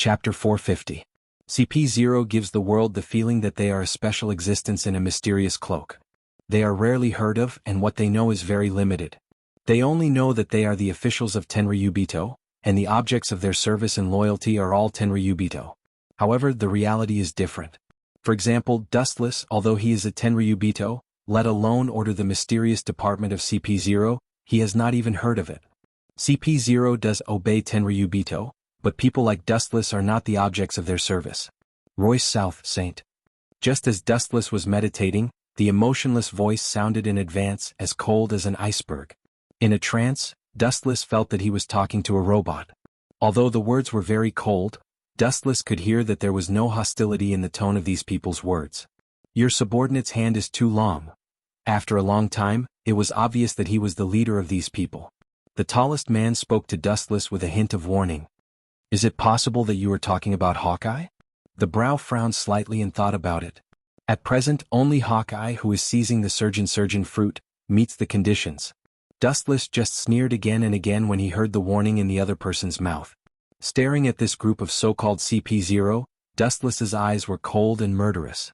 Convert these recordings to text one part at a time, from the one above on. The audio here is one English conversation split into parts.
Chapter 450. CP0 gives the world the feeling that they are a special existence in a mysterious cloak. They are rarely heard of, and what they know is very limited. They only know that they are the officials of Tenryubito, and the objects of their service and loyalty are all Tenryubito. However, the reality is different. For example, Dustless, although he is a Tenryubito, let alone order the mysterious department of CP0, he has not even heard of it. CP0 does obey Tenryubito, but people like Dustless are not the objects of their service. Royce South, Saint. Just as Dustless was meditating, the emotionless voice sounded in advance as cold as an iceberg. In a trance, Dustless felt that he was talking to a robot. Although the words were very cold, Dustless could hear that there was no hostility in the tone of these people's words. Your subordinate's hand is too long. After a long time, it was obvious that he was the leader of these people. The tallest man spoke to Dustless with a hint of warning. Is it possible that you are talking about Hawkeye? The brow frowned slightly and thought about it. At present, only Hawkeye, who is seizing the surgeon fruit, meets the conditions. Dustless just sneered again and again when he heard the warning in the other person's mouth. Staring at this group of so-called CP0, Dustless's eyes were cold and murderous.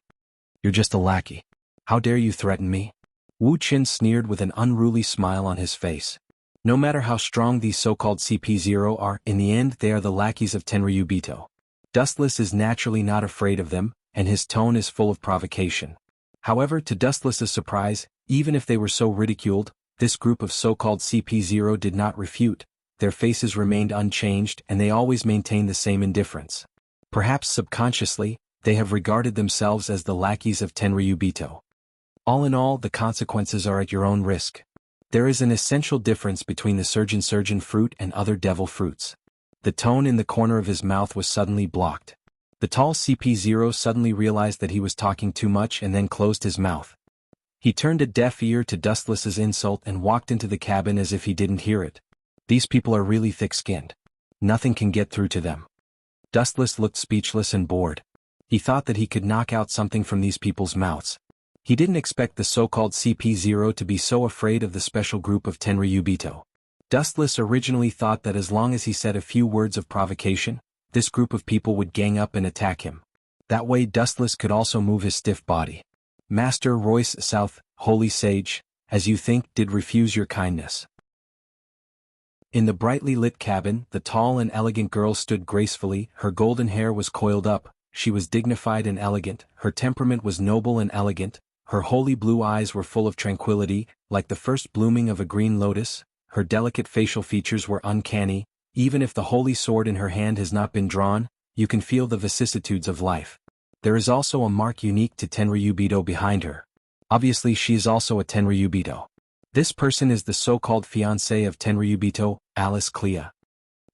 You're just a lackey. How dare you threaten me? Wu Qin sneered with an unruly smile on his face. No matter how strong these so-called CP0 are, in the end they are the lackeys of Tenryubito. Dustless is naturally not afraid of them, and his tone is full of provocation. However, to Dustless's surprise, even if they were so ridiculed, this group of so-called CP0 did not refute. Their faces remained unchanged and they always maintained the same indifference. Perhaps subconsciously, they have regarded themselves as the lackeys of Tenryubito. All in all, the consequences are at your own risk. There is an essential difference between the surgeon fruit and other devil fruits. The tone in the corner of his mouth was suddenly blocked. The tall CP0 suddenly realized that he was talking too much and then closed his mouth. He turned a deaf ear to Dustless's insult and walked into the cabin as if he didn't hear it. These people are really thick-skinned. Nothing can get through to them. Dustless looked speechless and bored. He thought that he could knock out something from these people's mouths. He didn't expect the so-called CP0 to be so afraid of the special group of Tenryubito. Dustless originally thought that as long as he said a few words of provocation, this group of people would gang up and attack him. That way Dustless could also move his stiff body. Master Royce South, Holy Sage, as you think, did refuse your kindness. In the brightly lit cabin, the tall and elegant girl stood gracefully, her golden hair was coiled up, she was dignified and elegant, her temperament was noble and elegant, her holy blue eyes were full of tranquility, like the first blooming of a green lotus, her delicate facial features were uncanny, even if the holy sword in her hand has not been drawn, you can feel the vicissitudes of life. There is also a mark unique to Tenryubito behind her. Obviously she is also a Tenryubito. This person is the so-called fiancée of Tenryubito, Alice Clea.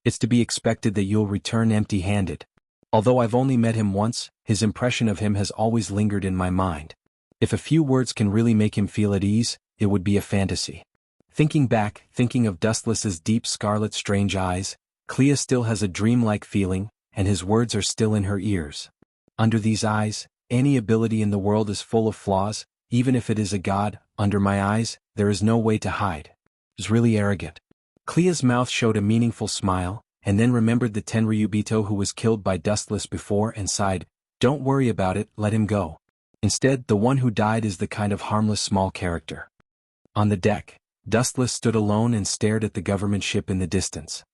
It's to be expected that you'll return empty-handed. Although I've only met him once, his impression of him has always lingered in my mind. If a few words can really make him feel at ease, it would be a fantasy. Thinking back, thinking of Dustless's deep scarlet strange eyes, Clea still has a dreamlike feeling, and his words are still in her ears. Under these eyes, any ability in the world is full of flaws, even if it is a god. Under my eyes, there is no way to hide. It's really arrogant. Clea's mouth showed a meaningful smile, and then remembered the Tenryubito who was killed by Dustless before and sighed, "Don't worry about it, let him go. Instead, the one who died is the kind of harmless small character." On the deck, Dustless stood alone and stared at the government ship in the distance.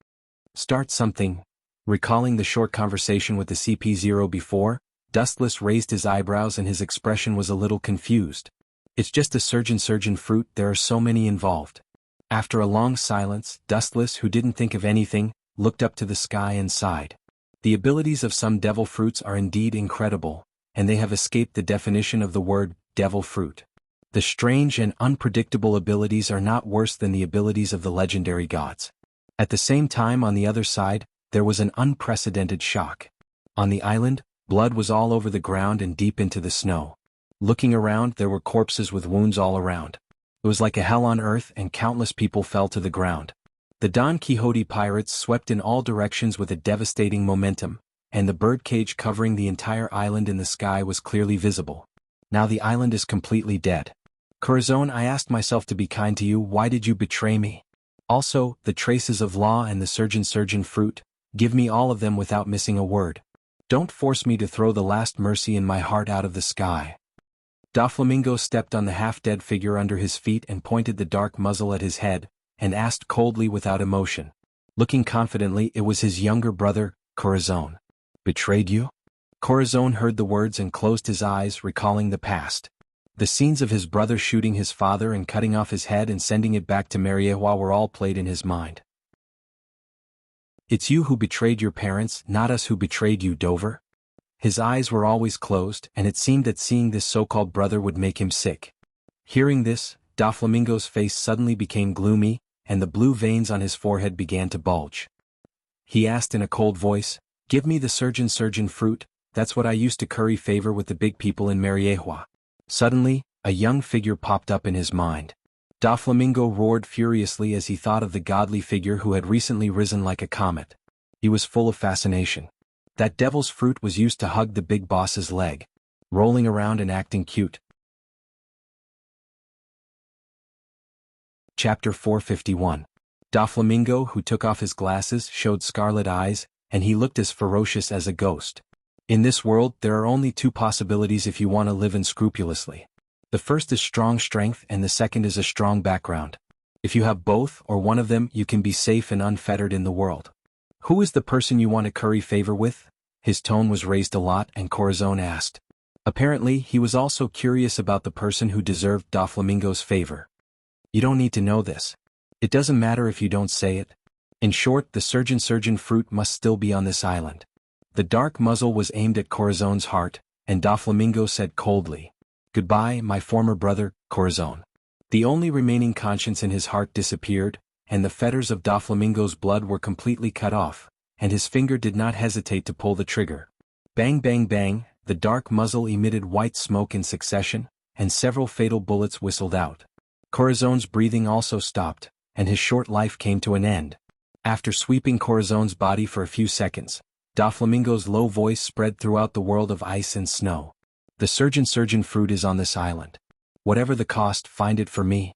Start something. Recalling the short conversation with the CP0 before, Dustless raised his eyebrows and his expression was a little confused. It's just a surgeon fruit, there are so many involved. After a long silence, Dustless, who didn't think of anything, looked up to the sky and sighed. The abilities of some devil fruits are indeed incredible, and they have escaped the definition of the word devil fruit. The strange and unpredictable abilities are not worse than the abilities of the legendary gods. At the same time, on the other side, there was an unprecedented shock. On the island, blood was all over the ground and deep into the snow. Looking around, there were corpses with wounds all around. It was like a hell on earth and countless people fell to the ground. The Don Quixote pirates swept in all directions with a devastating momentum, and the birdcage covering the entire island in the sky was clearly visible. Now the island is completely dead. Corazon, I asked myself to be kind to you, why did you betray me? Also, the traces of law and the surgeon fruit, Give me all of them without missing a word. Don't force me to throw the last mercy in my heart out of the sky. Doflamingo stepped on the half-dead figure under his feet and pointed the dark muzzle at his head, and asked coldly without emotion. Looking confidently, it was his younger brother, Corazon. Betrayed you? Corazon heard the words and closed his eyes, recalling the past. The scenes of his brother shooting his father and cutting off his head and sending it back to Mariewa were all played in his mind. It's you who betrayed your parents, not us who betrayed you, Dover? His eyes were always closed, and it seemed that seeing this so-called brother would make him sick. Hearing this, Doflamingo's face suddenly became gloomy, and the blue veins on his forehead began to bulge. He asked in a cold voice, "Give me the surgeon fruit, that's what I used to curry favor with the big people in Mariewa." Suddenly, a young figure popped up in his mind. Doflamingo roared furiously as he thought of the godly figure who had recently risen like a comet. He was full of fascination. That devil's fruit was used to hug the big boss's leg, rolling around and acting cute. Chapter 451. Doflamingo, who took off his glasses, showed scarlet eyes, and he looked as ferocious as a ghost. In this world, there are only two possibilities if you want to live unscrupulously. The first is strong strength and the second is a strong background. If you have both or one of them, you can be safe and unfettered in the world. Who is the person you want to curry favor with? His tone was raised a lot and Corazon asked. Apparently, he was also curious about the person who deserved Doflamingo's favor. You don't need to know this. It doesn't matter if you don't say it. In short, the surgeon fruit must still be on this island. The dark muzzle was aimed at Corazon's heart, and Doflamingo said coldly, "Goodbye, my former brother, Corazon." The only remaining conscience in his heart disappeared, and the fetters of Doflamingo's blood were completely cut off, and his finger did not hesitate to pull the trigger. Bang bang bang, the dark muzzle emitted white smoke in succession, and several fatal bullets whistled out. Corazon's breathing also stopped, and his short life came to an end. After sweeping Corazon's body for a few seconds, Doflamingo's low voice spread throughout the world of ice and snow. "The surgeon fruit is on this island. Whatever the cost, find it for me."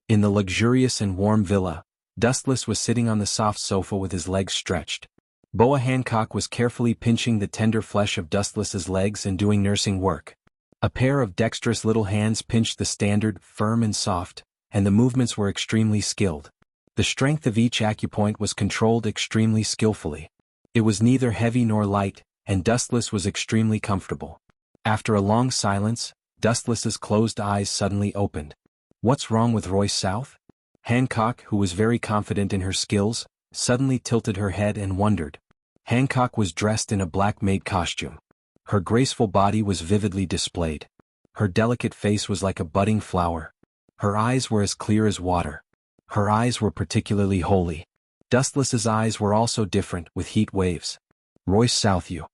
In the luxurious and warm villa, Dustless was sitting on the soft sofa with his legs stretched. Boa Hancock was carefully pinching the tender flesh of Dustless's legs and doing nursing work. A pair of dexterous little hands pinched the standard, firm and soft, and the movements were extremely skilled. The strength of each acupoint was controlled extremely skillfully. It was neither heavy nor light, and Dustless was extremely comfortable. After a long silence, Dustless's closed eyes suddenly opened. "What's wrong with Royce South?" Hancock, who was very confident in her skills, suddenly tilted her head and wondered. Hancock was dressed in a black maid costume. Her graceful body was vividly displayed. Her delicate face was like a budding flower. Her eyes were as clear as water. Her eyes were particularly holy. Dustless's eyes were also different, with heat waves. "Royce South, you."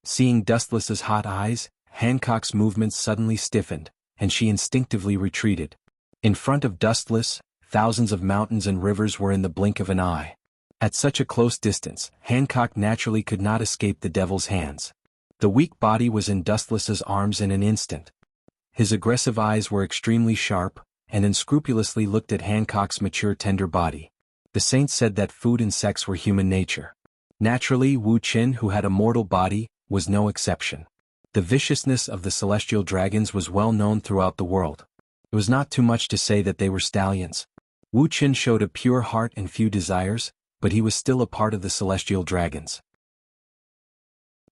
Seeing Dustless's hot eyes, Hancock's movements suddenly stiffened, and she instinctively retreated. In front of Dustless, thousands of mountains and rivers were in the blink of an eye. At such a close distance, Hancock naturally could not escape the devil's hands. The weak body was in Dustless's arms in an instant. His aggressive eyes were extremely sharp, and unscrupulously looked at Hancock's mature tender body. The saints said that food and sex were human nature. Naturally, Wu Qin, who had a mortal body, was no exception. The viciousness of the celestial dragons was well known throughout the world. It was not too much to say that they were stallions. Wu Qin showed a pure heart and few desires, but he was still a part of the celestial dragons.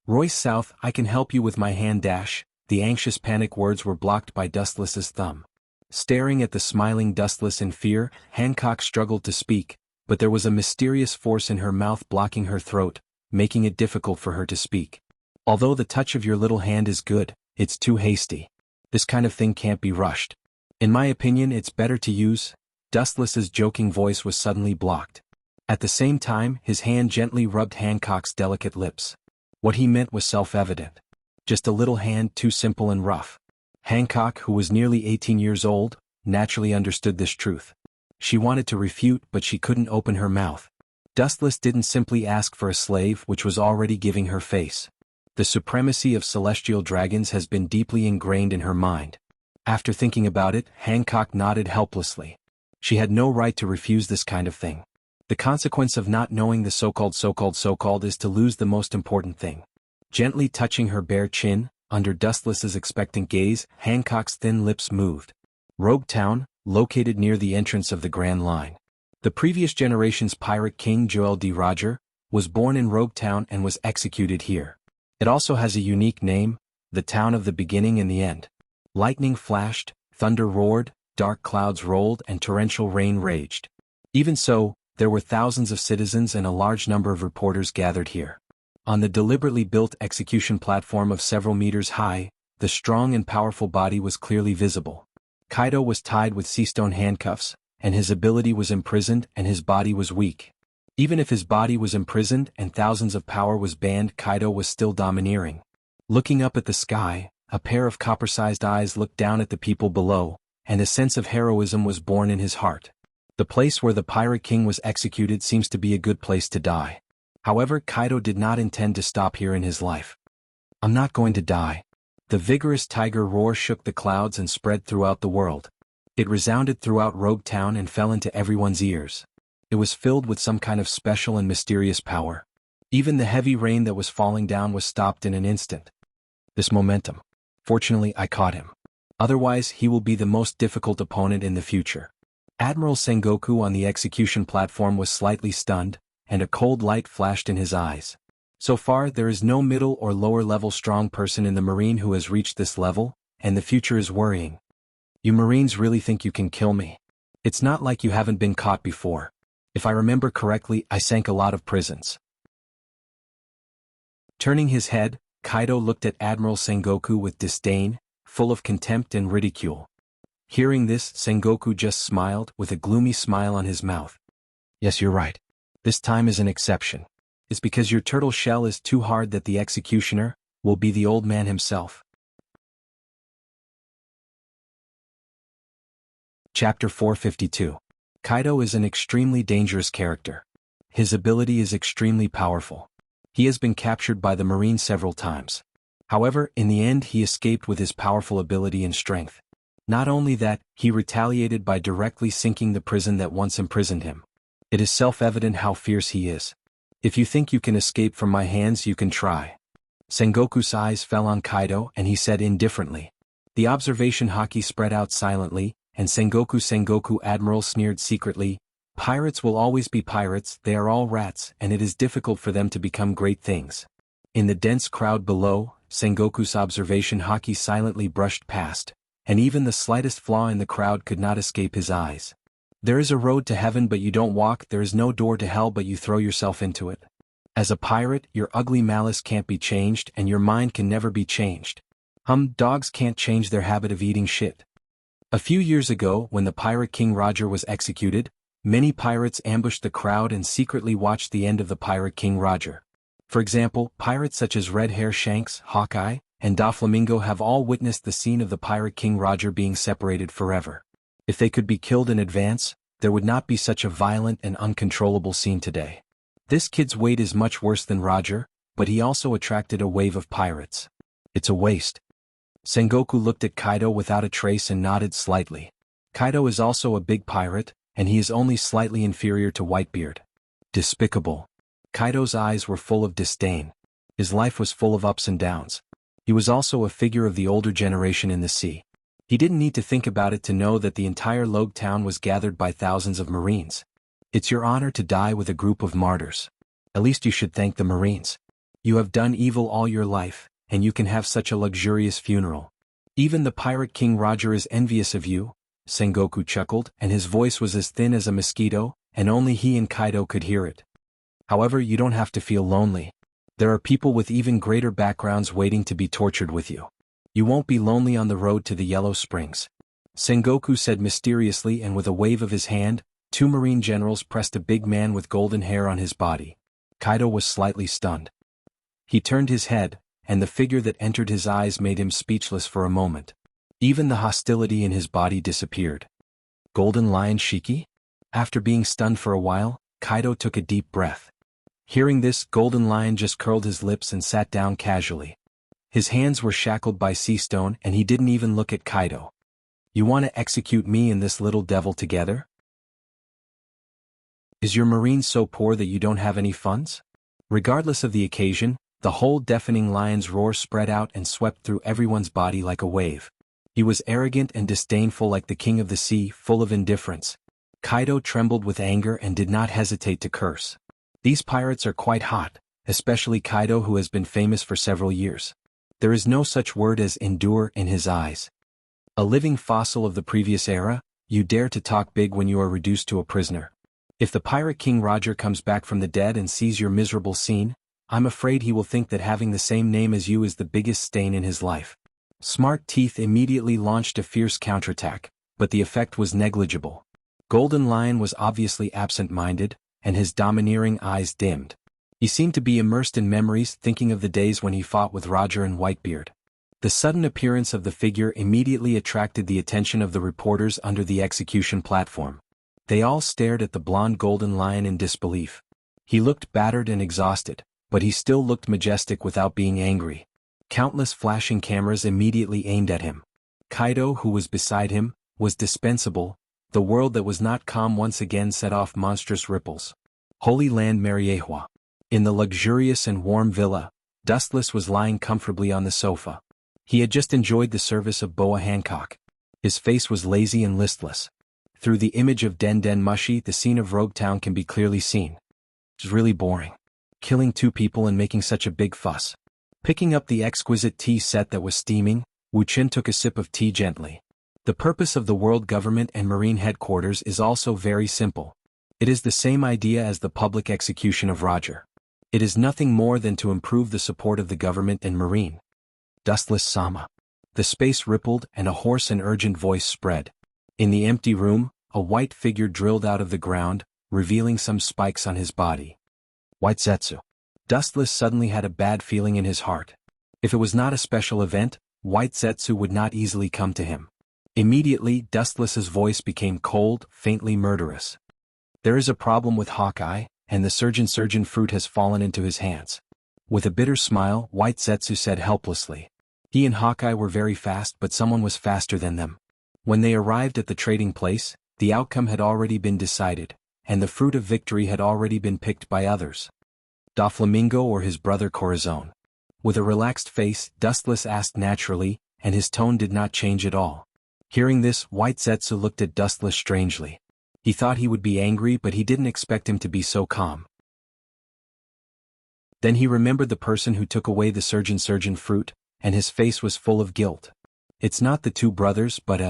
"Royce South, I can help you with my hand dash." The anxious panic words were blocked by Dustless's thumb. Staring at the smiling Dustless in fear, Hancock struggled to speak, but there was a mysterious force in her mouth blocking her throat, making it difficult for her to speak. "Although the touch of your little hand is good, it's too hasty. This kind of thing can't be rushed. In my opinion, it's better to use." Dustless's joking voice was suddenly blocked. At the same time, his hand gently rubbed Hancock's delicate lips. What he meant was self-evident. Just a little hand too simple and rough. Hancock, who was nearly 18 years old, naturally understood this truth. She wanted to refute, but she couldn't open her mouth. Dustless didn't simply ask for a slave, which was already giving her face. The supremacy of celestial dragons has been deeply ingrained in her mind. After thinking about it, Hancock nodded helplessly. She had no right to refuse this kind of thing. The consequence of not knowing the so-called is to lose the most important thing. Gently touching her bare chin, under Dustless's expectant gaze, Hancock's thin lips moved. Rogue Town, located near the entrance of the Grand Line. The previous generation's pirate king Joel D. Roger was born in Rogue Town and was executed here. It also has a unique name, the town of the beginning and the end. Lightning flashed, thunder roared, dark clouds rolled and torrential rain raged. Even so, there were thousands of citizens and a large number of reporters gathered here. On the deliberately built execution platform of several meters high, the strong and powerful body was clearly visible. Kaido was tied with sea-stone handcuffs, and his ability was imprisoned and his body was weak. Even if his body was imprisoned and thousands of power was banned, Kaido was still domineering. Looking up at the sky, a pair of copper-sized eyes looked down at the people below, and a sense of heroism was born in his heart. The place where the Pirate King was executed seems to be a good place to die. However, Kaido did not intend to stop here in his life. I'm not going to die. The vigorous tiger roar shook the clouds and spread throughout the world. It resounded throughout Rogue Town and fell into everyone's ears. It was filled with some kind of special and mysterious power. Even the heavy rain that was falling down was stopped in an instant. This momentum. Fortunately, I caught him. Otherwise, he will be the most difficult opponent in the future. Admiral Sengoku on the execution platform was slightly stunned, and a cold light flashed in his eyes. So far, there is no middle or lower level strong person in the Marine who has reached this level, and the future is worrying. You Marines really think you can kill me? It's not like you haven't been caught before. If I remember correctly, I sank a lot of prisons. Turning his head, Kaido looked at Admiral Sengoku with disdain, full of contempt and ridicule. Hearing this, Sengoku just smiled, with a gloomy smile on his mouth. Yes, you're right. This time is an exception. It's because your turtle shell is too hard that the executioner will be the old man himself. Chapter 452. Kaido is an extremely dangerous character. His ability is extremely powerful. He has been captured by the Marine several times. However, in the end he escaped with his powerful ability and strength. Not only that, he retaliated by directly sinking the prison that once imprisoned him. It is self-evident how fierce he is. If you think you can escape from my hands, you can try. Sengoku's eyes fell on Kaido and he said indifferently. The observation haki spread out silently, and Sengoku Admiral sneered secretly. Pirates will always be pirates, they are all rats, and it is difficult for them to become great things. In the dense crowd below, Sengoku's observation haki silently brushed past, and even the slightest flaw in the crowd could not escape his eyes. There is a road to heaven but you don't walk, there is no door to hell but you throw yourself into it. As a pirate, your ugly malice can't be changed and your mind can never be changed. Dogs can't change their habit of eating shit. A few years ago, when the Pirate King Roger was executed, many pirates ambushed the crowd and secretly watched the end of the Pirate King Roger. For example, pirates such as Red Hair Shanks, Hawkeye, and Doflamingo have all witnessed the scene of the Pirate King Roger being separated forever. If they could be killed in advance, there would not be such a violent and uncontrollable scene today. This kid's weight is much worse than Roger, but he also attracted a wave of pirates. It's a waste. Sengoku looked at Kaido without a trace and nodded slightly. Kaido is also a big pirate, and he is only slightly inferior to Whitebeard. Despicable. Kaido's eyes were full of disdain. His life was full of ups and downs. He was also a figure of the older generation in the sea. He didn't need to think about it to know that the entire Rogue Town was gathered by thousands of Marines. It's your honor to die with a group of martyrs. At least you should thank the Marines. You have done evil all your life, and you can have such a luxurious funeral. Even the Pirate King Roger is envious of you, Sengoku chuckled, and his voice was as thin as a mosquito, and only he and Kaido could hear it. However, you don't have to feel lonely. There are people with even greater backgrounds waiting to be tortured with you. You won't be lonely on the road to the Yellow Springs. Sengoku said mysteriously, and with a wave of his hand, two Marine generals pressed a big man with golden hair on his body. Kaido was slightly stunned. He turned his head, and the figure that entered his eyes made him speechless for a moment. Even the hostility in his body disappeared. Golden Lion Shiki? After being stunned for a while, Kaido took a deep breath. Hearing this, Golden Lion just curled his lips and sat down casually. His hands were shackled by sea stone and he didn't even look at Kaido. You want to execute me and this little devil together? Is your marine so poor that you don't have any funds? Regardless of the occasion, the whole deafening lion's roar spread out and swept through everyone's body like a wave. He was arrogant and disdainful like the king of the sea, full of indifference. Kaido trembled with anger and did not hesitate to curse. These pirates are quite hot, especially Kaido, who has been famous for several years. There is no such word as endure in his eyes. A living fossil of the previous era, you dare to talk big when you are reduced to a prisoner. If the pirate king Roger comes back from the dead and sees your miserable scene, I'm afraid he will think that having the same name as you is the biggest stain in his life. Smart Teeth immediately launched a fierce counterattack, but the effect was negligible. Golden Lion was obviously absent-minded, and his domineering eyes dimmed. He seemed to be immersed in memories, thinking of the days when he fought with Roger and Whitebeard. The sudden appearance of the figure immediately attracted the attention of the reporters under the execution platform. They all stared at the blonde Golden Lion in disbelief. He looked battered and exhausted, but he still looked majestic without being angry. Countless flashing cameras immediately aimed at him. Kaido, who was beside him, was dispensable. The world that was not calm once again set off monstrous ripples. Holy Land Mariehua. In the luxurious and warm villa, Dustless was lying comfortably on the sofa. He had just enjoyed the service of Boa Hancock. His face was lazy and listless. Through the image of Den Den Mushi, the scene of Rogue Town can be clearly seen. It's really boring. Killing two people and making such a big fuss. Picking up the exquisite tea set that was steaming, Wuxia took a sip of tea gently. The purpose of the world government and marine headquarters is also very simple. It is the same idea as the public execution of Roger. It is nothing more than to improve the support of the government and marine. Dustless-sama. The space rippled and a hoarse and urgent voice spread. In the empty room, a white figure drilled out of the ground, revealing some spikes on his body. White Zetsu. Dustless suddenly had a bad feeling in his heart. If it was not a special event, White Zetsu would not easily come to him. Immediately, Dustless's voice became cold, faintly murderous. There is a problem with Hawkeye, and the surgeon fruit has fallen into his hands. With a bitter smile, White Zetsu said helplessly. He and Hawkeye were very fast, but someone was faster than them. When they arrived at the trading place, the outcome had already been decided, and the fruit of victory had already been picked by others. Doflamingo or his brother Corazon? With a relaxed face, Dustless asked naturally, and his tone did not change at all. Hearing this, White Zetsu looked at Dustless strangely. He thought he would be angry, but he didn't expect him to be so calm. Then he remembered the person who took away the surgeon fruit, and his face was full of guilt. It's not the two brothers, but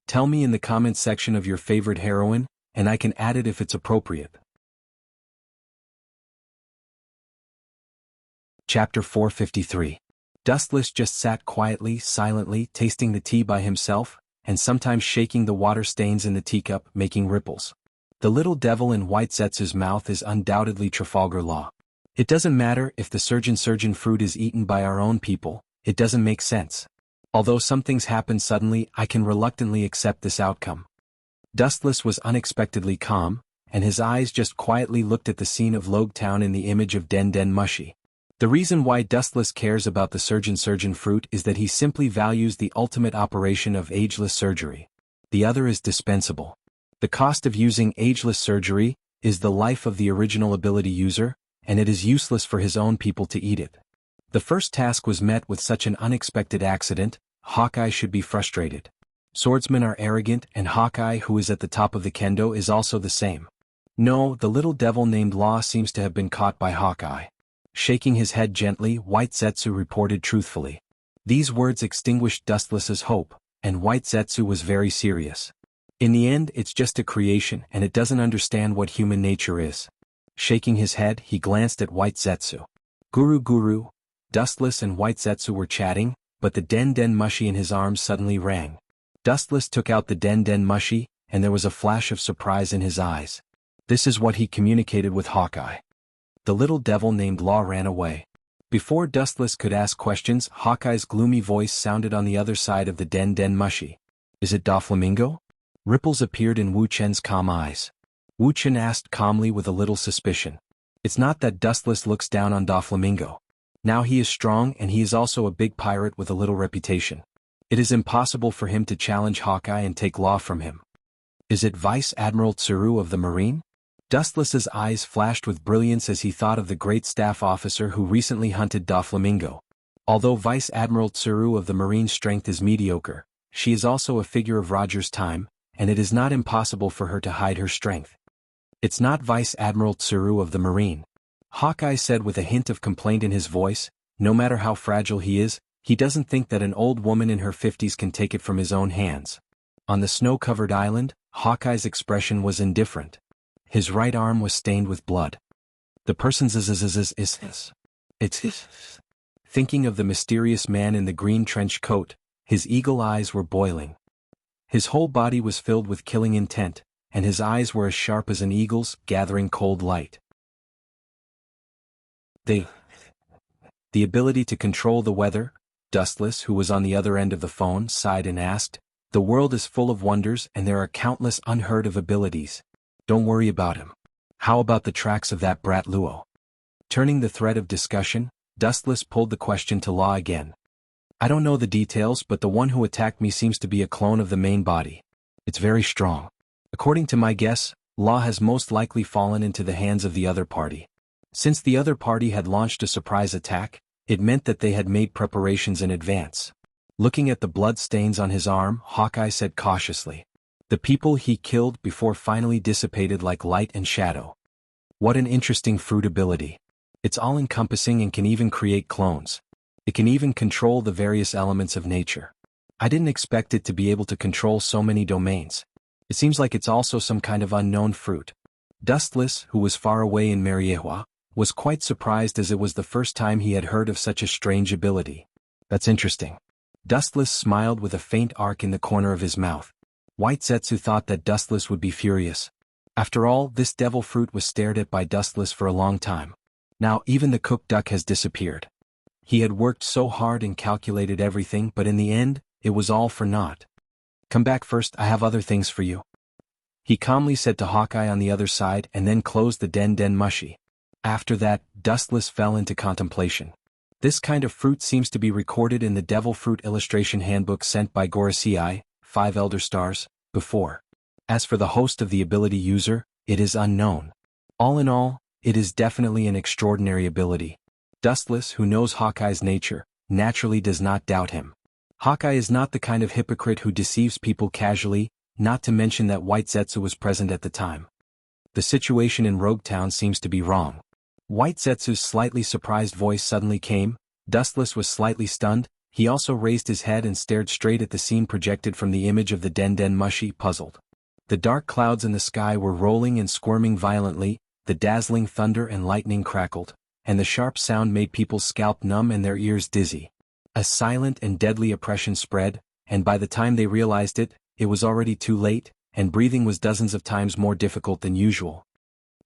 Tell me in the comments section of your favorite heroine, and I can add it if it's appropriate. Chapter 453. Dustless just sat quietly, silently, tasting the tea by himself, and sometimes shaking the water stains in the teacup, making ripples. The little devil in White Zetsu's mouth is undoubtedly Trafalgar Law. It doesn't matter if the surgeon fruit is eaten by our own people, it doesn't make sense. Although some things happen suddenly, I can reluctantly accept this outcome. Dustless was unexpectedly calm, and his eyes just quietly looked at the scene of Logue Town in the image of Den Den Mushi. The reason why Dustless cares about the surgeon fruit is that he simply values the ultimate operation of ageless surgery. The other is dispensable. The cost of using ageless surgery is the life of the original ability user, and it is useless for his own people to eat it. The first task was met with such an unexpected accident. Hawkeye should be frustrated. Swordsmen are arrogant, and Hawkeye, who is at the top of the kendo, is also the same. No, the little devil named Law seems to have been caught by Hawkeye. Shaking his head gently, White Zetsu reported truthfully. These words extinguished Dustless's hope, and White Zetsu was very serious. In the end, it's just a creation, and it doesn't understand what human nature is. Shaking his head, he glanced at White Zetsu. Guru. Dustless and White Zetsu were chatting, but the Den Den Mushi in his arms suddenly rang. Dustless took out the Den Den Mushi, and there was a flash of surprise in his eyes. This is what he communicated with Hawkeye. The little devil named Law ran away. Before Dustless could ask questions, Hawkeye's gloomy voice sounded on the other side of the Den Den Mushi. Is it Doflamingo? Ripples appeared in Wu Chen's calm eyes. Wu Chen asked calmly with a little suspicion. It's not that Dustless looks down on Doflamingo. Now he is strong, and he is also a big pirate with a little reputation. It is impossible for him to challenge Hawkeye and take Law from him. Is it Vice Admiral Tsuru of the Marine? Dustless's eyes flashed with brilliance as he thought of the great staff officer who recently hunted Doflamingo. Although Vice Admiral Tsuru of the Marine strength is mediocre, she is also a figure of Roger's time, and it is not impossible for her to hide her strength. It's not Vice Admiral Tsuru of the Marine, Hawkeye said with a hint of complaint in his voice. No matter how fragile he is, he doesn't think that an old woman in her 50s can take it from his own hands. On the snow-covered island, Hawkeye's expression was indifferent. His right arm was stained with blood. The person's is. Thinking of the mysterious man in the green trench coat, his eagle eyes were boiling. His whole body was filled with killing intent, and his eyes were as sharp as an eagle's, gathering cold light. The ability to control the weather, Dustless, who was on the other end of the phone, sighed and asked. The world is full of wonders and there are countless unheard of abilities. Don't worry about him. How about the tracks of that brat Luo? Turning the thread of discussion, Dustless pulled the question to Law again. I don't know the details, but the one who attacked me seems to be a clone of the main body. It's very strong. According to my guess, Law has most likely fallen into the hands of the other party. Since the other party had launched a surprise attack, it meant that they had made preparations in advance. Looking at the blood stains on his arm, Hawkeye said cautiously. The people he killed before finally dissipated like light and shadow. What an interesting fruit ability. It's all-encompassing and can even create clones. It can even control the various elements of nature. I didn't expect it to be able to control so many domains. It seems like it's also some kind of unknown fruit. Dustless, who was far away in Mariehua, was quite surprised as it was the first time he had heard of such a strange ability. That's interesting. Dustless smiled with a faint arc in the corner of his mouth. White Zetsu thought that Dustless would be furious. After all, this devil fruit was stared at by Dustless for a long time. Now even the cooked duck has disappeared. He had worked so hard and calculated everything, but in the end, it was all for naught. Come back first, I have other things for you. He calmly said to Hawkeye on the other side and then closed the den mushi. After that, Dustless fell into contemplation. This kind of fruit seems to be recorded in the Devil Fruit Illustration Handbook sent by Gorosei, 5 Elder Stars, before. As for the host of the ability user, it is unknown. All in all, it is definitely an extraordinary ability. Dustless, who knows Hawkeye's nature, naturally does not doubt him. Hawkeye is not the kind of hypocrite who deceives people casually, not to mention that White Zetsu was present at the time. The situation in Rogue Town seems to be wrong. White Zetsu's slightly surprised voice suddenly came. Dustless was slightly stunned. He also raised his head and stared straight at the scene projected from the image of the den mushi, puzzled. The dark clouds in the sky were rolling and squirming violently, the dazzling thunder and lightning crackled, and the sharp sound made people's scalp numb and their ears dizzy. A silent and deadly oppression spread, and by the time they realized it, it was already too late, and breathing was dozens of times more difficult than usual.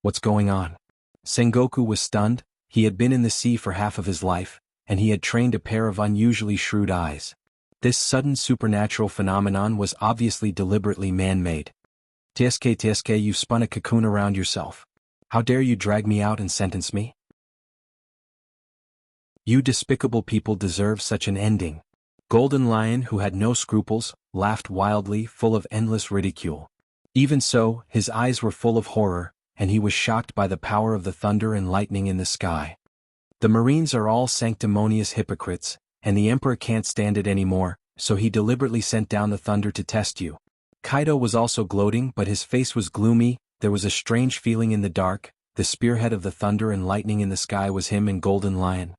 What's going on? Sengoku was stunned. He had been in the sea for half of his life, and he had trained a pair of unusually shrewd eyes. This sudden supernatural phenomenon was obviously deliberately man-made. Tsk, you've spun a cocoon around yourself. How dare you drag me out and sentence me? You despicable people deserve such an ending. Golden Lion, who had no scruples, laughed wildly, full of endless ridicule. Even so, his eyes were full of horror, and he was shocked by the power of the thunder and lightning in the sky. The Marines are all sanctimonious hypocrites, and the Emperor can't stand it anymore, so he deliberately sent down the thunder to test you. Kaido was also gloating, but his face was gloomy. There was a strange feeling in the dark. The spearhead of the thunder and lightning in the sky was him and Golden Lion.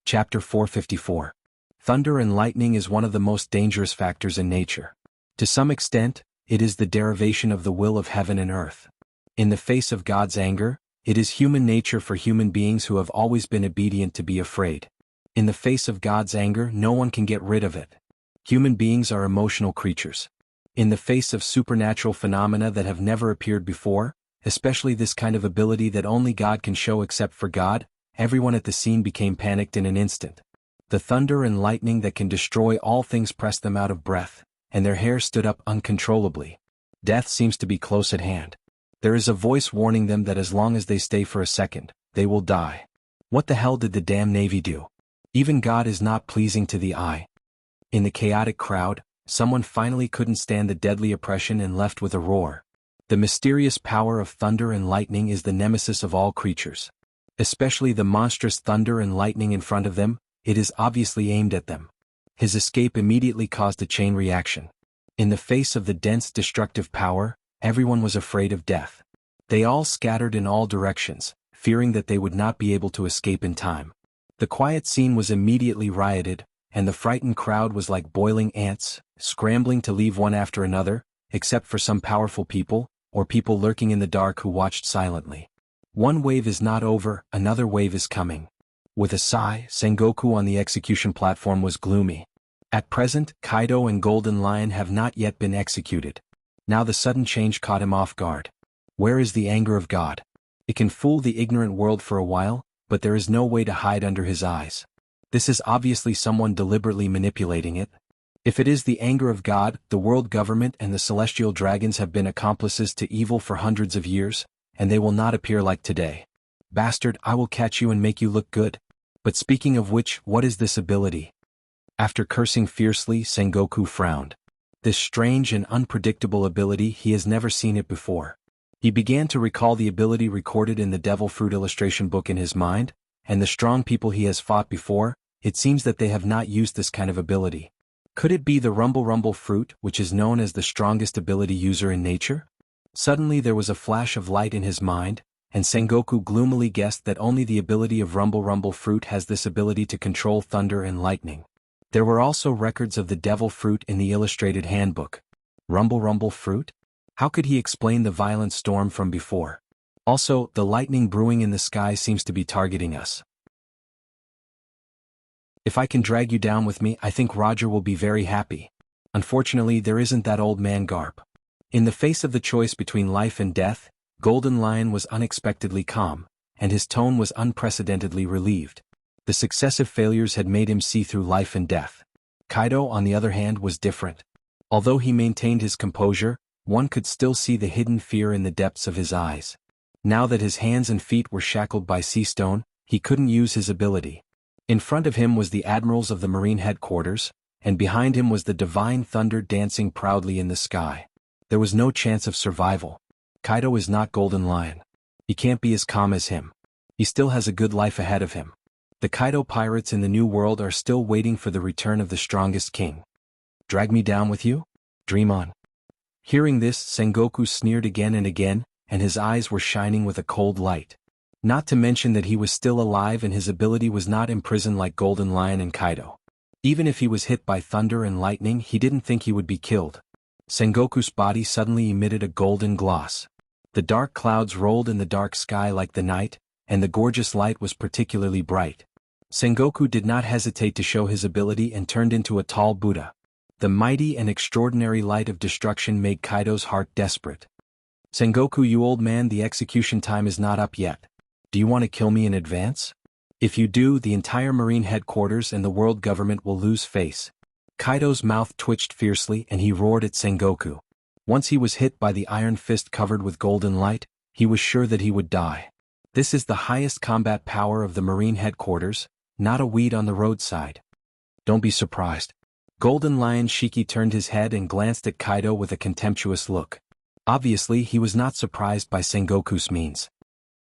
Chapter 454. Thunder and lightning is one of the most dangerous factors in nature. To some extent, it is the derivation of the will of heaven and earth. In the face of God's anger, it is human nature for human beings who have always been obedient to be afraid. In the face of God's anger, no one can get rid of it. Human beings are emotional creatures. In the face of supernatural phenomena that have never appeared before, especially this kind of ability that only God can show except for God, everyone at the scene became panicked in an instant. The thunder and lightning that can destroy all things pressed them out of breath, and their hair stood up uncontrollably. Death seems to be close at hand. There is a voice warning them that as long as they stay for a second, they will die. What the hell did the damn Navy do? Even God is not pleasing to the eye. In the chaotic crowd, Someone finally couldn't stand the deadly oppression and left with a roar. The mysterious power of thunder and lightning is the nemesis of all creatures. Especially the monstrous thunder and lightning in front of them, it is obviously aimed at them. His escape immediately caused a chain reaction. In the face of the dense destructive power, everyone was afraid of death. They all scattered in all directions, fearing that they would not be able to escape in time. The quiet scene was immediately rioted, and the frightened crowd was like boiling ants, scrambling to leave one after another, except for some powerful people, or people lurking in the dark who watched silently. One wave is not over, another wave is coming. With a sigh, Sengoku on the execution platform was gloomy. At present, Kaido and Golden Lion have not yet been executed. Now the sudden change caught him off guard. Where is the anger of God? It can fool the ignorant world for a while, but there is no way to hide under his eyes. This is obviously someone deliberately manipulating it. If it is the anger of God, the world government and the celestial dragons have been accomplices to evil for hundreds of years, and they will not appear like today. Bastard, I will catch you and make you look good. But speaking of which, what is this ability? After cursing fiercely, Sengoku frowned. This strange and unpredictable ability, he has never seen it before. He began to recall the ability recorded in the Devil Fruit illustration book in his mind, and the strong people he has fought before, it seems that they have not used this kind of ability. Could it be the Rumble Fruit, which is known as the strongest ability user in nature? Suddenly there was a flash of light in his mind, and Sengoku gloomily guessed that only the ability of Rumble Fruit has this ability to control thunder and lightning. There were also records of the Devil Fruit in the illustrated handbook. Rumble Fruit? How could he explain the violent storm from before? Also, the lightning brewing in the sky seems to be targeting us. If I can drag you down with me, I think Roger will be very happy. Unfortunately, there isn't that old man Garp. In the face of the choice between life and death, Golden Lion was unexpectedly calm, and his tone was unprecedentedly relieved. The successive failures had made him see through life and death. Kaido, on the other hand, was different. Although he maintained his composure, one could still see the hidden fear in the depths of his eyes. Now that his hands and feet were shackled by sea stone, he couldn't use his ability. In front of him was the admirals of the Marine headquarters, and behind him was the divine thunder dancing proudly in the sky. There was no chance of survival. Kaido is not Golden Lion. He can't be as calm as him. He still has a good life ahead of him. The Kaido pirates in the New World are still waiting for the return of the strongest king. Drag me down with you? Dream on. Hearing this, Sengoku sneered again and again, and his eyes were shining with a cold light. Not to mention that he was still alive and his ability was not imprisoned like Golden Lion and Kaido. Even if he was hit by thunder and lightning, he didn't think he would be killed. Sengoku's body suddenly emitted a golden gloss. The dark clouds rolled in the dark sky like the night, and the gorgeous light was particularly bright. Sengoku did not hesitate to show his ability and turned into a tall Buddha. The mighty and extraordinary light of destruction made Kaido's heart desperate. Sengoku, you old man, the execution time is not up yet. Do you want to kill me in advance? If you do, the entire Marine headquarters and the world government will lose face. Kaido's mouth twitched fiercely and he roared at Sengoku. Once he was hit by the iron fist covered with golden light, he was sure that he would die. This is the highest combat power of the Marine headquarters, not a weed on the roadside. Don't be surprised. Golden Lion Shiki turned his head and glanced at Kaido with a contemptuous look. Obviously, he was not surprised by Sengoku's means.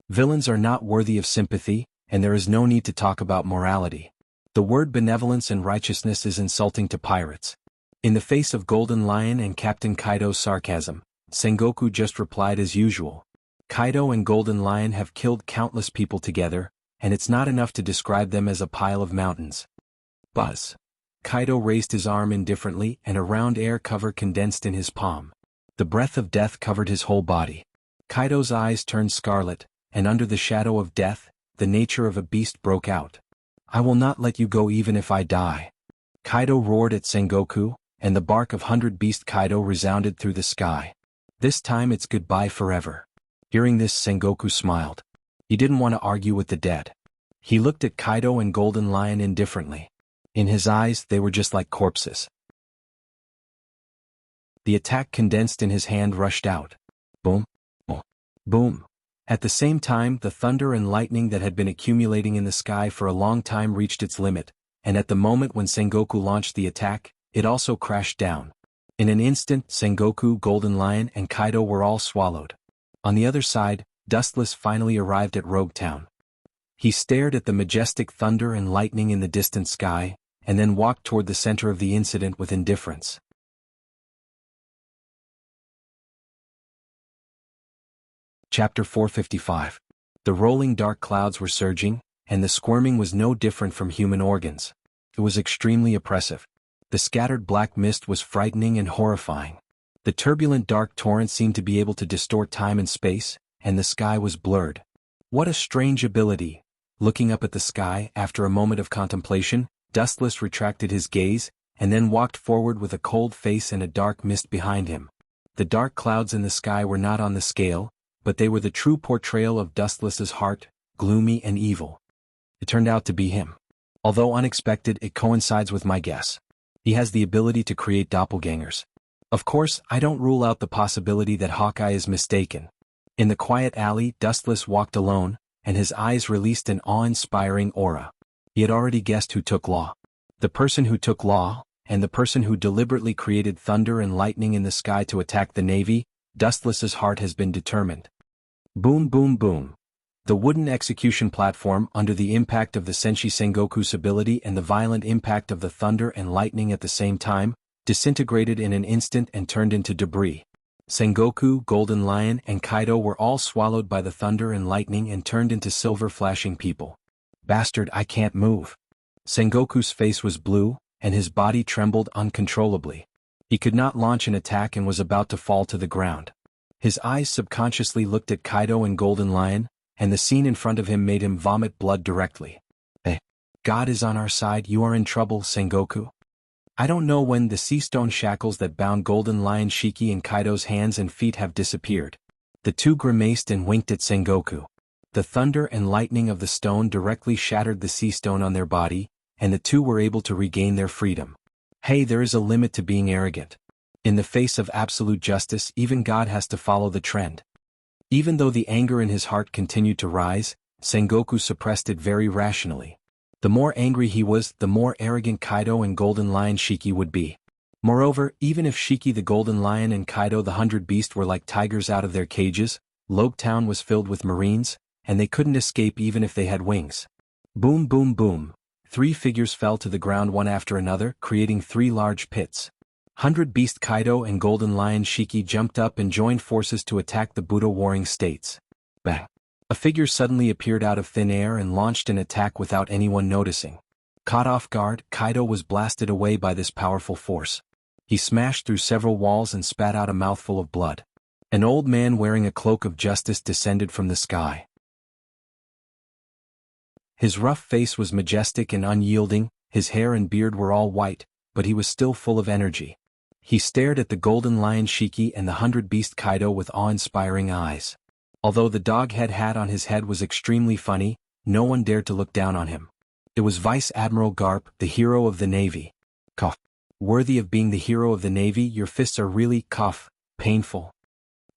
Villains are not worthy of sympathy, and there is no need to talk about morality. The word benevolence and righteousness is insulting to pirates. In the face of Golden Lion and Captain Kaido's sarcasm, Sengoku just replied as usual. Kaido and Golden Lion have killed countless people together, and it's not enough to describe them as a pile of mountains. Buzz. Kaido raised his arm indifferently and a round air cover condensed in his palm. The breath of death covered his whole body. Kaido's eyes turned scarlet, and under the shadow of death, the nature of a beast broke out. I will not let you go even if I die. Kaido roared at Sengoku, and the bark of 100 Beast Kaido resounded through the sky. This time it's goodbye forever. Hearing this, Sengoku smiled. He didn't want to argue with the dead. He looked at Kaido and Golden Lion indifferently. In his eyes, they were just like corpses. The attack condensed in his hand rushed out. Boom. Boom. Boom. At the same time, the thunder and lightning that had been accumulating in the sky for a long time reached its limit, and at the moment when Sengoku launched the attack, it also crashed down. In an instant, Sengoku, Golden Lion, and Kaido were all swallowed. On the other side, Dustless finally arrived at Rogue Town. He stared at the majestic thunder and lightning in the distant sky, and then walked toward the center of the incident with indifference. Chapter 455. The rolling dark clouds were surging, and the squirming was no different from human organs. It was extremely oppressive. The scattered black mist was frightening and horrifying. The turbulent dark torrent seemed to be able to distort time and space, and the sky was blurred. What a strange ability! Looking up at the sky, after a moment of contemplation, Dustless retracted his gaze, and then walked forward with a cold face and a dark mist behind him. The dark clouds in the sky were not on the scale, but they were the true portrayal of Dustless's heart, gloomy and evil. It turned out to be him. Although unexpected, it coincides with my guess. He has the ability to create doppelgangers. Of course, I don't rule out the possibility that Hawkeye is mistaken. In the quiet alley, Dustless walked alone, and his eyes released an awe-inspiring aura. He had already guessed who took Law. The person who took Law, and the person who deliberately created thunder and lightning in the sky to attack the Navy. Dustless's heart has been determined. Boom boom boom. The wooden execution platform, under the impact of the Senshi Sengoku's ability and the violent impact of the thunder and lightning at the same time, disintegrated in an instant and turned into debris. Sengoku, Golden Lion, and Kaido were all swallowed by the thunder and lightning and turned into silver-flashing people. Bastard, I can't move. Sengoku's face was blue, and his body trembled uncontrollably. He could not launch an attack and was about to fall to the ground. His eyes subconsciously looked at Kaido and Golden Lion, and the scene in front of him made him vomit blood directly. God is on our side, you are in trouble, Sengoku. I don't know when the sea stone shackles that bound Golden Lion, Shiki, and Kaido's hands and feet have disappeared. The two grimaced and winked at Sengoku. The thunder and lightning of the stone directly shattered the sea stone on their body, and the two were able to regain their freedom. Hey, there is a limit to being arrogant. In the face of absolute justice, even God has to follow the trend. Even though the anger in his heart continued to rise, Sengoku suppressed it very rationally. The more angry he was, the more arrogant Kaido and Golden Lion Shiki would be. Moreover, even if Shiki the Golden Lion and Kaido the 100 Beast were like tigers out of their cages, Logue Town was filled with Marines, and they couldn't escape even if they had wings. Boom boom boom. 3 figures fell to the ground one after another, creating 3 large pits. 100 Beast Kaido and Golden Lion Shiki jumped up and joined forces to attack the Buddha Warring States. Bang! A figure suddenly appeared out of thin air and launched an attack without anyone noticing. Caught off guard, Kaido was blasted away by this powerful force. He smashed through several walls and spat out a mouthful of blood. An old man wearing a cloak of justice descended from the sky. His rough face was majestic and unyielding, his hair and beard were all white, but he was still full of energy. He stared at the Golden Lion Shiki and the 100 Beast Kaido with awe-inspiring eyes. Although the dog head hat on his head was extremely funny, no one dared to look down on him. It was Vice Admiral Garp, the hero of the Navy. Cough. Worthy of being the hero of the Navy, your fists are really, painful.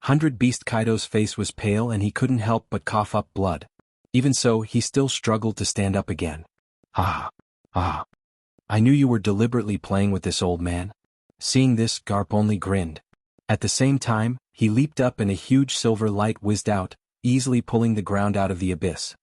100 Beast Kaido's face was pale and he couldn't help but cough up blood. Even so, he still struggled to stand up again. Ah. I knew you were deliberately playing with this, old man. Seeing this, Garp only grinned. At the same time, he leaped up and a huge silver light whizzed out, easily pulling the ground out of the abyss.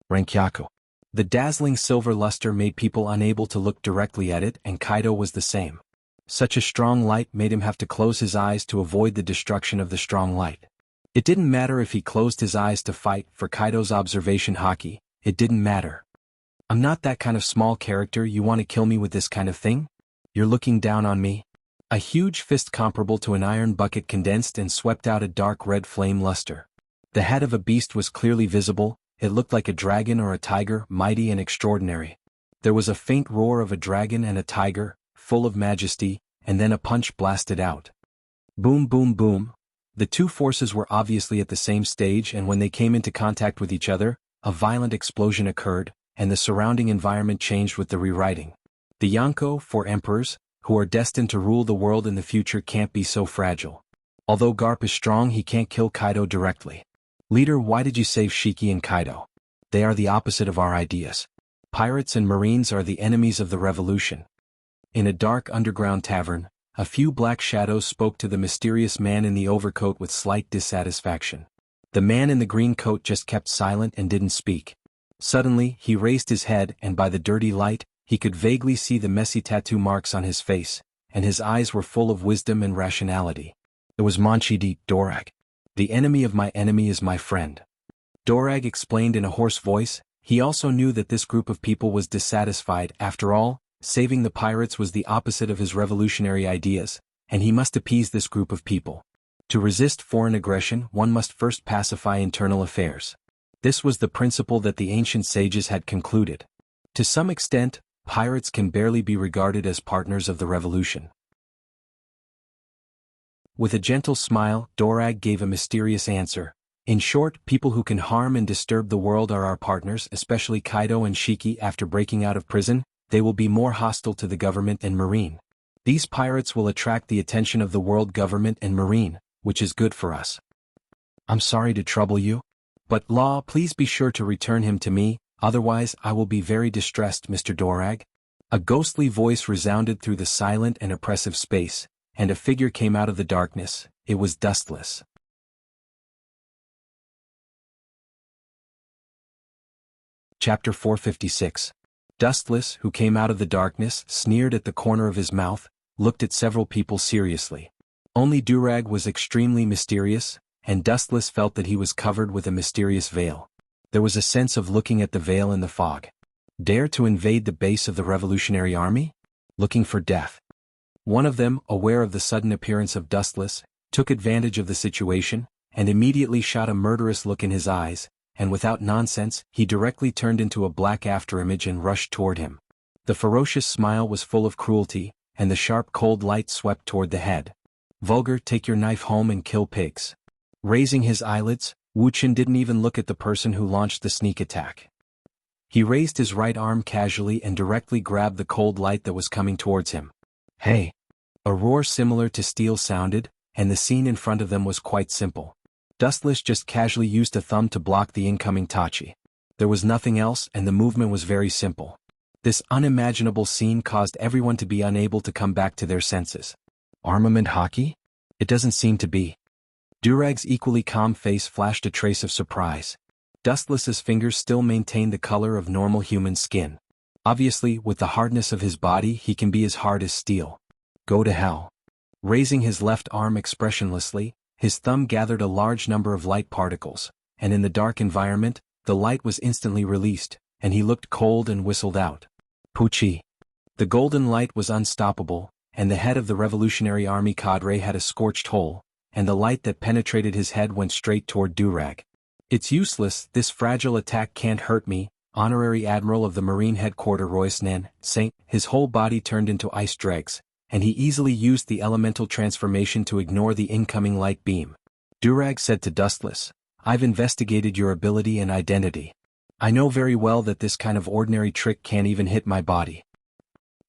Renkyaku. The dazzling silver luster made people unable to look directly at it, and Kaido was the same. Such a strong light made him have to close his eyes to avoid the destruction of the strong light. It didn't matter if he closed his eyes to fight, for Kaido's observation haki, it didn't matter. I'm not that kind of small character, you want to kill me with this kind of thing? You're looking down on me? A huge fist comparable to an iron bucket condensed and swept out a dark red flame luster. The head of a beast was clearly visible, it looked like a dragon or a tiger, mighty and extraordinary. There was a faint roar of a dragon and a tiger, full of majesty, and then a punch blasted out. Boom boom boom. The two forces were obviously at the same stage, and when they came into contact with each other, a violent explosion occurred, and the surrounding environment changed with the rewriting. The Yonko, 4 emperors, who are destined to rule the world in the future, can't be so fragile. Although Garp is strong, he can't kill Kaido directly. Leader, why did you save Shiki and Kaido? They are the opposite of our ideas. Pirates and Marines are the enemies of the revolution. In a dark underground tavern, a few black shadows spoke to the mysterious man in the overcoat with slight dissatisfaction. The man in the green coat just kept silent and didn't speak. Suddenly, he raised his head and by the dirty light, he could vaguely see the messy tattoo marks on his face, and his eyes were full of wisdom and rationality. It was Manchidi Dorag. The enemy of my enemy is my friend. Dorag explained in a hoarse voice. He also knew that this group of people was dissatisfied. After all, saving the pirates was the opposite of his revolutionary ideas, and he must appease this group of people. To resist foreign aggression, one must first pacify internal affairs. This was the principle that the ancient sages had concluded. To some extent, pirates can barely be regarded as partners of the revolution. With a gentle smile, Dorag gave a mysterious answer. In short, people who can harm and disturb the world are our partners, especially Kaido and Shiki. After breaking out of prison, they will be more hostile to the government and marine. These pirates will attract the attention of the world government and marine, which is good for us. I'm sorry to trouble you. But Law, please be sure to return him to me, otherwise I will be very distressed, Mr. Dorag. A ghostly voice resounded through the silent and oppressive space, and a figure came out of the darkness. It was Dustless. Chapter 456. Dustless, who came out of the darkness, sneered at the corner of his mouth, looked at several people seriously. Only Dorag was extremely mysterious, and Dustless felt that he was covered with a mysterious veil. There was a sense of looking at the veil in the fog. Dare to invade the base of the Revolutionary Army? Looking for death. One of them, aware of the sudden appearance of Dustless, took advantage of the situation, and immediately shot a murderous look in his eyes, and without nonsense, he directly turned into a black afterimage and rushed toward him. The ferocious smile was full of cruelty, and the sharp cold light swept toward the head. Vulgar, take your knife home and kill pigs. Raising his eyelids, Wuxia didn't even look at the person who launched the sneak attack. He raised his right arm casually and directly grabbed the cold light that was coming towards him. Hey! A roar similar to steel sounded, and the scene in front of them was quite simple. Dustless just casually used a thumb to block the incoming Tachi. There was nothing else, and the movement was very simple. This unimaginable scene caused everyone to be unable to come back to their senses. Armament hockey? It doesn't seem to be. Dorag's equally calm face flashed a trace of surprise. Dustless's fingers still maintained the color of normal human skin. Obviously, with the hardness of his body, he can be as hard as steel. Go to hell. Raising his left arm expressionlessly, his thumb gathered a large number of light particles, and in the dark environment, the light was instantly released, and he looked cold and whistled out. Pucci. The golden light was unstoppable, and the head of the Revolutionary Army cadre had a scorched hole, and the light that penetrated his head went straight toward Dorag. It's useless, this fragile attack can't hurt me, Honorary Admiral of the Marine Headquarters Royce Nen, Saint. His whole body turned into ice dregs, and he easily used the elemental transformation to ignore the incoming light beam. Dorag said to Dustless, I've investigated your ability and identity. I know very well that this kind of ordinary trick can't even hit my body.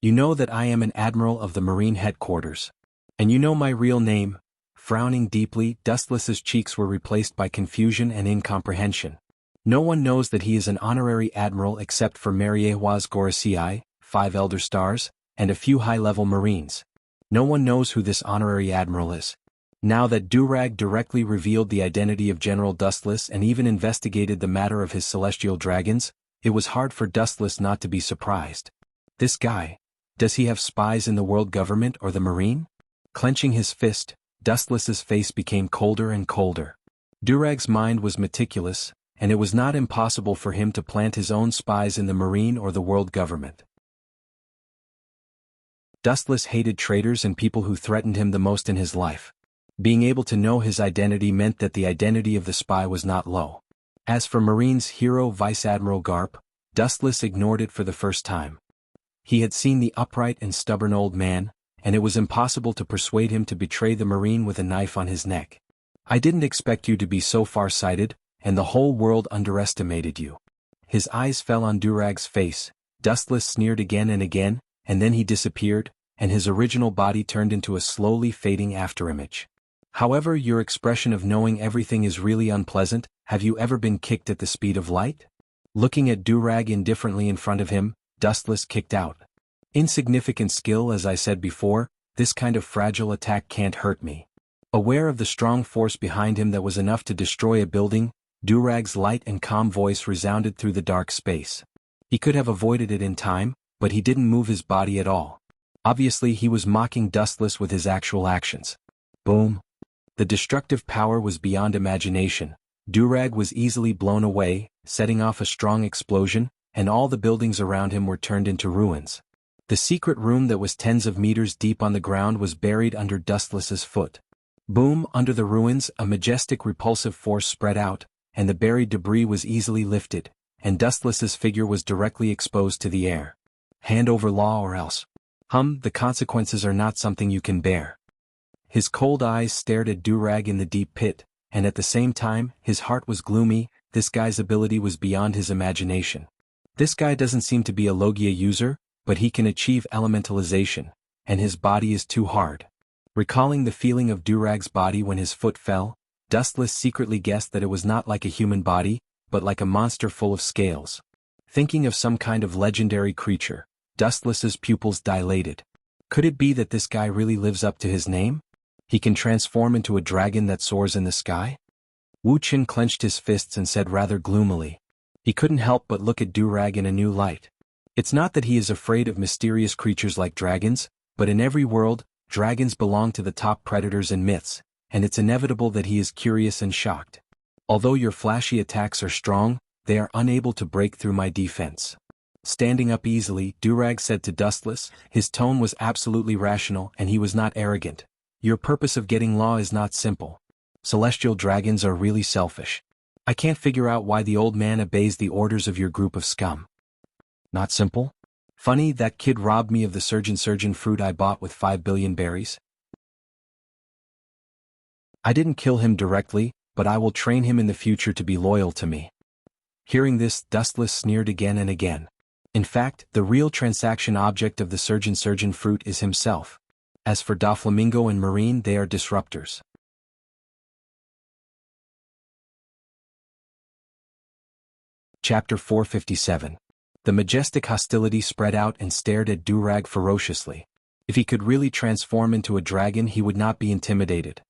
You know that I am an Admiral of the Marine Headquarters. And you know my real name. Frowning deeply, Dustless's cheeks were replaced by confusion and incomprehension. No one knows that he is an honorary admiral except for Mariehuas Gorosei, 5 Elder Stars, and a few high-level Marines. No one knows who this honorary admiral is. Now that Dorag directly revealed the identity of General Dustless and even investigated the matter of his celestial dragons, it was hard for Dustless not to be surprised. This guy, does he have spies in the world government or the Marine? Clenching his fist, Dustless's face became colder and colder. Dorag's mind was meticulous, and it was not impossible for him to plant his own spies in the Marine or the world government. Dustless hated traitors and people who threatened him the most in his life. Being able to know his identity meant that the identity of the spy was not low. As for Marine's hero Vice Admiral Garp, Dustless ignored it for the first time. He had seen the upright and stubborn old man, and it was impossible to persuade him to betray the Marine with a knife on his neck. I didn't expect you to be so far-sighted, and the whole world underestimated you. His eyes fell on Dorag's face. Dustless sneered again and again, and then he disappeared, and his original body turned into a slowly fading afterimage. However, your expression of knowing everything is really unpleasant. Have you ever been kicked at the speed of light? Looking at Dorag indifferently in front of him, Dustless kicked out. Insignificant skill, as I said before, this kind of fragile attack can't hurt me. Aware of the strong force behind him that was enough to destroy a building, Durag's light and calm voice resounded through the dark space. He could have avoided it in time, but he didn't move his body at all. Obviously he was mocking Dustless with his actual actions. Boom. The destructive power was beyond imagination. Durag was easily blown away, setting off a strong explosion, and all the buildings around him were turned into ruins. The secret room that was tens of meters deep on the ground was buried under Dustless's foot. Boom, under the ruins, a majestic repulsive force spread out, and the buried debris was easily lifted, and Dustless's figure was directly exposed to the air. Hand over law or else. The consequences are not something you can bear. His cold eyes stared at Durag in the deep pit, and at the same time, his heart was gloomy. This guy's ability was beyond his imagination. This guy doesn't seem to be a Logia user, but he can achieve elementalization, and his body is too hard. Recalling the feeling of Durag's body when his foot fell, Dustless secretly guessed that it was not like a human body, but like a monster full of scales. Thinking of some kind of legendary creature, Dustless's pupils dilated. Could it be that this guy really lives up to his name? He can transform into a dragon that soars in the sky? Wuxia clenched his fists and said rather gloomily. He couldn't help but look at Durag in a new light. It's not that he is afraid of mysterious creatures like dragons, but in every world, dragons belong to the top predators and myths, and it's inevitable that he is curious and shocked. Although your flashy attacks are strong, they are unable to break through my defense. Standing up easily, Durag said to Dustless. His tone was absolutely rational and he was not arrogant. Your purpose of getting law is not simple. Celestial dragons are really selfish. I can't figure out why the old man obeys the orders of your group of scum. Not simple? Funny, that kid robbed me of the surgeon fruit I bought with 5 billion berries. I didn't kill him directly, but I will train him in the future to be loyal to me. Hearing this, Dustless sneered again and again. In fact, the real transaction object of the surgeon fruit is himself. As for Doflamingo and Marine, they are disruptors. Chapter 457. The majestic hostility spread out and stared at Durag ferociously. If he could really transform into a dragon, he would not be intimidated.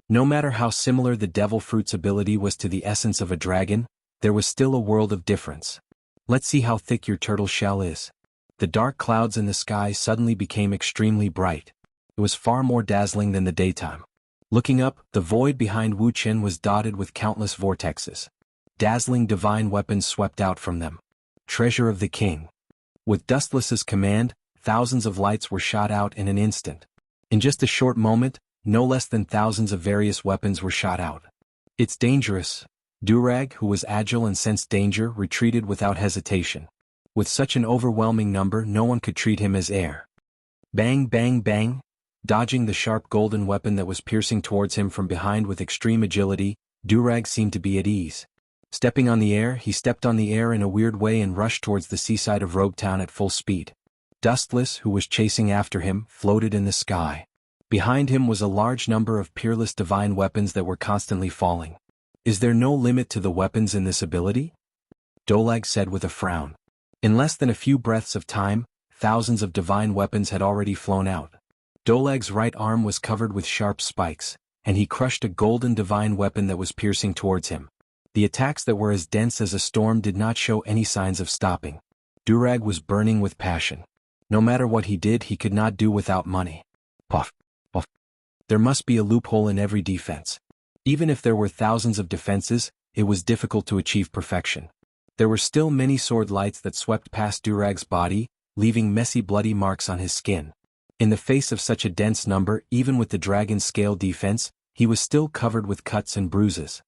No matter how similar the devil fruit's ability was to the essence of a dragon, there was still a world of difference. Let's see how thick your turtle shell is. The dark clouds in the sky suddenly became extremely bright. It was far more dazzling than the daytime. Looking up, the void behind Wuxia was dotted with countless vortexes. Dazzling divine weapons swept out from them. Treasure of the king. With Dustless's command, thousands of lights were shot out in an instant. In just a short moment, no less than thousands of various weapons were shot out. It's dangerous. Durag, who was agile and sensed danger, retreated without hesitation. With such an overwhelming number, no one could treat him as air. Bang, bang, bang. Dodging the sharp golden weapon that was piercing towards him from behind with extreme agility, Durag seemed to be at ease. Stepping on the air, he stepped on the air in a weird way and rushed towards the seaside of Rogue Town at full speed. Dustless, who was chasing after him, floated in the sky. Behind him was a large number of peerless divine weapons that were constantly falling. Is there no limit to the weapons in this ability? Dolag said with a frown. In less than a few breaths of time, thousands of divine weapons had already flown out. Dolag's right arm was covered with sharp spikes, and he crushed a golden divine weapon that was piercing towards him. The attacks that were as dense as a storm did not show any signs of stopping. Durag was burning with passion. No matter what he did, he could not do without money. Puff, puff. There must be a loophole in every defense. Even if there were thousands of defenses, it was difficult to achieve perfection. There were still many sword lights that swept past Durag's body, leaving messy bloody marks on his skin. In the face of such a dense number, even with the dragon scale defense, he was still covered with cuts and bruises.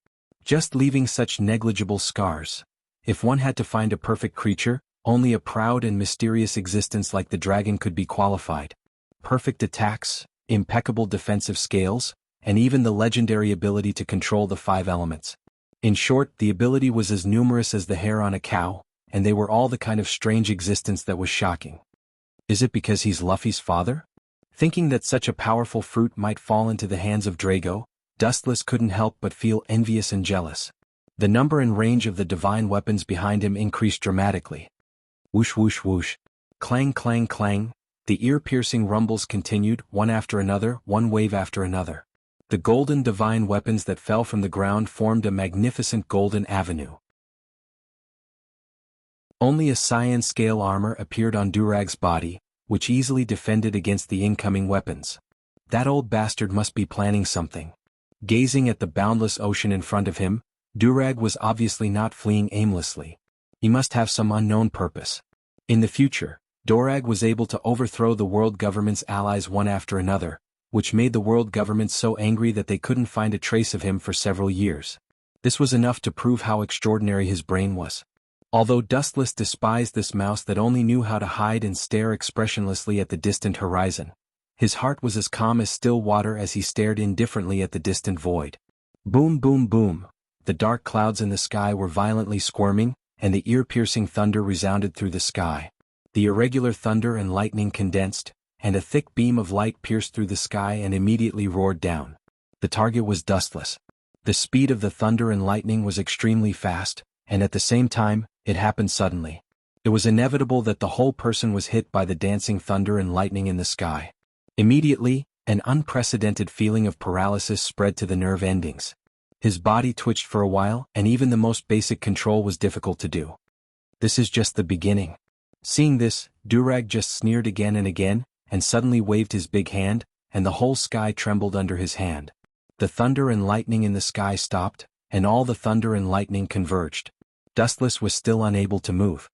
Just leaving such negligible scars. If one had to find a perfect creature, only a proud and mysterious existence like the dragon could be qualified. Perfect attacks, impeccable defensive scales, and even the legendary ability to control the 5 elements. In short, the ability was as numerous as the hair on a cow, and they were all the kind of strange existence that was shocking. Is it because he's Luffy's father? Thinking that such a powerful fruit might fall into the hands of Drago, Dustless couldn't help but feel envious and jealous. The number and range of the divine weapons behind him increased dramatically. Whoosh whoosh whoosh. Clang clang clang. The ear-piercing rumbles continued, one after another, one wave after another. The golden divine weapons that fell from the ground formed a magnificent golden avenue. Only a cyan scale armor appeared on Durag's body, which easily defended against the incoming weapons. That old bastard must be planning something. Gazing at the boundless ocean in front of him, Durag was obviously not fleeing aimlessly. He must have some unknown purpose. In the future, Durag was able to overthrow the world government's allies one after another, which made the world government so angry that they couldn't find a trace of him for several years. This was enough to prove how extraordinary his brain was. Although Dustless despised this mouse that only knew how to hide and stare expressionlessly at the distant horizon, his heart was as calm as still water as he stared indifferently at the distant void. Boom, boom, boom. The dark clouds in the sky were violently squirming, and the ear-piercing thunder resounded through the sky. The irregular thunder and lightning condensed, and a thick beam of light pierced through the sky and immediately roared down. The target was Dustless. The speed of the thunder and lightning was extremely fast, and at the same time, it happened suddenly. It was inevitable that the whole person was hit by the dancing thunder and lightning in the sky. Immediately, an unprecedented feeling of paralysis spread to the nerve endings. His body twitched for a while, and even the most basic control was difficult to do. This is just the beginning. Seeing this, Durag just sneered again and again, and suddenly waved his big hand, and the whole sky trembled under his hand. The thunder and lightning in the sky stopped, and all the thunder and lightning converged. Dustless was still unable to move.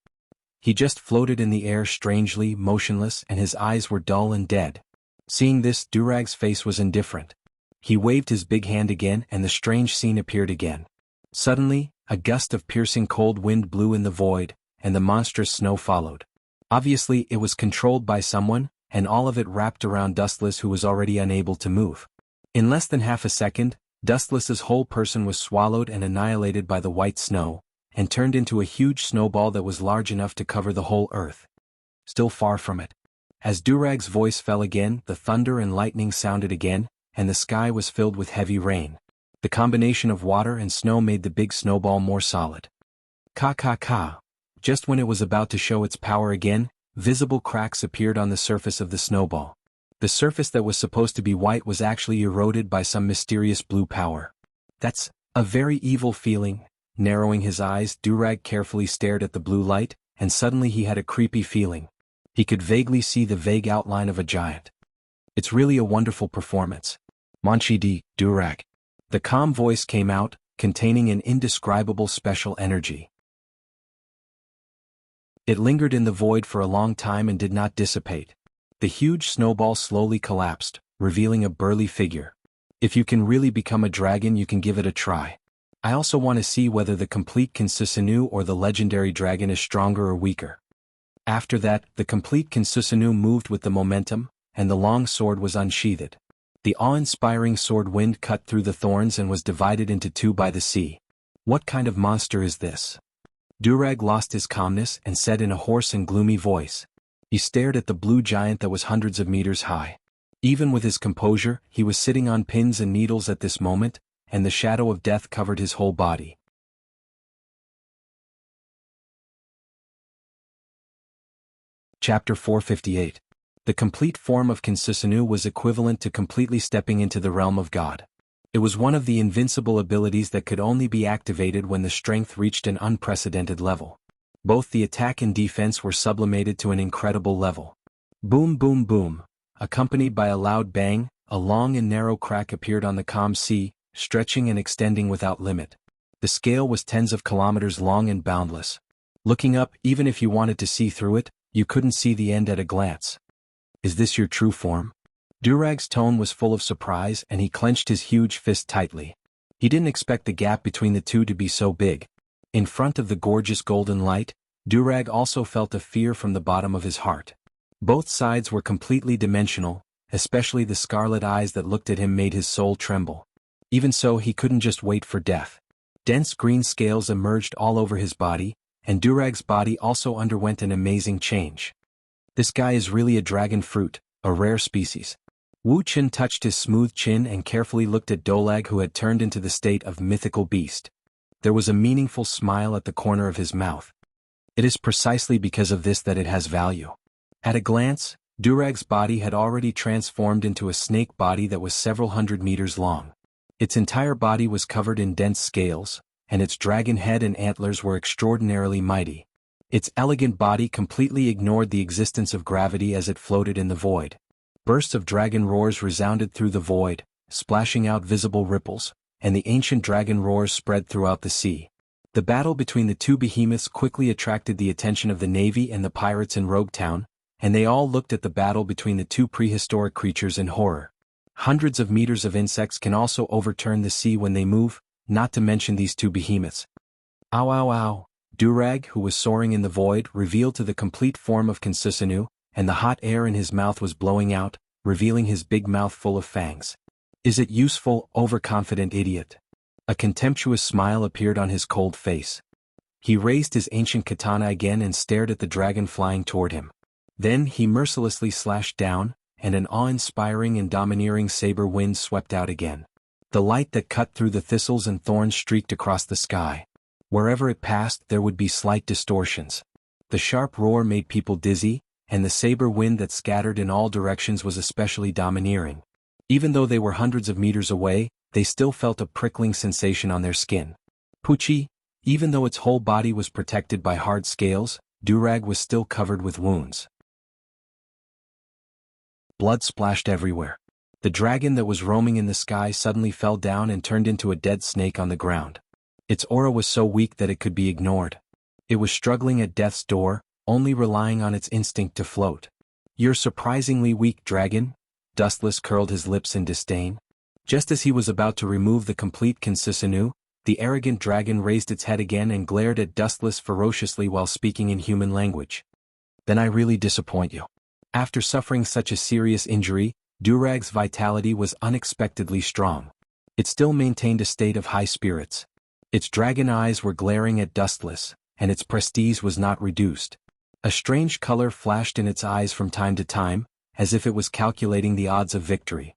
He just floated in the air strangely motionless, and his eyes were dull and dead. Seeing this, Durag's face was indifferent. He waved his big hand again, and the strange scene appeared again. Suddenly, a gust of piercing cold wind blew in the void, and the monstrous snow followed. Obviously, it was controlled by someone, and all of it wrapped around Dustless, who was already unable to move. In less than half a second, Dustless's whole person was swallowed and annihilated by the white snow, and turned into a huge snowball that was large enough to cover the whole earth. Still far from it. As Durag's voice fell again, the thunder and lightning sounded again, and the sky was filled with heavy rain. The combination of water and snow made the big snowball more solid. Ka. Just when it was about to show its power again, visible cracks appeared on the surface of the snowball. The surface that was supposed to be white was actually eroded by some mysterious blue power. That's a very evil feeling. Narrowing his eyes, Durag carefully stared at the blue light, and suddenly he had a creepy feeling. He could vaguely see the vague outline of a giant. It's really a wonderful performance. Manchi Durag. The calm voice came out, containing an indescribable special energy. It lingered in the void for a long time and did not dissipate. The huge snowball slowly collapsed, revealing a burly figure. If you can really become a dragon, you can give it a try. I also want to see whether the complete Kinsusanu or the legendary dragon is stronger or weaker. After that, the complete Kinsusanu moved with the momentum, and the long sword was unsheathed. The awe-inspiring sword wind cut through the thorns and was divided into two by the sea. What kind of monster is this? Durag lost his calmness and said in a hoarse and gloomy voice. He stared at the blue giant that was hundreds of meters high. Even with his composure, he was sitting on pins and needles at this moment, and the shadow of death covered his whole body. Chapter 458. The complete form of Kinsusanu was equivalent to completely stepping into the realm of God. It was one of the invincible abilities that could only be activated when the strength reached an unprecedented level. Both the attack and defense were sublimated to an incredible level. Boom, boom, boom. Accompanied by a loud bang, a long and narrow crack appeared on the calm sea, stretching and extending without limit. The scale was tens of kilometers long and boundless. Looking up, even if you wanted to see through it, you couldn't see the end at a glance. Is this your true form? Durag's tone was full of surprise, and he clenched his huge fist tightly. He didn't expect the gap between the two to be so big. In front of the gorgeous golden light, Durag also felt a fear from the bottom of his heart. Both sides were completely dimensional, especially the scarlet eyes that looked at him made his soul tremble. Even so, he couldn't just wait for death. Dense green scales emerged all over his body, and Durag's body also underwent an amazing change. This guy is really a dragon fruit, a rare species. Wu Chen touched his smooth chin and carefully looked at Dolag, who had turned into the state of mythical beast. There was a meaningful smile at the corner of his mouth. It is precisely because of this that it has value. At a glance, Durag's body had already transformed into a snake body that was several hundred meters long. Its entire body was covered in dense scales, and its dragon head and antlers were extraordinarily mighty. Its elegant body completely ignored the existence of gravity as it floated in the void. Bursts of dragon roars resounded through the void, splashing out visible ripples, and the ancient dragon roars spread throughout the sea. The battle between the two behemoths quickly attracted the attention of the navy and the pirates in Rogue Town, and they all looked at the battle between the two prehistoric creatures in horror. Hundreds of meters of insects can also overturn the sea when they move, not to mention these two behemoths. Ow ow ow! Durag, who was soaring in the void, revealed to the complete form of Concisanu, and the hot air in his mouth was blowing out, revealing his big mouth full of fangs. Is it useful, overconfident idiot? A contemptuous smile appeared on his cold face. He raised his ancient katana again and stared at the dragon flying toward him. Then he mercilessly slashed down, and an awe-inspiring and domineering saber wind swept out again. The light that cut through the thistles and thorns streaked across the sky. Wherever it passed there would be slight distortions. The sharp roar made people dizzy, and the saber wind that scattered in all directions was especially domineering. Even though they were hundreds of meters away, they still felt a prickling sensation on their skin. Pucci, even though its whole body was protected by hard scales, Durag was still covered with wounds. Blood splashed everywhere. The dragon that was roaming in the sky suddenly fell down and turned into a dead snake on the ground. Its aura was so weak that it could be ignored. It was struggling at death's door, only relying on its instinct to float. "You're surprisingly weak, dragon." Dustless curled his lips in disdain. Just as he was about to remove the complete Concisanu, the arrogant dragon raised its head again and glared at Dustless ferociously while speaking in human language. "Then I really disappoint you." After suffering such a serious injury, Durag's vitality was unexpectedly strong. It still maintained a state of high spirits. Its dragon eyes were glaring at Dustless, and its prestige was not reduced. A strange color flashed in its eyes from time to time, as if it was calculating the odds of victory.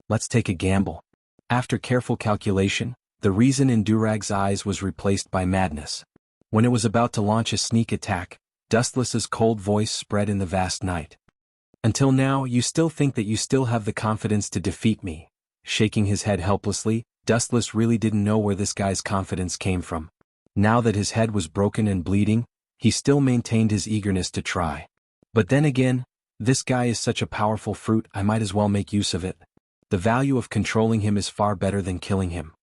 "Let's take a gamble." After careful calculation, the reason in Durag's eyes was replaced by madness. When it was about to launch a sneak attack, Dustless's cold voice spread in the vast night. "Until now you still think that you still have the confidence to defeat me." Shaking his head helplessly, Dustless really didn't know where this guy's confidence came from. Now that his head was broken and bleeding, he still maintained his eagerness to try. "But then again, this guy is such a powerful fruit, I might as well make use of it. The value of controlling him is far better than killing him."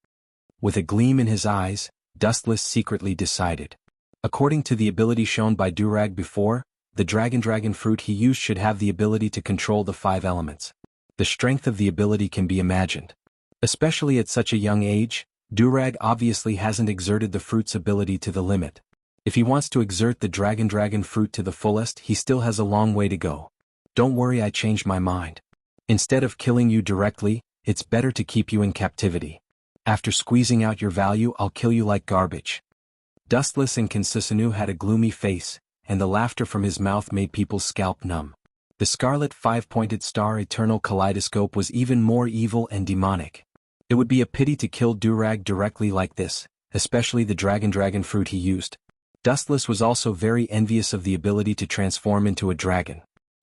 With a gleam in his eyes, Dustless secretly decided. According to the ability shown by Durag before, the dragon fruit he used should have the ability to control the 5 elements. The strength of the ability can be imagined. Especially at such a young age, Durag obviously hasn't exerted the fruit's ability to the limit. If he wants to exert the dragon fruit to the fullest, he still has a long way to go. "Don't worry, I changed my mind. Instead of killing you directly, it's better to keep you in captivity. After squeezing out your value, I'll kill you like garbage." Dustless and Concisanu had a gloomy face, and the laughter from his mouth made people's scalp numb. The scarlet 5-pointed star eternal kaleidoscope was even more evil and demonic. It would be a pity to kill Durag directly like this, especially the dragon fruit he used. Dustless was also very envious of the ability to transform into a dragon.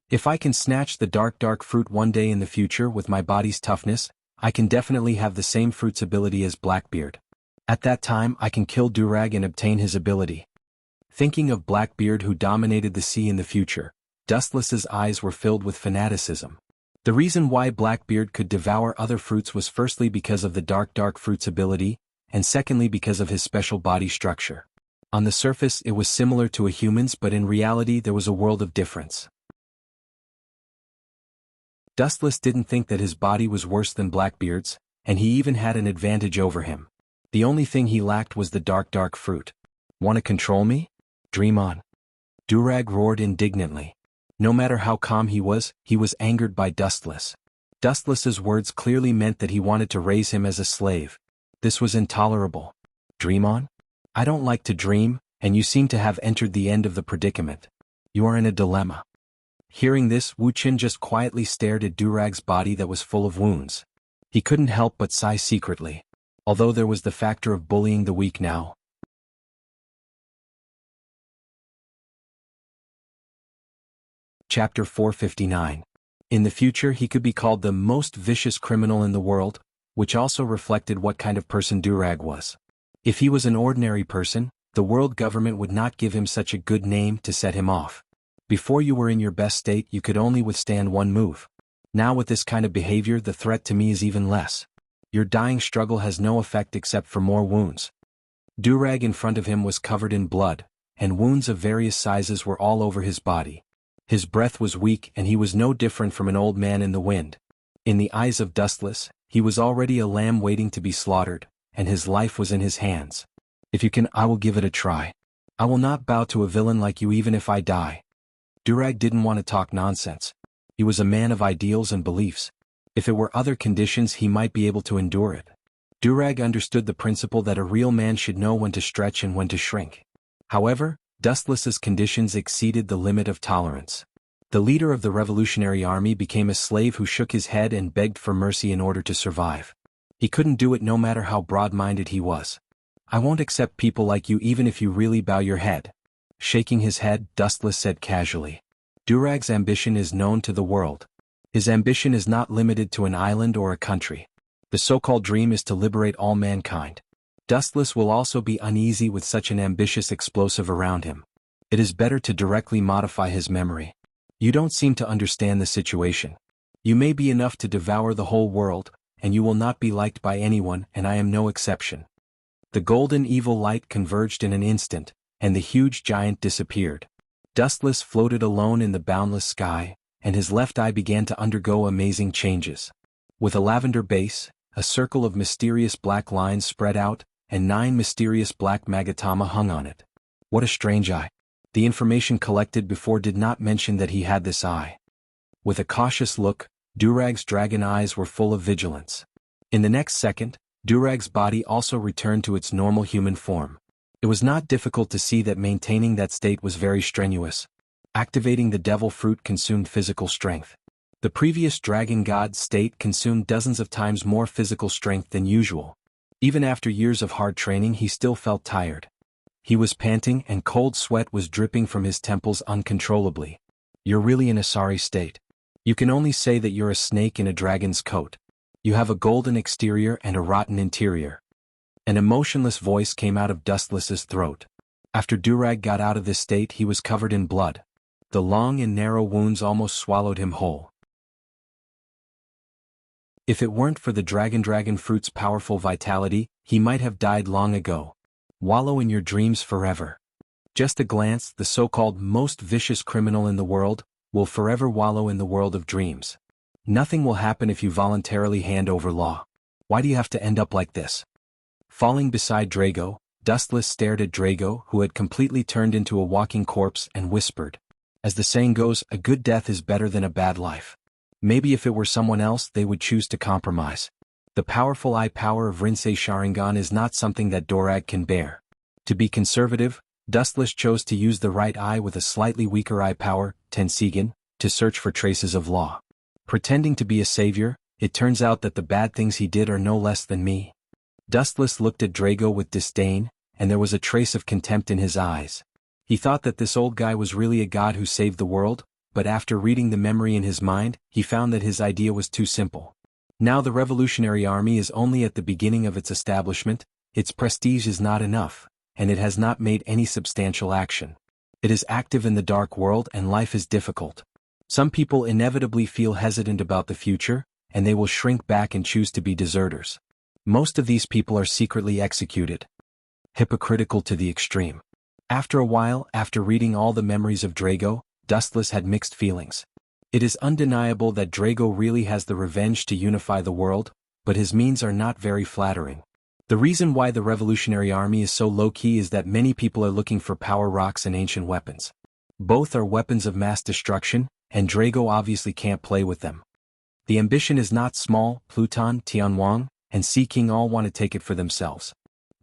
"If I can snatch the dark fruit one day in the future with my body's toughness, I can definitely have the same fruit's ability as Blackbeard. At that time I can kill Durag and obtain his ability." Thinking of Blackbeard who dominated the sea in the future, Dustless's eyes were filled with fanaticism. The reason why Blackbeard could devour other fruits was firstly because of the dark fruit's ability, and secondly because of his special body structure. On the surface it was similar to a human's, but in reality there was a world of difference. Dustless didn't think that his body was worse than Blackbeard's, and he even had an advantage over him. The only thing he lacked was the dark fruit. "Want to control me? Dream on." Durag roared indignantly. No matter how calm he was angered by Dustless. Dustless's words clearly meant that he wanted to raise him as a slave. This was intolerable. "Dream on? I don't like to dream, and you seem to have entered the end of the predicament. You are in a dilemma." Hearing this, Wuxia just quietly stared at Durag's body that was full of wounds. He couldn't help but sigh secretly. Although there was the factor of bullying the weak now. Chapter 459. In the future he could be called the most vicious criminal in the world, which also reflected what kind of person Durag was. If he was an ordinary person, the world government would not give him such a good name to set him off. Before you were in your best state you could only withstand one move. Now with this kind of behavior the threat to me is even less. Your dying struggle has no effect except for more wounds. Durag in front of him was covered in blood, and wounds of various sizes were all over his body. His breath was weak and he was no different from an old man in the wind. In the eyes of Dustless, he was already a lamb waiting to be slaughtered, and his life was in his hands. If you can, I will give it a try. I will not bow to a villain like you even if I die. Durag didn't want to talk nonsense. He was a man of ideals and beliefs. If it were other conditions he might be able to endure it. Durag understood the principle that a real man should know when to stretch and when to shrink. However, Dustless's conditions exceeded the limit of tolerance. The leader of the Revolutionary Army became a slave who shook his head and begged for mercy in order to survive. He couldn't do it no matter how broad-minded he was. I won't accept people like you even if you really bow your head. Shaking his head, Dustless said casually. Durag's ambition is known to the world. His ambition is not limited to an island or a country. The so-called dream is to liberate all mankind. Dustless will also be uneasy with such an ambitious explosive around him. It is better to directly modify his memory. You don't seem to understand the situation. You may be enough to devour the whole world, and you will not be liked by anyone, and I am no exception. The golden evil light converged in an instant, and the huge giant disappeared. Dustless floated alone in the boundless sky, and his left eye began to undergo amazing changes. With a lavender base, a circle of mysterious black lines spread out, and 9 mysterious black magatama hung on it. What a strange eye. The information collected before did not mention that he had this eye. With a cautious look, Durag's dragon eyes were full of vigilance. In the next second, Durag's body also returned to its normal human form. It was not difficult to see that maintaining that state was very strenuous. Activating the devil fruit consumed physical strength. The previous dragon god state consumed dozens of times more physical strength than usual. Even after years of hard training he still felt tired. He was panting and cold sweat was dripping from his temples uncontrollably. You're really in a sorry state. You can only say that you're a snake in a dragon's coat. You have a golden exterior and a rotten interior. An emotionless voice came out of Dustless's throat. After Durag got out of this state he was covered in blood. The long and narrow wounds almost swallowed him whole. If it weren't for the dragon fruit's powerful vitality, he might have died long ago. Wallow in your dreams forever. Just a glance, the so-called most vicious criminal in the world, will forever wallow in the world of dreams. Nothing will happen if you voluntarily hand over law. Why do you have to end up like this? Falling beside Drago, Dustless stared at Drago, who had completely turned into a walking corpse, and whispered. As the saying goes, a good death is better than a bad life. Maybe if it were someone else they would choose to compromise. The powerful eye power of Rinsei Sharingan is not something that Durag can bear. To be conservative, Dustless chose to use the right eye with a slightly weaker eye power, Tensigan, to search for traces of law. Pretending to be a savior, it turns out that the bad things he did are no less than me. Dustless looked at Drago with disdain, and there was a trace of contempt in his eyes. He thought that this old guy was really a god who saved the world, but after reading the memory in his mind, he found that his idea was too simple. Now the Revolutionary Army is only at the beginning of its establishment, its prestige is not enough, and it has not made any substantial action. It is active in the dark world and life is difficult. Some people inevitably feel hesitant about the future, and they will shrink back and choose to be deserters. Most of these people are secretly executed. Hypocritical to the extreme. After a while, after reading all the memories of Drago, Dustless had mixed feelings. It is undeniable that Drago really has the revenge to unify the world, but his means are not very flattering. The reason why the Revolutionary Army is so low-key is that many people are looking for power rocks and ancient weapons. Both are weapons of mass destruction, and Drago obviously can't play with them. The ambition is not small, Pluton, Tianwang, and Sea King all want to take it for themselves.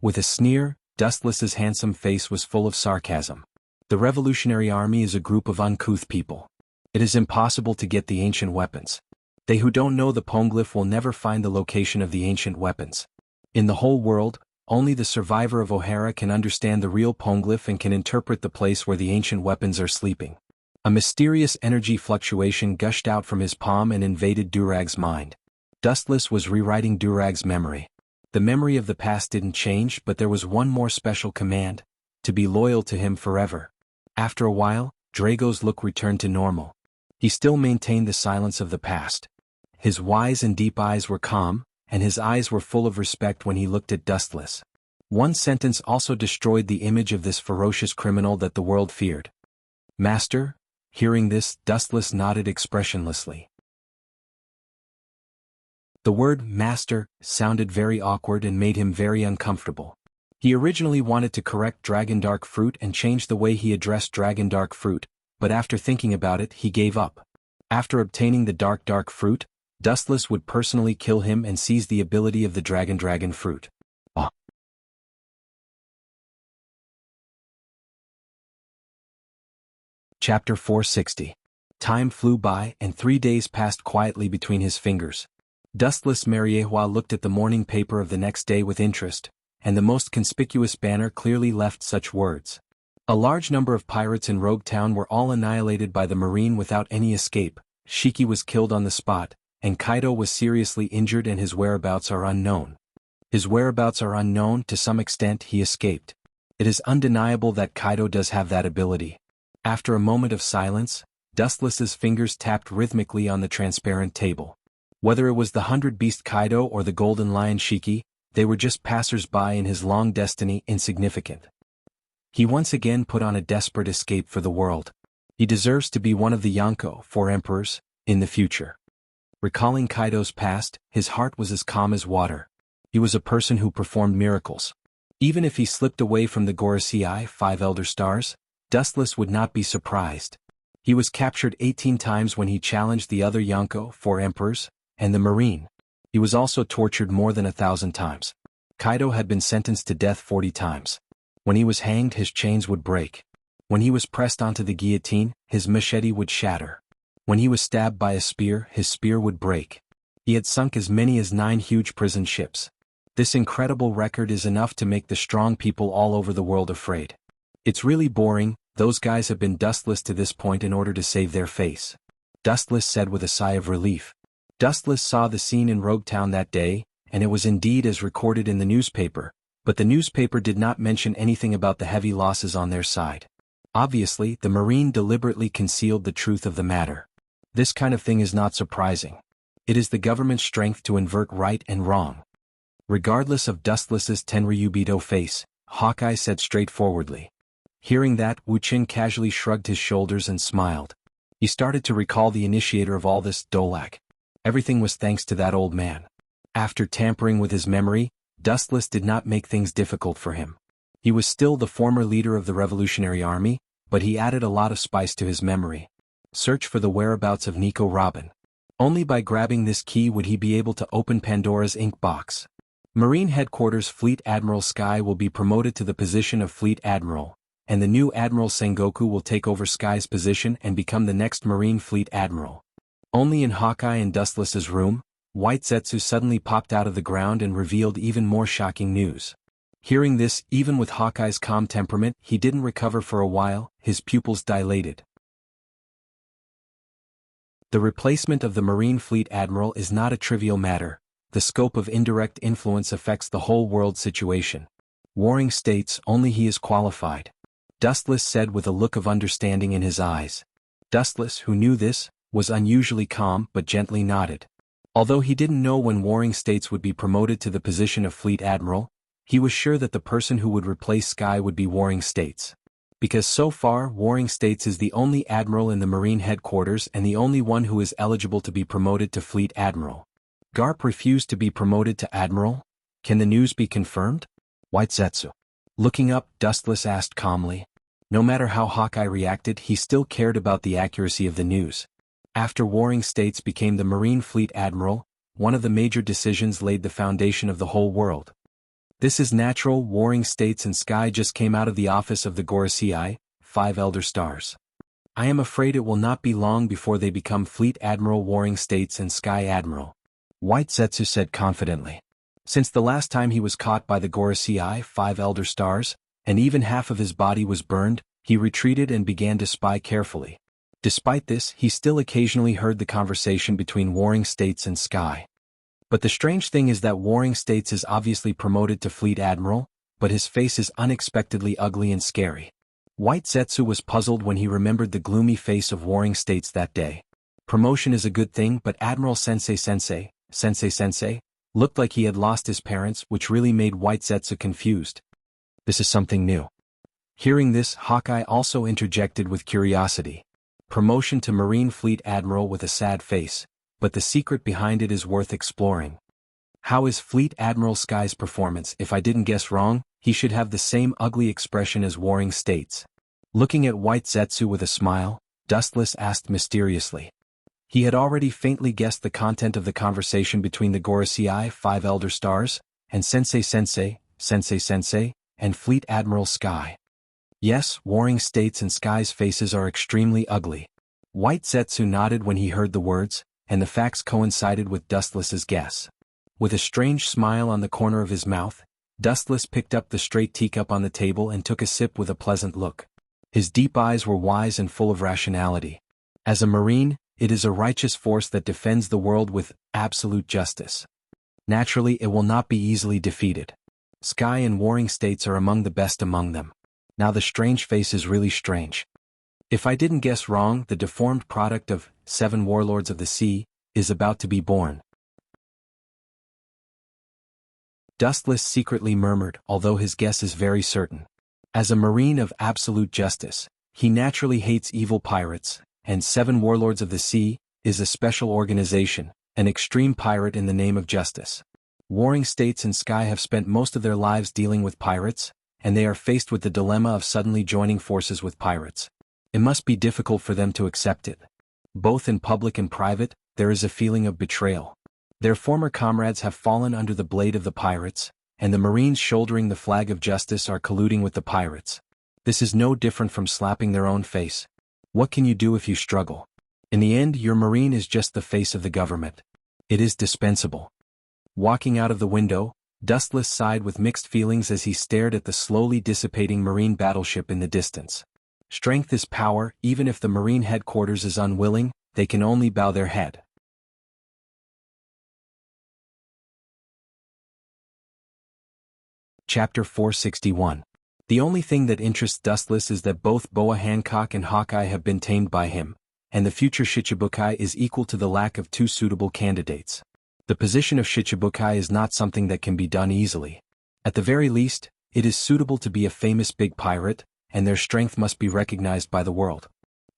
With a sneer, Dustless's handsome face was full of sarcasm. The Revolutionary Army is a group of uncouth people. It is impossible to get the ancient weapons. They who don't know the poneglyph will never find the location of the ancient weapons. In the whole world, only the survivor of O'Hara can understand the real poneglyph and can interpret the place where the ancient weapons are sleeping. A mysterious energy fluctuation gushed out from his palm and invaded Durag's mind. Dustless was rewriting Durag's memory. The memory of the past didn't change, but there was one more special command: to be loyal to him forever. After a while, Drago's look returned to normal. He still maintained the silence of the past. His wise and deep eyes were calm, and his eyes were full of respect when he looked at Dustless. One sentence also destroyed the image of this ferocious criminal that the world feared. "Master?" Hearing this, Dustless nodded expressionlessly. The word "master" sounded very awkward and made him very uncomfortable. He originally wanted to correct Dragon Dark Fruit and change the way he addressed Dragon Dark Fruit, but after thinking about it, he gave up. After obtaining the Dark Fruit, Dustless would personally kill him and seize the ability of the Dragon Fruit. Chapter 460. Time flew by and 3 days passed quietly between his fingers. Dustless Mariehua looked at the morning paper of the next day with interest, and the most conspicuous banner clearly left such words. A large number of pirates in Rogue Town were all annihilated by the Marine without any escape. Shiki was killed on the spot, and Kaido was seriously injured and his whereabouts are unknown. His whereabouts are unknown. To some extent he escaped. It is undeniable that Kaido does have that ability. After a moment of silence, Dustless's fingers tapped rhythmically on the transparent table. Whether it was the 100-beast Kaido or the Golden Lion Shiki, they were just passers-by in his long destiny, insignificant. He once again put on a desperate escape for the world. He deserves to be one of the Yonko, 4 emperors, in the future. Recalling Kaido's past, his heart was as calm as water. He was a person who performed miracles. Even if he slipped away from the Gorosei 5 Elder Stars, Dustless would not be surprised. He was captured 18 times when he challenged the other Yonko, 4 emperors, and the Marine. He was also tortured more than 1,000 times. Kaido had been sentenced to death 40 times. When he was hanged, his chains would break. When he was pressed onto the guillotine, his machete would shatter. When he was stabbed by a spear, his spear would break. He had sunk as many as 9 huge prison ships. This incredible record is enough to make the strong people all over the world afraid. It's really boring. Those guys have been dustless to this point in order to save their face. Dustless said with a sigh of relief. Dustless saw the scene in Rogue Town that day, and it was indeed as recorded in the newspaper, but the newspaper did not mention anything about the heavy losses on their side. Obviously, the Marine deliberately concealed the truth of the matter. This kind of thing is not surprising. It is the government's strength to invert right and wrong. Regardless of Dustless's Tenryubito face, Hawkeye said straightforwardly. Hearing that, Wuxia casually shrugged his shoulders and smiled. He started to recall the initiator of all this, Dolak. Everything was thanks to that old man. After tampering with his memory, Dustless did not make things difficult for him. He was still the former leader of the Revolutionary Army, but he added a lot of spice to his memory. Search for the whereabouts of Nico Robin. Only by grabbing this key would he be able to open Pandora's ink box. Marine Headquarters Fleet Admiral Sky will be promoted to the position of Fleet Admiral, and the new Admiral Sengoku will take over Sky's position and become the next Marine Fleet Admiral. Only in Hawkeye and Dustless's room, White Zetsu suddenly popped out of the ground and revealed even more shocking news. Hearing this, even with Hawkeye's calm temperament, he didn't recover for a while. His pupils dilated. The replacement of the Marine Fleet Admiral is not a trivial matter. The scope of indirect influence affects the whole world situation. Warring states, only he is qualified. Dustless said with a look of understanding in his eyes. Dustless, who knew this, was unusually calm but gently nodded. Although he didn't know when warring states would be promoted to the position of Fleet Admiral, he was sure that the person who would replace Sky would be warring states. Because so far, warring states is the only admiral in the Marine Headquarters and the only one who is eligible to be promoted to Fleet Admiral. Garp refused to be promoted to Admiral? Can the news be confirmed? White Zetsu. Looking up, Dustless asked calmly. No matter how Hawkeye reacted, he still cared about the accuracy of the news. After warring states became the Marine Fleet Admiral, one of the major decisions laid the foundation of the whole world. This is natural. Warring states and Sky just came out of the office of the Gorosei, 5 Elder Stars. I am afraid it will not be long before they become Fleet Admiral Warring States and Sky Admiral. White Zetsu said confidently. Since the last time he was caught by the Gorosei 5 Elder Stars, and even half of his body was burned, he retreated and began to spy carefully. Despite this, he still occasionally heard the conversation between Warring States and Sky. But the strange thing is that Warring States is obviously promoted to Fleet Admiral, but his face is unexpectedly ugly and scary. White Zetsu was puzzled when he remembered the gloomy face of Warring States that day. Promotion is a good thing, but Admiral Sensei, looked like he had lost his parents, which really made White Zetsu confused. This is something new. Hearing this, Hawkeye also interjected with curiosity. Promotion to Marine Fleet Admiral with a sad face, but the secret behind it is worth exploring. How is Fleet Admiral Sky's performance? If I didn't guess wrong, he should have the same ugly expression as Warring States. Looking at White Zetsu with a smile, Dustless asked mysteriously. He had already faintly guessed the content of the conversation between the Gorosei 5 Elder Stars, and Sensei, and Fleet Admiral Sky. Yes, Warring States and Sky's faces are extremely ugly. White Zetsu nodded when he heard the words, and the facts coincided with Dustless's guess. With a strange smile on the corner of his mouth, Dustless picked up the straight teacup on the table and took a sip with a pleasant look. His deep eyes were wise and full of rationality. As a Marine, it is a righteous force that defends the world with absolute justice. Naturally, it will not be easily defeated. Sky and Warring States are among the best among them. Now the strange face is really strange. If I didn't guess wrong, the deformed product of 7 Warlords of the Sea is about to be born. Dustless secretly murmured, although his guess is very certain. As a Marine of absolute justice, he naturally hates evil pirates, and 7 Warlords of the Sea is a special organization, an extreme pirate in the name of justice. Warring States and Sky have spent most of their lives dealing with pirates, and they are faced with the dilemma of suddenly joining forces with pirates. It must be difficult for them to accept it. Both in public and private, there is a feeling of betrayal. Their former comrades have fallen under the blade of the pirates, and the Marines shouldering the flag of justice are colluding with the pirates. This is no different from slapping their own face. What can you do if you struggle? In the end, your Marine is just the face of the government. It is dispensable. Walking out of the window, Dustless sighed with mixed feelings as he stared at the slowly dissipating Marine battleship in the distance. Strength is power. Even if the Marine headquarters is unwilling, they can only bow their head. Chapter 461. The only thing that interests Dustless is that both Boa Hancock and Hawkeye have been tamed by him, and the future Shichibukai is equal to the lack of 2 suitable candidates. The position of Shichibukai is not something that can be done easily. At the very least, it is suitable to be a famous big pirate, and their strength must be recognized by the world.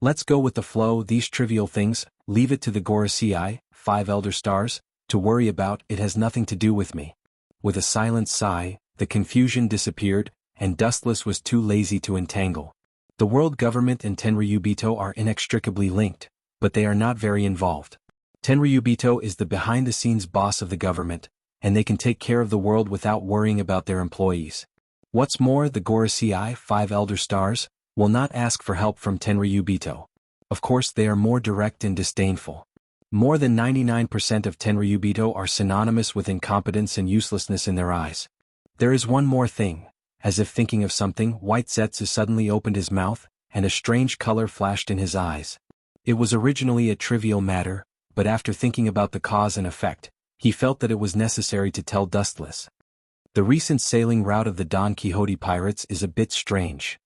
Let's go with the flow. These trivial things, leave it to the Gorosei 5 Elder Stars to worry about. It has nothing to do with me. With a silent sigh, the confusion disappeared, and Dustless was too lazy to entangle. The world government and Tenryubito are inextricably linked, but they are not very involved. Tenryubito is the behind-the-scenes boss of the government, and they can take care of the world without worrying about their employees. What's more, the Gorosei 5 Elder Stars will not ask for help from Tenryubito. Of course, they are more direct and disdainful. More than 99% of Tenryubito are synonymous with incompetence and uselessness in their eyes. There is one more thing. As if thinking of something, White Zetsu suddenly opened his mouth, and a strange color flashed in his eyes. It was originally a trivial matter, but after thinking about the cause and effect, he felt that it was necessary to tell Dustless. The recent sailing route of the Don Quixote pirates is a bit strange.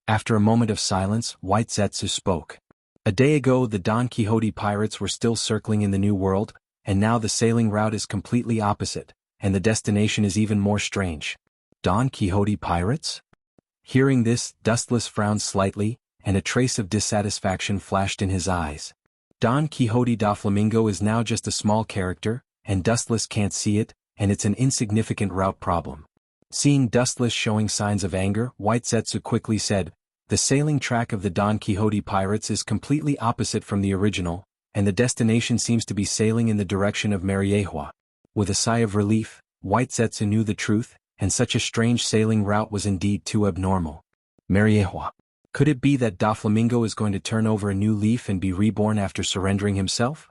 After a moment of silence, White Zetsu spoke. A day ago the Don Quixote pirates were still circling in the New World, and now the sailing route is completely opposite, and the destination is even more strange. Don Quixote pirates? Hearing this, Dustless frowned slightly, and a trace of dissatisfaction flashed in his eyes. Don Quixote da Flamingo is now just a small character, and Dustless can't see it, and it's an insignificant route problem. Seeing Dustless showing signs of anger, White Zetsu quickly said, "The sailing track of the Don Quixote pirates is completely opposite from the original, and the destination seems to be sailing in the direction of Mariehua." With a sigh of relief, White Zetsu knew the truth, and such a strange sailing route was indeed too abnormal. Mariehua. Could it be that Doflamingo is going to turn over a new leaf and be reborn after surrendering himself?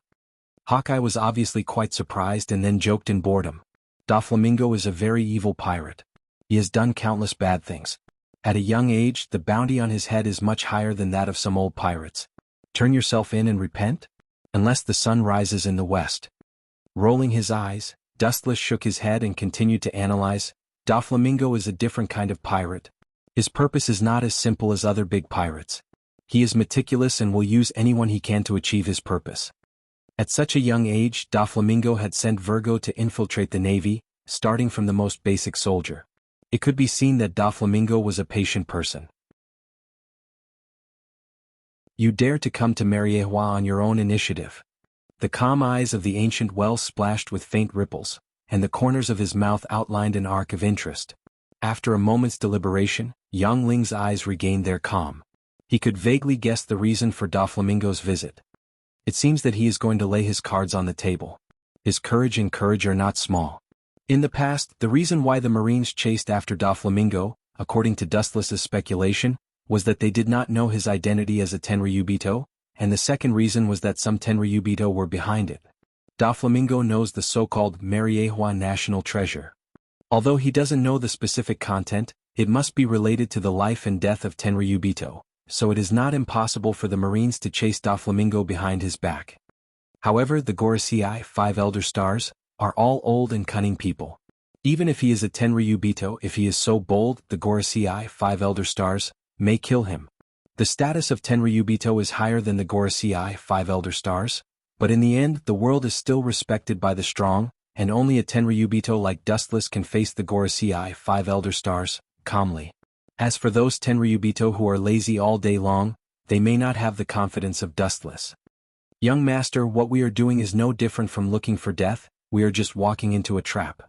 Hawkeye was obviously quite surprised and then joked in boredom. Doflamingo is a very evil pirate. He has done countless bad things. At a young age, the bounty on his head is much higher than that of some old pirates. Turn yourself in and repent? Unless the sun rises in the west. Rolling his eyes, Dustless shook his head and continued to analyze. Doflamingo is a different kind of pirate. His purpose is not as simple as other big pirates. He is meticulous and will use anyone he can to achieve his purpose. At such a young age, Doflamingo had sent Virgo to infiltrate the navy, starting from the most basic soldier. It could be seen that Doflamingo was a patient person. You dare to come to Mariehua on your own initiative. The calm eyes of the ancient well splashed with faint ripples, and the corners of his mouth outlined an arc of interest. After a moment's deliberation, Yang Ling's eyes regained their calm. He could vaguely guess the reason for Doflamingo's visit. It seems that he is going to lay his cards on the table. His courage and courage are not small. In the past, the reason why the Marines chased after Doflamingo, according to Dustless's speculation, was that they did not know his identity as a Tenryubito, and the second reason was that some Tenryubito were behind it. Doflamingo knows the so-called Mariehua national treasure. Although he doesn't know the specific content, it must be related to the life and death of Tenryubito, so it is not impossible for the Marines to chase Doflamingo behind his back. However, the Gorosei 5 Elder Stars are all old and cunning people. Even if he is a Tenryubito, if he is so bold, the Gorosei 5 Elder Stars may kill him. The status of Tenryubito is higher than the Gorosei 5 Elder Stars, but in the end the world is still respected by the strong, and only a Tenryubito like Dustless can face the Gorosei 5 Elder Stars calmly. As for those Tenryubito who are lazy all day long, they may not have the confidence of Dustless. Young master, what we are doing is no different from looking for death, we are just walking into a trap.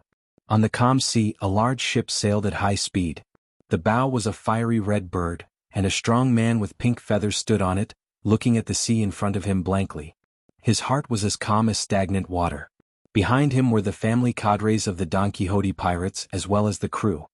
On the calm sea, a large ship sailed at high speed. The bow was a fiery red bird, and a strong man with pink feathers stood on it, looking at the sea in front of him blankly. His heart was as calm as stagnant water. Behind him were the family cadres of the Don Quixote pirates as well as the crew.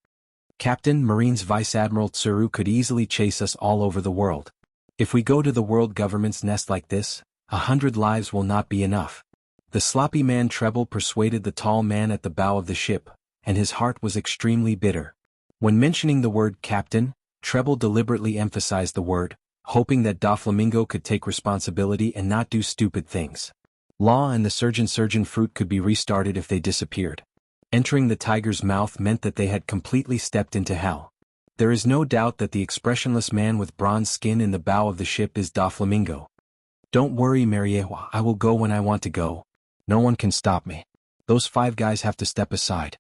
Captain, Marines Vice Admiral Tsuru could easily chase us all over the world. If we go to the world government's nest like this, 100 lives will not be enough. The sloppy man Treble persuaded the tall man at the bow of the ship, and his heart was extremely bitter. When mentioning the word captain, Treble deliberately emphasized the word, hoping that Doflamingo could take responsibility and not do stupid things. Law and the surgeon fruit could be restarted if they disappeared. Entering the tiger's mouth meant that they had completely stepped into hell. There is no doubt that the expressionless man with bronze skin in the bow of the ship is Doflamingo. Don't worry, Mariehua, I will go when I want to go. No one can stop me. Those 5 guys have to step aside.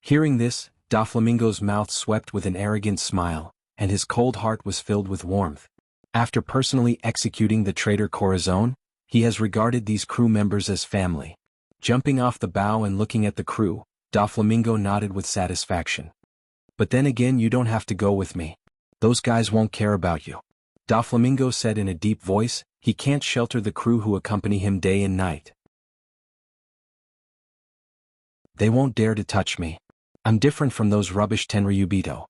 Hearing this, Doflamingo's mouth swept with an arrogant smile, and his cold heart was filled with warmth. After personally executing the traitor Corazon, he has regarded these crew members as family. Jumping off the bow and looking at the crew, Doflamingo nodded with satisfaction. But then again, you don't have to go with me. Those guys won't care about you. Doflamingo said in a deep voice, he can't shelter the crew who accompany him day and night. They won't dare to touch me. I'm different from those rubbish Tenryubito.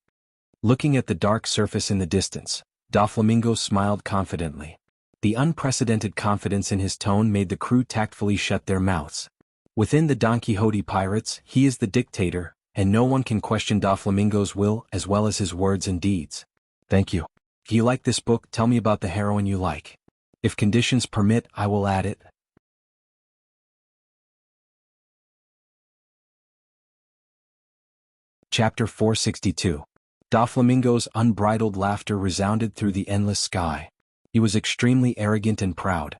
Looking at the dark surface in the distance, Doflamingo smiled confidently. The unprecedented confidence in his tone made the crew tactfully shut their mouths. Within the Don Quixote pirates, he is the dictator, and no one can question Doflamingo's will as well as his words and deeds. Thank you. If you like this book, tell me about the heroine you like. If conditions permit, I will add it. Chapter 462. Doflamingo's unbridled laughter resounded through the endless sky. He was extremely arrogant and proud.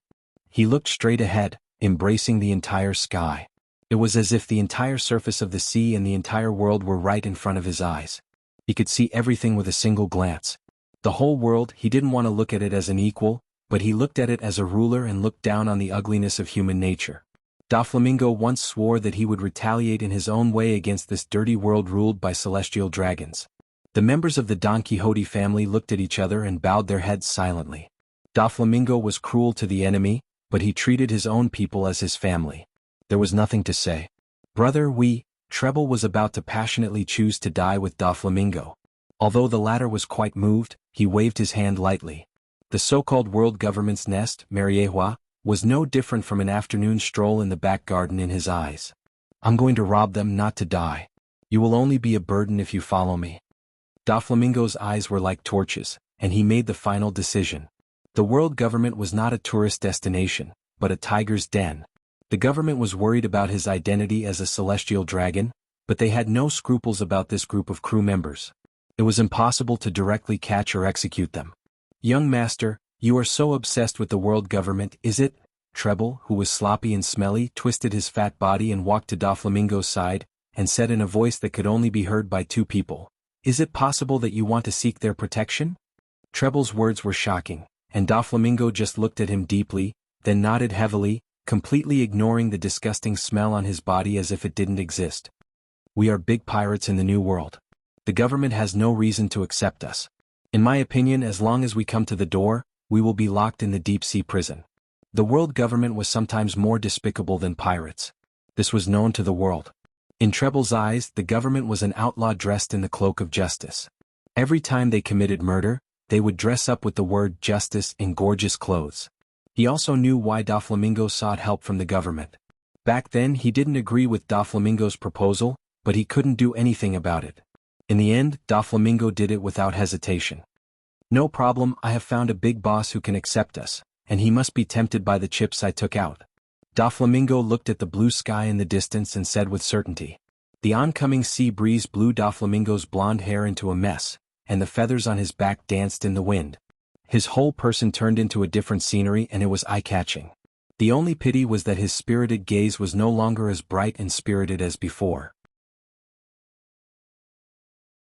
He looked straight ahead, embracing the entire sky. It was as if the entire surface of the sea and the entire world were right in front of his eyes. He could see everything with a single glance. The whole world, he didn't want to look at it as an equal, but he looked at it as a ruler and looked down on the ugliness of human nature. Doflamingo once swore that he would retaliate in his own way against this dirty world ruled by celestial dragons. The members of the Don Quixote family looked at each other and bowed their heads silently. Doflamingo was cruel to the enemy, but he treated his own people as his family. There was nothing to say. Brother, Treble was about to passionately choose to die with Doflamingo. Although the latter was quite moved, he waved his hand lightly. The so-called world government's nest, Mariehua, was no different from an afternoon stroll in the back garden in his eyes. I'm going to rob them, not to die. You will only be a burden if you follow me. Doflamingo's eyes were like torches, and he made the final decision. The world government was not a tourist destination, but a tiger's den. The government was worried about his identity as a celestial dragon, but they had no scruples about this group of crew members. It was impossible to directly catch or execute them. "Young master, you are so obsessed with the world government, is it?" Treble, who was sloppy and smelly, twisted his fat body and walked to Doflamingo's side, and said in a voice that could only be heard by two people, "Is it possible that you want to seek their protection?" Treble's words were shocking, and Doflamingo just looked at him deeply, then nodded heavily, completely ignoring the disgusting smell on his body as if it didn't exist. "We are big pirates in the New World. The government has no reason to accept us. In my opinion, as long as we come to the door, we will be locked in the deep-sea prison." The world government was sometimes more despicable than pirates. This was known to the world. In Treble's eyes, the government was an outlaw dressed in the cloak of justice. Every time they committed murder, they would dress up with the word justice in gorgeous clothes. He also knew why Doflamingo sought help from the government. Back then he didn't agree with Doflamingo's proposal, but he couldn't do anything about it. In the end, Doflamingo did it without hesitation. "No problem, I have found a big boss who can accept us, and he must be tempted by the chips I took out." Doflamingo looked at the blue sky in the distance and said with certainty. The oncoming sea breeze blew Doflamingo's blonde hair into a mess, and the feathers on his back danced in the wind. His whole person turned into a different scenery and it was eye-catching. The only pity was that his spirited gaze was no longer as bright and spirited as before.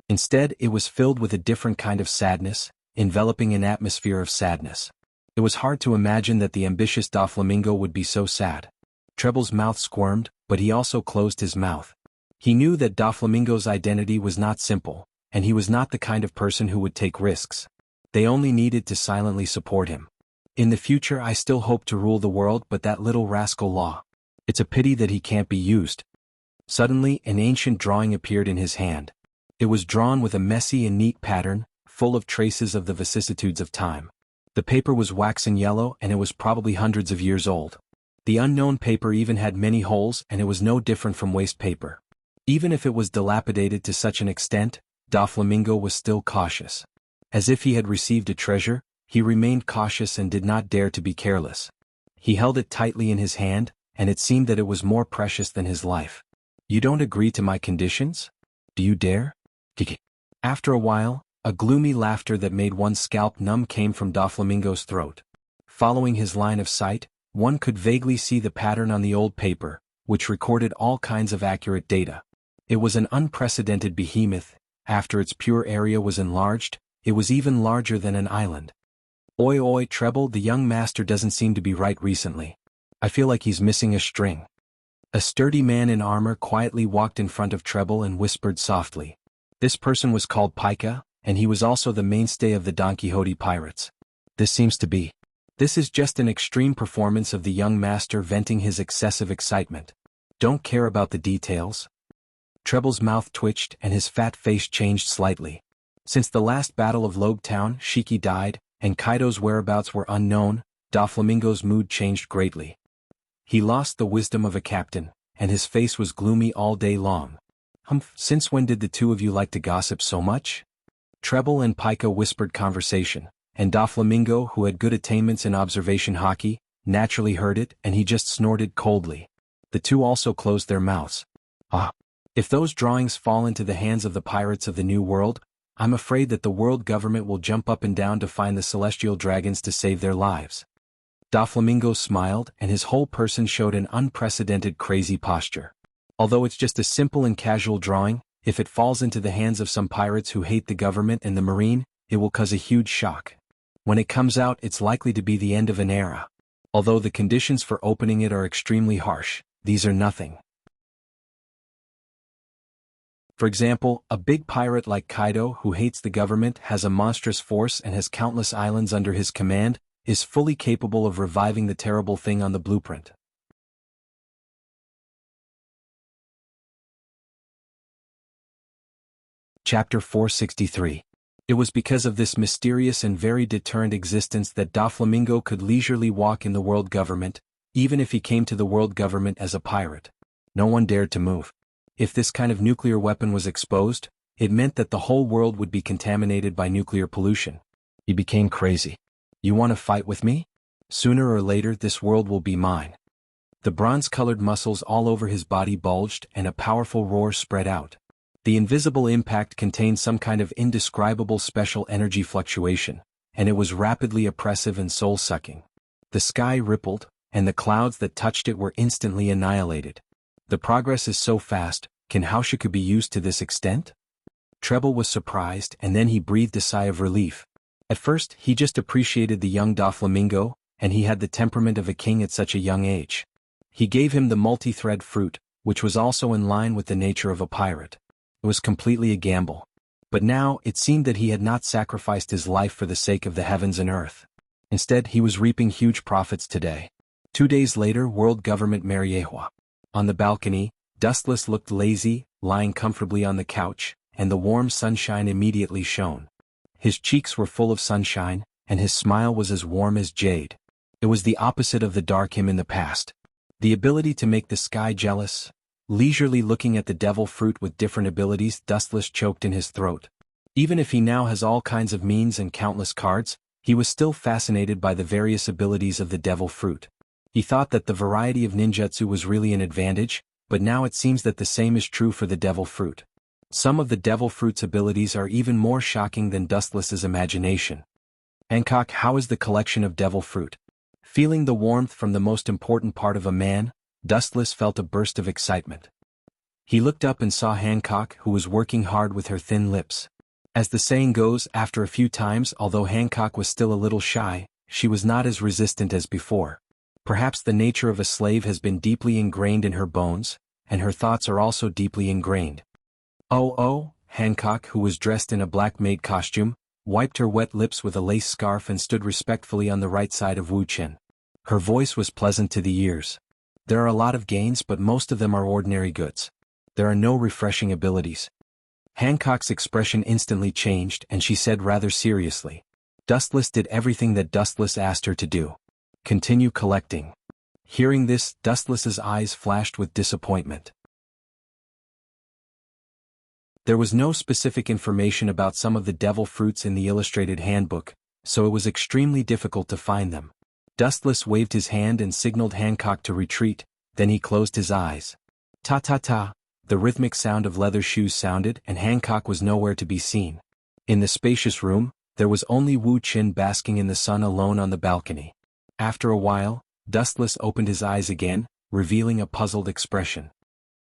Instead, it was filled with a different kind of sadness, enveloping an atmosphere of sadness. It was hard to imagine that the ambitious Doflamingo would be so sad. Treble's mouth squirmed, but he also closed his mouth. He knew that Doflamingo's identity was not simple, and he was not the kind of person who would take risks. They only needed to silently support him. "In the future I still hope to rule the world, but that little rascal Law. It's a pity that he can't be used." Suddenly, an ancient drawing appeared in his hand. It was drawn with a messy and neat pattern, full of traces of the vicissitudes of time. The paper was waxen yellow and it was probably hundreds of years old. The unknown paper even had many holes and it was no different from waste paper. Even if it was dilapidated to such an extent, Doflamingo was still cautious. As if he had received a treasure, he remained cautious and did not dare to be careless. He held it tightly in his hand, and it seemed that it was more precious than his life. "You don't agree to my conditions? Do you dare?" After a while, a gloomy laughter that made one's scalp numb came from Doflamingo's throat. Following his line of sight, one could vaguely see the pattern on the old paper, which recorded all kinds of accurate data. It was an unprecedented behemoth. After its pure area was enlarged, it was even larger than an island. "Oi oi, Treble, the young master doesn't seem to be right recently. I feel like he's missing a string." A sturdy man in armor quietly walked in front of Treble and whispered softly. This person was called Pica, and he was also the mainstay of the Don Quixote pirates. This is just an extreme performance of the young master venting his excessive excitement. Don't care about the details." Treble's mouth twitched and his fat face changed slightly. Since the last battle of Logue Town, Shiki died, and Kaido's whereabouts were unknown, Doflamingo's mood changed greatly. He lost the wisdom of a captain, and his face was gloomy all day long. "Humph, since when did the two of you like to gossip so much?" Treble and Pica whispered conversation, and Doflamingo, who had good attainments in observation hockey, naturally heard it and he just snorted coldly. The two also closed their mouths. "Ah. If those drawings fall into the hands of the pirates of the New World, I'm afraid that the world government will jump up and down to find the celestial dragons to save their lives." Doflamingo smiled and his whole person showed an unprecedented crazy posture. "Although it's just a simple and casual drawing, if it falls into the hands of some pirates who hate the government and the marine, it will cause a huge shock. When it comes out, it's likely to be the end of an era. Although the conditions for opening it are extremely harsh, these are nothing. For example, a big pirate like Kaido who hates the government, has a monstrous force and has countless islands under his command, is fully capable of reviving the terrible thing on the blueprint." Chapter 463. It was because of this mysterious and very deterrent existence that Doflamingo could leisurely walk in the world government, even if he came to the world government as a pirate. No one dared to move. If this kind of nuclear weapon was exposed, it meant that the whole world would be contaminated by nuclear pollution. He became crazy. You want to fight with me? Sooner or later this world will be mine. The bronze-colored muscles all over his body bulged and a powerful roar spread out. The invisible impact contained some kind of indescribable special energy fluctuation, and it was rapidly oppressive and soul-sucking. The sky rippled, and the clouds that touched it were instantly annihilated. The progress is so fast, can Haushiku be used to this extent? Treble was surprised, and then he breathed a sigh of relief. At first, he just appreciated the young Doflamingo, and he had the temperament of a king at such a young age. He gave him the multi-thread fruit, which was also in line with the nature of a pirate. It was completely a gamble. But now, it seemed that he had not sacrificed his life for the sake of the heavens and earth. Instead, he was reaping huge profits today. 2 days later, World Government Mariehua. On the balcony, Dustless looked lazy, lying comfortably on the couch, and the warm sunshine immediately shone. His cheeks were full of sunshine, and his smile was as warm as jade. It was the opposite of the dark him in the past. The ability to make the sky jealous. Leisurely looking at the devil fruit with different abilities, Dustless choked in his throat. Even if he now has all kinds of means and countless cards, he was still fascinated by the various abilities of the devil fruit. He thought that the variety of ninjutsu was really an advantage, but now it seems that the same is true for the devil fruit. Some of the devil fruit's abilities are even more shocking than Dustless's imagination. Hancock, how is the collection of devil fruit? Feeling the warmth from the most important part of a man, Dustless felt a burst of excitement. He looked up and saw Hancock, who was working hard with her thin lips. As the saying goes, after a few times, although Hancock was still a little shy, she was not as resistant as before. Perhaps the nature of a slave has been deeply ingrained in her bones, and her thoughts are also deeply ingrained. Oh, Hancock, who was dressed in a black maid costume, wiped her wet lips with a lace scarf and stood respectfully on the right side of Wu Chen. Her voice was pleasant to the ears. There are a lot of gains, but most of them are ordinary goods. There are no refreshing abilities. Hancock's expression instantly changed, and she said rather seriously. Dustless did everything that Dustless asked her to do. Continue collecting. Hearing this, Dustless's eyes flashed with disappointment. There was no specific information about some of the devil fruits in the illustrated handbook, so it was extremely difficult to find them. Dustless waved his hand and signaled Hancock to retreat, then he closed his eyes. Ta-ta-ta, the rhythmic sound of leather shoes sounded, and Hancock was nowhere to be seen. In the spacious room, there was only Wu Qin basking in the sun alone on the balcony. After a while, Dustless opened his eyes again, revealing a puzzled expression.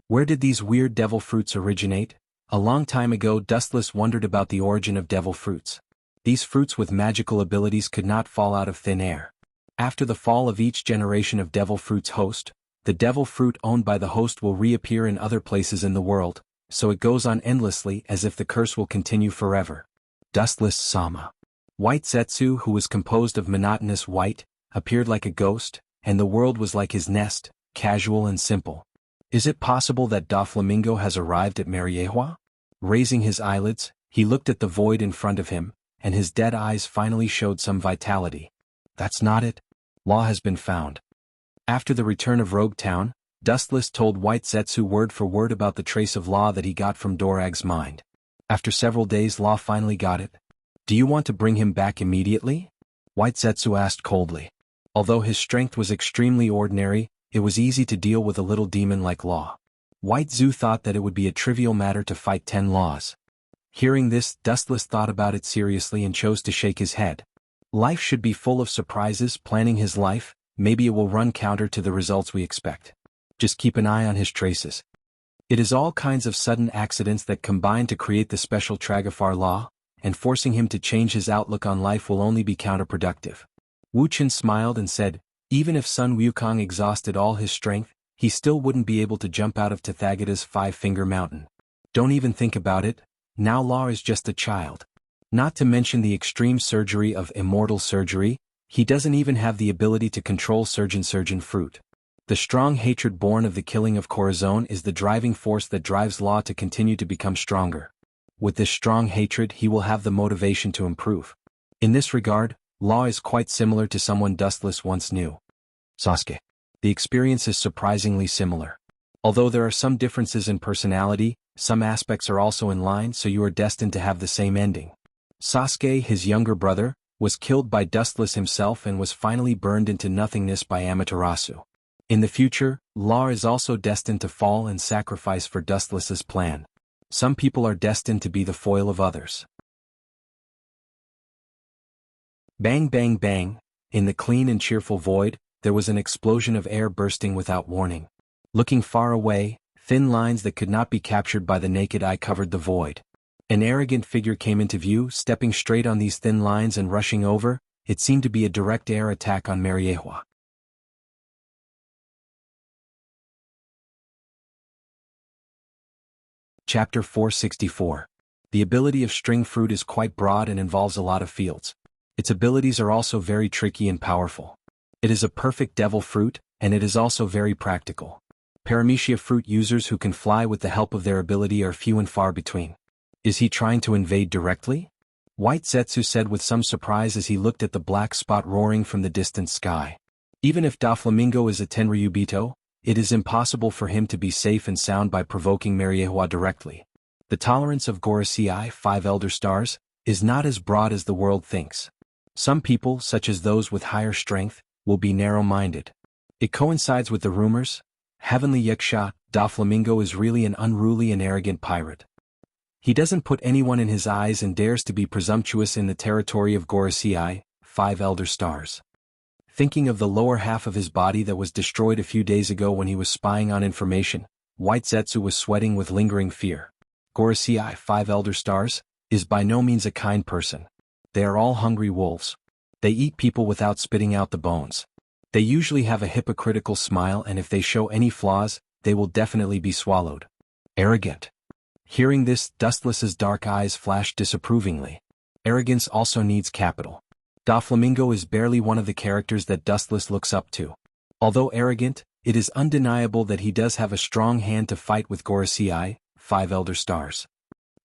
Where did these weird devil fruits originate? A long time ago, Dustless wondered about the origin of devil fruits. These fruits with magical abilities could not fall out of thin air. After the fall of each generation of devil fruit's host, the devil fruit owned by the host will reappear in other places in the world, so it goes on endlessly as if the curse will continue forever. Dustless Sama. White Zetsu, who was composed of monotonous white, appeared like a ghost, and the world was like his nest, casual and simple. Is it possible that Doflamingo has arrived at Mariehua? Raising his eyelids, he looked at the void in front of him, and his dead eyes finally showed some vitality. That's not it. Law has been found. After the return of Rogue Town, Dustless told White Zetsu word for word about the trace of Law that he got from Dorag's mind. After several days, Law finally got it. Do you want to bring him back immediately? White Zetsu asked coldly. Although his strength was extremely ordinary, it was easy to deal with a little demon like Law. White Zu thought that it would be a trivial matter to fight 10 Laws. Hearing this, Dustless thought about it seriously and chose to shake his head. Life should be full of surprises. Planning his life, maybe it will run counter to the results we expect. Just keep an eye on his traces. It is all kinds of sudden accidents that combine to create the special Tragafar Law, and forcing him to change his outlook on life will only be counterproductive. Wu Chen smiled and said, even if Sun Wukong exhausted all his strength, he still wouldn't be able to jump out of Tathagata's five-finger mountain. Don't even think about it, now Law is just a child. Not to mention the extreme surgery of immortal surgery, he doesn't even have the ability to control surgeon fruit. The strong hatred born of the killing of Corazon is the driving force that drives Law to continue to become stronger. With this strong hatred, he will have the motivation to improve. In this regard, Law is quite similar to someone Dustless once knew. Sasuke. The experience is surprisingly similar. Although there are some differences in personality, some aspects are also in line, so you are destined to have the same ending. Sasuke, his younger brother, was killed by Dustless himself and was finally burned into nothingness by Amaterasu. In the future, Law is also destined to fall and sacrifice for Dustless's plan. Some people are destined to be the foil of others. Bang bang bang, in the clean and cheerful void, there was an explosion of air bursting without warning. Looking far away, thin lines that could not be captured by the naked eye covered the void. An arrogant figure came into view, stepping straight on these thin lines and rushing over. It seemed to be a direct air attack on Mariehua. Chapter 464. The ability of string fruit is quite broad and involves a lot of fields. Its abilities are also very tricky and powerful. It is a perfect devil fruit, and it is also very practical. Paramecia fruit users who can fly with the help of their ability are few and far between. Is he trying to invade directly? White Zetsu said with some surprise as he looked at the black spot roaring from the distant sky. Even if Doflamingo is a Tenryubito, it is impossible for him to be safe and sound by provoking Mariehua directly. The tolerance of Gorosei, 5 Elder Stars, is not as broad as the world thinks. Some people, such as those with higher strength, will be narrow-minded. It coincides with the rumors. Heavenly Yaksha, Doflamingo is really an unruly and arrogant pirate. He doesn't put anyone in his eyes and dares to be presumptuous in the territory of Gorosei, 5 Elder Stars. Thinking of the lower half of his body that was destroyed a few days ago when he was spying on information, White Zetsu was sweating with lingering fear. Gorosei, 5 Elder Stars, is by no means a kind person. They are all hungry wolves. They eat people without spitting out the bones. They usually have a hypocritical smile, and if they show any flaws, they will definitely be swallowed. Arrogant. Hearing this, Dustless's dark eyes flashed disapprovingly. Arrogance also needs capital. Doflamingo is barely one of the characters that Dustless looks up to. Although arrogant, it is undeniable that he does have a strong hand to fight with Gorosei, 5 Elder Stars.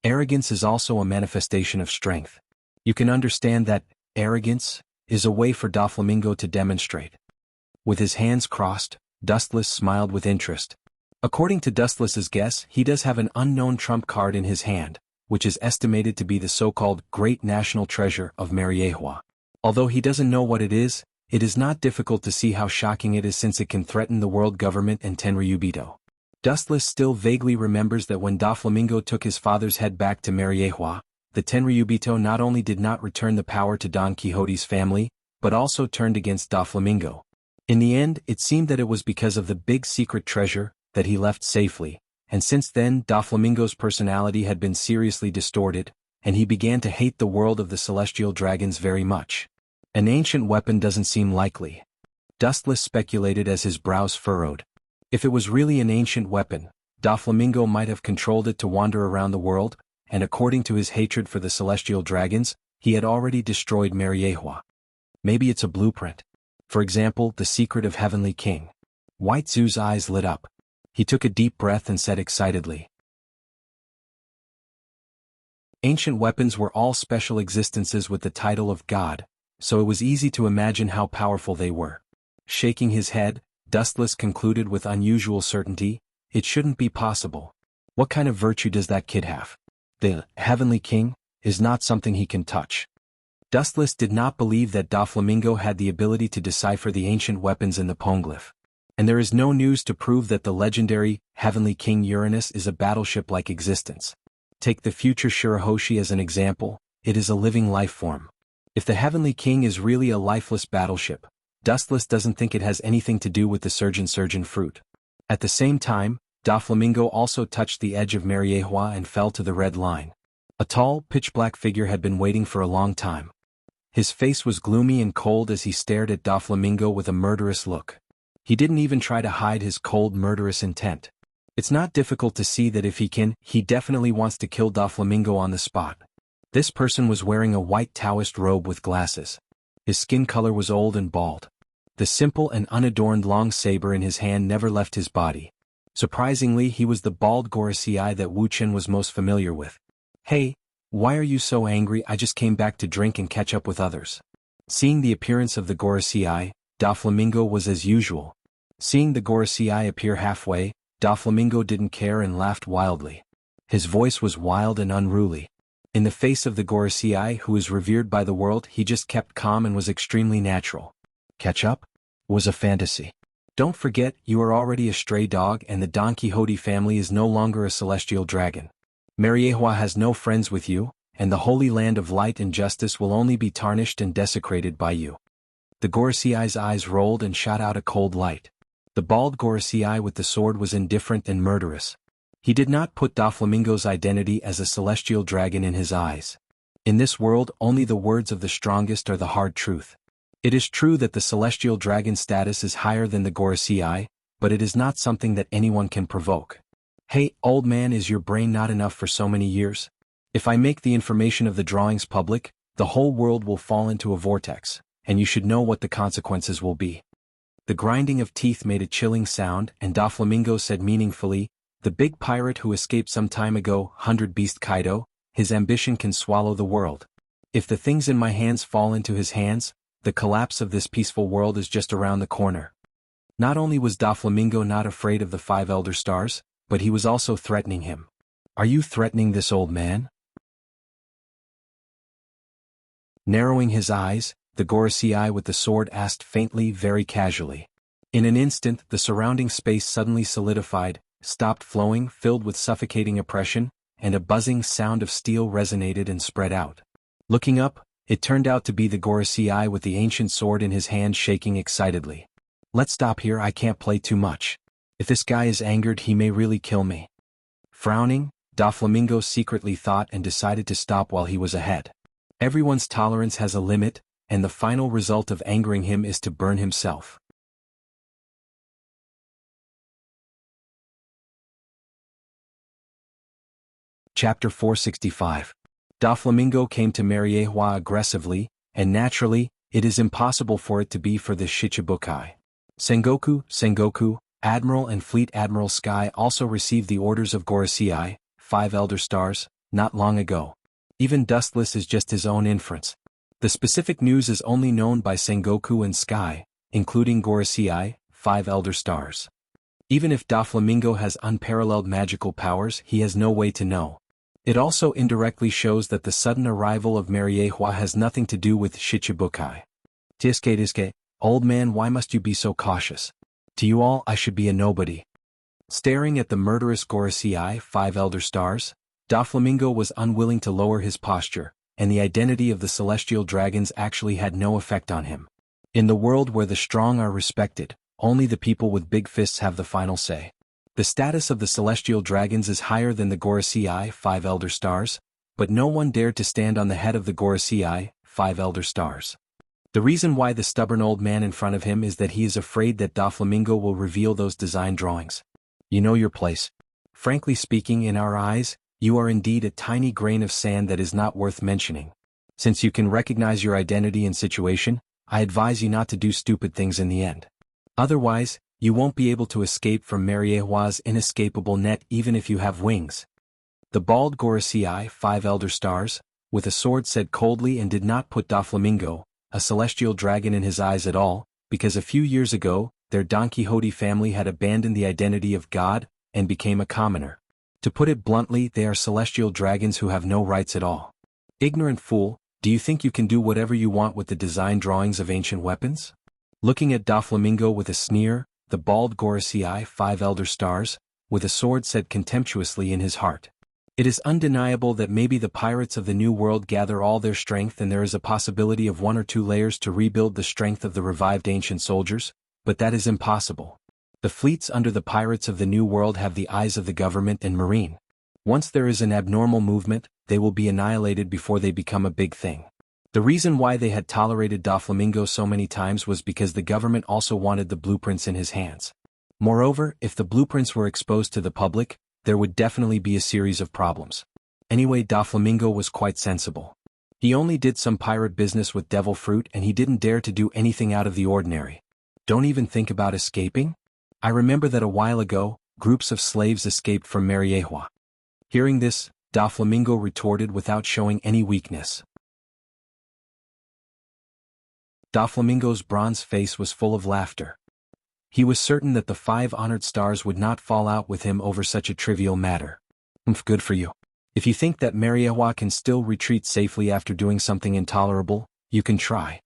Arrogance is also a manifestation of strength. You can understand that arrogance is a way for Doflamingo to demonstrate. With his hands crossed, Dustless smiled with interest. According to Dustless's guess, he does have an unknown trump card in his hand, which is estimated to be the so-called Great National Treasure of Mariehua. Although he doesn't know what it is not difficult to see how shocking it is since it can threaten the world government and Tenryubito. Dustless still vaguely remembers that when Doflamingo took his father's head back to Mariehua, the Tenryubito not only did not return the power to Don Quixote's family, but also turned against Doflamingo. In the end, it seemed that it was because of the big secret treasure that he left safely, and since then Doflamingo's personality had been seriously distorted, and he began to hate the world of the celestial dragons very much. An ancient weapon doesn't seem likely. Dustless speculated as his brows furrowed. If it was really an ancient weapon, Doflamingo might have controlled it to wander around the world, and according to his hatred for the celestial dragons, he had already destroyed Mariehua. Maybe it's a blueprint. For example, the secret of Heavenly King. White Zoo's eyes lit up. He took a deep breath and said excitedly. Ancient weapons were all special existences with the title of God, so it was easy to imagine how powerful they were. Shaking his head, Dustless concluded with unusual certainty, it shouldn't be possible. What kind of virtue does that kid have? The Heavenly King is not something he can touch. Dustless did not believe that Doflamingo had the ability to decipher the ancient weapons in the Poneglyph. And there is no news to prove that the legendary Heavenly King Uranus is a battleship-like existence. Take the future Shirahoshi as an example, it is a living life form. If the Heavenly King is really a lifeless battleship, Dustless doesn't think it has anything to do with the surgeon fruit. At the same time, Doflamingo also touched the edge of Mariehua and fell to the red line. A tall, pitch-black figure had been waiting for a long time. His face was gloomy and cold as he stared at Doflamingo with a murderous look. He didn't even try to hide his cold, murderous intent. It's not difficult to see that if he can, he definitely wants to kill Doflamingo on the spot. This person was wearing a white Taoist robe with glasses. His skin color was old and bald. The simple and unadorned long saber in his hand never left his body. Surprisingly, he was the bald Gorosei that Wuxian was most familiar with. Hey, why are you so angry? I just came back to drink and catch up with others. Seeing the appearance of the Gorosei, Doflamingo was as usual. Seeing the Gorosei appear halfway, Doflamingo didn't care and laughed wildly. His voice was wild and unruly. In the face of the Gorosei who is revered by the world, he just kept calm and was extremely natural. Catch up? Was a fantasy. Don't forget, you are already a stray dog and the Don Quixote family is no longer a celestial dragon. Mariehua has no friends with you, and the holy land of light and justice will only be tarnished and desecrated by you. The Gorosei's eyes rolled and shot out a cold light. The bald Gorosei with the sword was indifferent and murderous. He did not put Doflamingo's identity as a celestial dragon in his eyes. In this world, only the words of the strongest are the hard truth. It is true that the celestial dragon status is higher than the Gorosei, but it is not something that anyone can provoke. Hey, old man, is your brain not enough for so many years? If I make the information of the drawings public, the whole world will fall into a vortex, and you should know what the consequences will be. The grinding of teeth made a chilling sound, and Doflamingo said meaningfully, the big pirate who escaped some time ago, 100-beast Kaido, his ambition can swallow the world. If the things in my hands fall into his hands, the collapse of this peaceful world is just around the corner. Not only was Doflamingo not afraid of the 5 Elder Stars, but he was also threatening him. Are you threatening this old man? Narrowing his eyes, the Gorosei with the sword asked faintly, very casually. In an instant, the surrounding space suddenly solidified, stopped flowing, filled with suffocating oppression, and a buzzing sound of steel resonated and spread out. Looking up, it turned out to be the Gorosei with the ancient sword in his hand shaking excitedly. Let's stop here, I can't play too much. If this guy is angered, he may really kill me. Frowning, Doflamingo secretly thought and decided to stop while he was ahead. Everyone's tolerance has a limit, and the final result of angering him is to burn himself. Chapter 465. Doflamingo came to Mariehua aggressively, and naturally, it is impossible for it to be for the Shichibukai. Sengoku, Admiral and Fleet Admiral Sky also received the orders of Gorosei, 5 Elder Stars, not long ago. Even Dustless is just his own inference. The specific news is only known by Sengoku and Sky, including Gorosei, 5 Elder Stars. Even if Doflamingo has unparalleled magical powers, he has no way to know. It also indirectly shows that the sudden arrival of Mariehua has nothing to do with Shichibukai. Tiske, old man, why must you be so cautious? To you all, I should be a nobody. Staring at the murderous Gorosei, 5 Elder Stars, Doflamingo was unwilling to lower his posture, and the identity of the celestial dragons actually had no effect on him. In the world where the strong are respected, only the people with big fists have the final say. The status of the celestial dragons is higher than the Gorosei, 5 Elder Stars, but no one dared to stand on the head of the Gorosei, 5 Elder Stars. The reason why the stubborn old man in front of him is that he is afraid that Doflamingo will reveal those design drawings. You know your place. Frankly speaking, in our eyes, you are indeed a tiny grain of sand that is not worth mentioning. Since you can recognize your identity and situation, I advise you not to do stupid things in the end. Otherwise, you won't be able to escape from Mariehua's inescapable net even if you have wings. The bald Gorosei, 5 Elder Stars, with a sword said coldly and did not put Doflamingo, a celestial dragon, in his eyes at all, because a few years ago, their Don Quixote family had abandoned the identity of God and became a commoner. To put it bluntly, they are celestial dragons who have no rights at all. Ignorant fool, do you think you can do whatever you want with the design drawings of ancient weapons? Looking at Doflamingo with a sneer, the bald Gorosei, 5 Elder Stars, with a sword said contemptuously in his heart. It is undeniable that maybe the pirates of the New World gather all their strength and there is a possibility of 1 or 2 layers to rebuild the strength of the revived ancient soldiers, but that is impossible. The fleets under the pirates of the New World have the eyes of the government and marine. Once there is an abnormal movement, they will be annihilated before they become a big thing. The reason why they had tolerated Doflamingo so many times was because the government also wanted the blueprints in his hands. Moreover, if the blueprints were exposed to the public, there would definitely be a series of problems. Anyway, Doflamingo was quite sensible. He only did some pirate business with devil fruit and he didn't dare to do anything out of the ordinary. Don't even think about escaping? I remember that a while ago, groups of slaves escaped from Mariehua. Hearing this, Doflamingo retorted without showing any weakness. Doflamingo's bronze face was full of laughter. He was certain that the 5 honored stars would not fall out with him over such a trivial matter. Good for you. If you think that Mariehua can still retreat safely after doing something intolerable, you can try.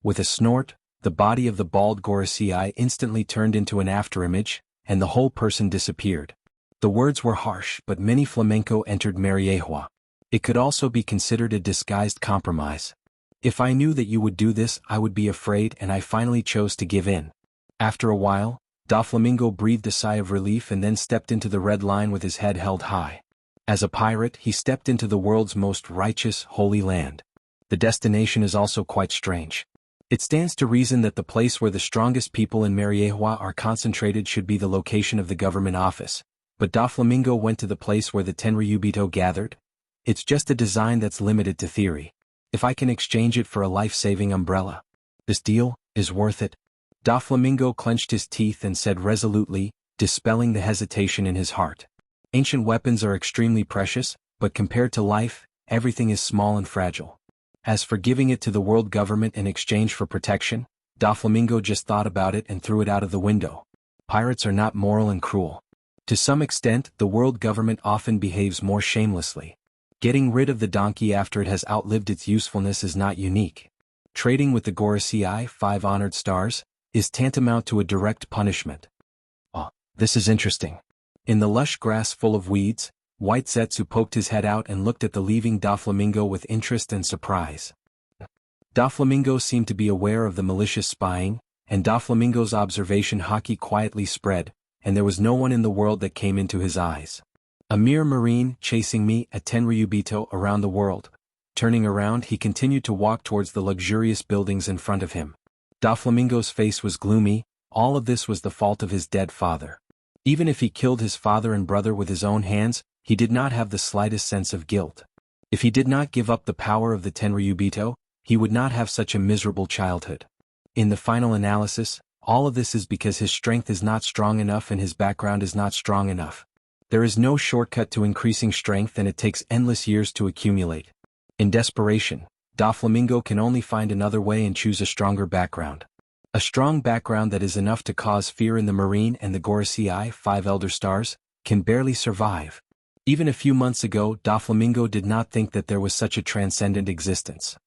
With a snort, the body of the bald Gorosei instantly turned into an afterimage, and the whole person disappeared. The words were harsh, but many flamenco entered Mariehua. It could also be considered a disguised compromise. If I knew that you would do this, I would be afraid, and I finally chose to give in. After a while, Doflamingo breathed a sigh of relief and then stepped into the red line with his head held high. As a pirate, he stepped into the world's most righteous, holy land. The destination is also quite strange. It stands to reason that the place where the strongest people in Mariehua are concentrated should be the location of the government office, but Doflamingo went to the place where the Tenryubito gathered. It's just a design that's limited to theory. If I can exchange it for a life-saving umbrella, this deal is worth it. Doflamingo clenched his teeth and said resolutely, dispelling the hesitation in his heart. Ancient weapons are extremely precious, but compared to life, everything is small and fragile. As for giving it to the world government in exchange for protection, Doflamingo just thought about it and threw it out of the window. Pirates are not moral and cruel. To some extent, the world government often behaves more shamelessly. Getting rid of the donkey after it has outlived its usefulness is not unique. Trading with the Gorosei, 5 honored stars, is tantamount to a direct punishment. Oh, this is interesting. In the lush grass full of weeds, White Zetsu poked his head out and looked at the leaving Doflamingo with interest and surprise. Doflamingo seemed to be aware of the malicious spying, and Doflamingo's observation haki quietly spread, and there was no one in the world that came into his eyes. A mere marine chasing me, a Tenryubito, around the world. Turning around, he continued to walk towards the luxurious buildings in front of him. Doflamingo's face was gloomy. All of this was the fault of his dead father. Even if he killed his father and brother with his own hands, he did not have the slightest sense of guilt. If he did not give up the power of the Tenryubito, he would not have such a miserable childhood. In the final analysis, all of this is because his strength is not strong enough and his background is not strong enough. There is no shortcut to increasing strength, and it takes endless years to accumulate. In desperation, Doflamingo can only find another way and choose a stronger background. A strong background that is enough to cause fear in the Marine and the Gorosei, 5 Elder Stars, can barely survive. Even a few months ago, Doflamingo did not think that there was such a transcendent existence.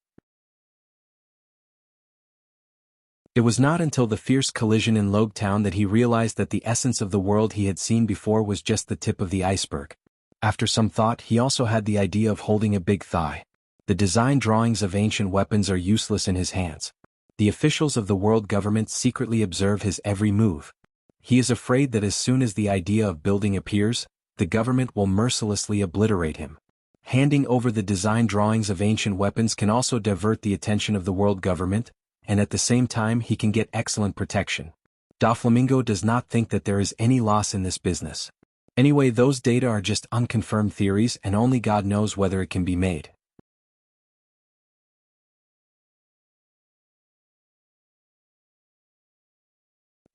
It was not until the fierce collision in Logetown that he realized that the essence of the world he had seen before was just the tip of the iceberg. After some thought, he also had the idea of holding a big thigh. The design drawings of ancient weapons are useless in his hands. The officials of the world government secretly observe his every move. He is afraid that as soon as the idea of building appears, the government will mercilessly obliterate him. Handing over the design drawings of ancient weapons can also divert the attention of the world government, and at the same time he can get excellent protection. Doflamingo does not think that there is any loss in this business. Anyway, those data are just unconfirmed theories, and only God knows whether it can be made.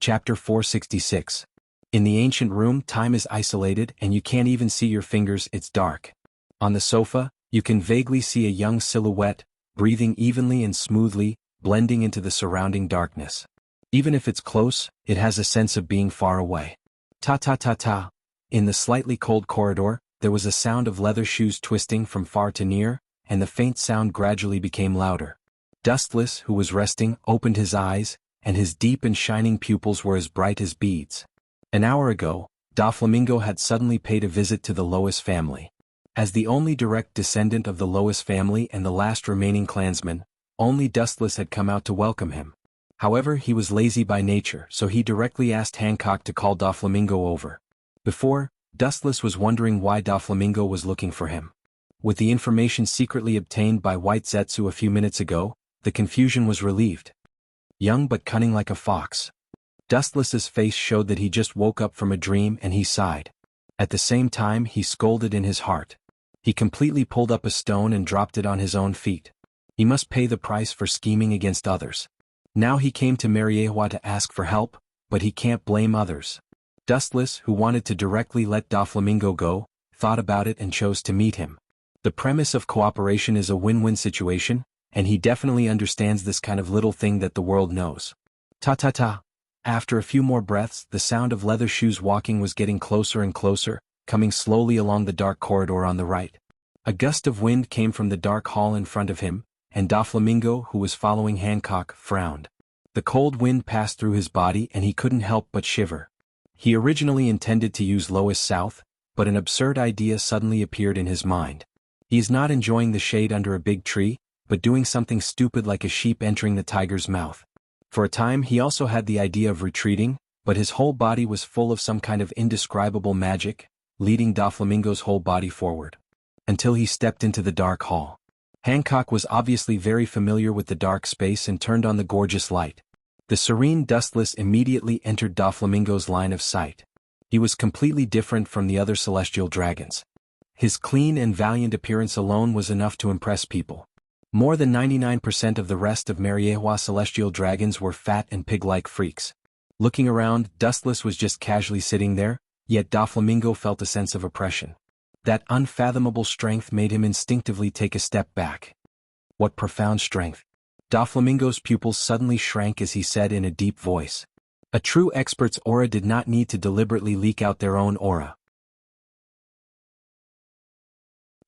Chapter 466. In the ancient room, time is isolated and you can't even see your fingers, it's dark. On the sofa, you can vaguely see a young silhouette, breathing evenly and smoothly, blending into the surrounding darkness. Even if it's close, it has a sense of being far away. Ta-ta-ta-ta. In the slightly cold corridor, there was a sound of leather shoes twisting from far to near, and the faint sound gradually became louder. Dustless, who was resting, opened his eyes, and his deep and shining pupils were as bright as beads. An hour ago, Doflamingo had suddenly paid a visit to the Lois family. As the only direct descendant of the Lois family and the last remaining clansman, only Dustless had come out to welcome him. However, he was lazy by nature, so he directly asked Hancock to call Doflamingo over. Before, Dustless was wondering why Doflamingo was looking for him. With the information secretly obtained by White Zetsu a few minutes ago, the confusion was relieved. Young but cunning like a fox. Dustless's face showed that he just woke up from a dream, and he sighed. At the same time, he scolded in his heart. He completely pulled up a stone and dropped it on his own feet. He must pay the price for scheming against others. Now he came to Mariehua to ask for help, but he can't blame others. Dustless, who wanted to directly let Doflamingo go, thought about it and chose to meet him. The premise of cooperation is a win-win situation, and he definitely understands this kind of little thing that the world knows. Ta-ta-ta. After a few more breaths, the sound of leather shoes walking was getting closer and closer, coming slowly along the dark corridor on the right. A gust of wind came from the dark hall in front of him, and Doflamingo, who was following Hancock, frowned. The cold wind passed through his body and he couldn't help but shiver. He originally intended to use Lois South, but an absurd idea suddenly appeared in his mind. He is not enjoying the shade under a big tree, but doing something stupid like a sheep entering the tiger's mouth. For a time he also had the idea of retreating, but his whole body was full of some kind of indescribable magic, leading Doflamingo's whole body forward. Until he stepped into the dark hall. Hancock was obviously very familiar with the dark space and turned on the gorgeous light. The serene Dustless immediately entered Doflamingo's line of sight. He was completely different from the other celestial dragons. His clean and valiant appearance alone was enough to impress people. More than 99% of the rest of Mariehua celestial dragons were fat and pig-like freaks. Looking around, Dustless was just casually sitting there, yet Doflamingo felt a sense of oppression. That unfathomable strength made him instinctively take a step back. What profound strength! Doflamingo's pupils suddenly shrank as he said in a deep voice. A true expert's aura did not need to deliberately leak out their own aura.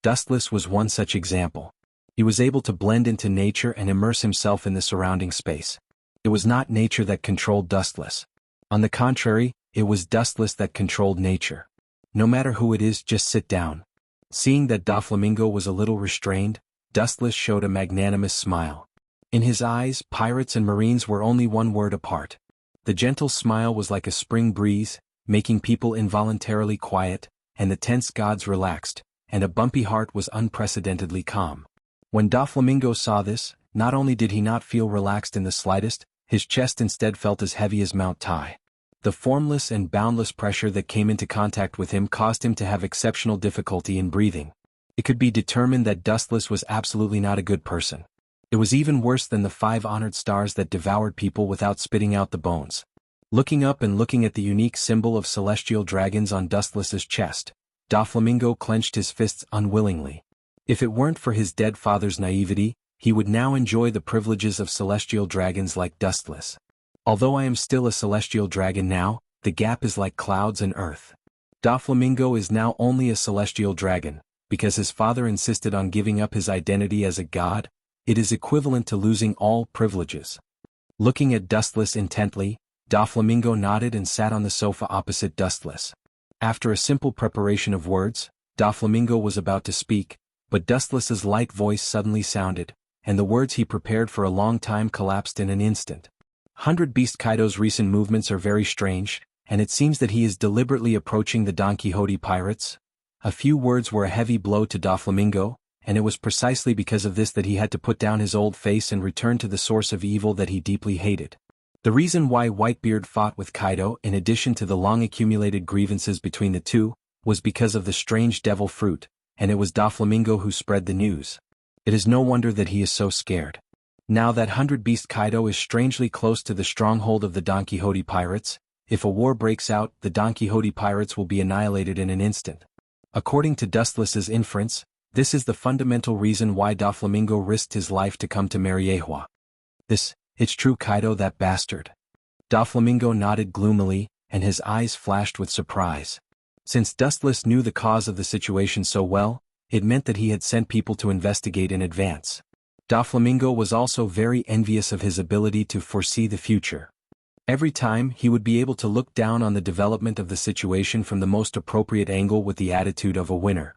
Dustless was one such example. He was able to blend into nature and immerse himself in the surrounding space. It was not nature that controlled Dustless. On the contrary, it was Dustless that controlled nature. No matter who it is, just sit down. Seeing that Doflamingo was a little restrained, Dustless showed a magnanimous smile. In his eyes, pirates and marines were only one word apart. The gentle smile was like a spring breeze, making people involuntarily quiet, and the tense gods relaxed, and a bumpy heart was unprecedentedly calm. When Doflamingo saw this, not only did he not feel relaxed in the slightest, his chest instead felt as heavy as Mount Tai. The formless and boundless pressure that came into contact with him caused him to have exceptional difficulty in breathing. It could be determined that Dustless was absolutely not a good person. It was even worse than the 5 honored stars that devoured people without spitting out the bones. Looking up and looking at the unique symbol of celestial dragons on Dustless's chest, Doflamingo clenched his fists unwillingly. If it weren't for his dead father's naivety, he would now enjoy the privileges of celestial dragons like Dustless. Although I am still a celestial dragon now, the gap is like clouds and earth. Doflamingo is now only a celestial dragon, because his father insisted on giving up his identity as a god. It is equivalent to losing all privileges. Looking at Dustless intently, Doflamingo nodded and sat on the sofa opposite Dustless. After a simple preparation of words, Doflamingo was about to speak, but Dustless's light voice suddenly sounded, and the words he prepared for a long time collapsed in an instant. 100 Beast Kaido's recent movements are very strange, and it seems that he is deliberately approaching the Don Quixote pirates. A few words were a heavy blow to Doflamingo, and it was precisely because of this that he had to put down his old face and return to the source of evil that he deeply hated. The reason why Whitebeard fought with Kaido, in addition to the long-accumulated grievances between the two, was because of the strange devil fruit, and it was Doflamingo who spread the news. It is no wonder that he is so scared. Now that 100 Beast Kaido is strangely close to the stronghold of the Don Quixote pirates, if a war breaks out, the Don Quixote pirates will be annihilated in an instant. According to Dustless's inference, this is the fundamental reason why Doflamingo risked his life to come to Mariehua. It's true, Kaido, that bastard. Doflamingo nodded gloomily, and his eyes flashed with surprise. Since Dustless knew the cause of the situation so well, it meant that he had sent people to investigate in advance. Doflamingo was also very envious of his ability to foresee the future. Every time, he would be able to look down on the development of the situation from the most appropriate angle with the attitude of a winner.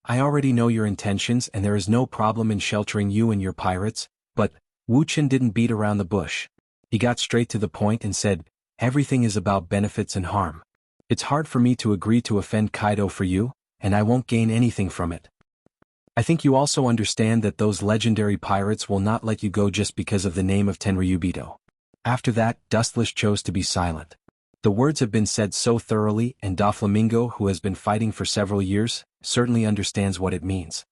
I already know your intentions and there is no problem in sheltering you and your pirates, but Wuxia didn't beat around the bush. He got straight to the point and said, everything is about benefits and harm. It's hard for me to agree to offend Kaido for you, and I won't gain anything from it. I think you also understand that those legendary pirates will not let you go just because of the name of Tenryubito. After that, Dustless chose to be silent. The words have been said so thoroughly, and Doflamingo, who has been fighting for several years, certainly understands what it means.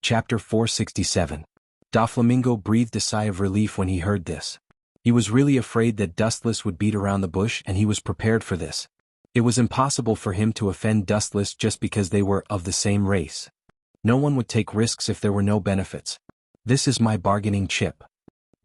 Chapter 467. Doflamingo breathed a sigh of relief when he heard this. He was really afraid that Dustless would beat around the bush, and he was prepared for this. It was impossible for him to offend Dustless just because they were of the same race. No one would take risks if there were no benefits. This is my bargaining chip.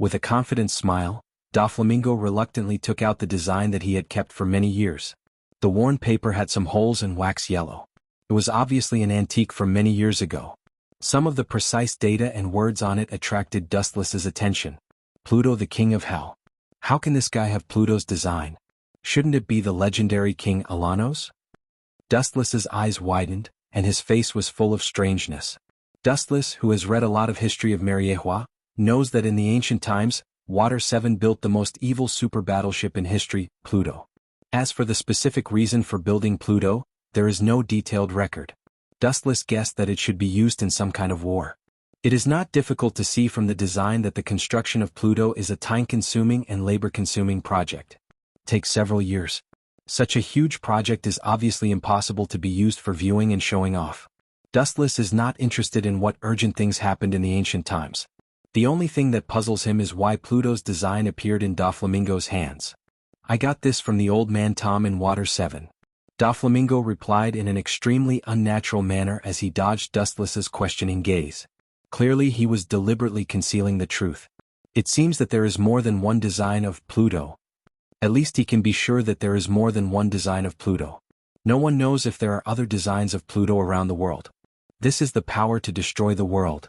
With a confident smile, Doflamingo reluctantly took out the design that he had kept for many years. The worn paper had some holes and wax yellow. It was obviously an antique from many years ago. Some of the precise data and words on it attracted Dustless's attention. Pluto, the king of hell. How can this guy have Pluto's design? Shouldn't it be the legendary King Alanos? Dustless's eyes widened, and his face was full of strangeness. Dustless, who has read a lot of history of Mariehua, knows that in the ancient times, Water 7 built the most evil super battleship in history, Pluto. As for the specific reason for building Pluto, there is no detailed record. Dustless guessed that it should be used in some kind of war. It is not difficult to see from the design that the construction of Pluto is a time-consuming and labor-consuming project. It takes several years. Such a huge project is obviously impossible to be used for viewing and showing off. Dustless is not interested in what urgent things happened in the ancient times. The only thing that puzzles him is why Pluto's design appeared in Doflamingo's hands. I got this from the old man Tom in Water 7. Doflamingo replied in an extremely unnatural manner as he dodged Dustless's questioning gaze. Clearly he was deliberately concealing the truth. It seems that there is more than one design of Pluto. At least he can be sure that there is more than one design of Pluto. No one knows if there are other designs of Pluto around the world. This is the power to destroy the world.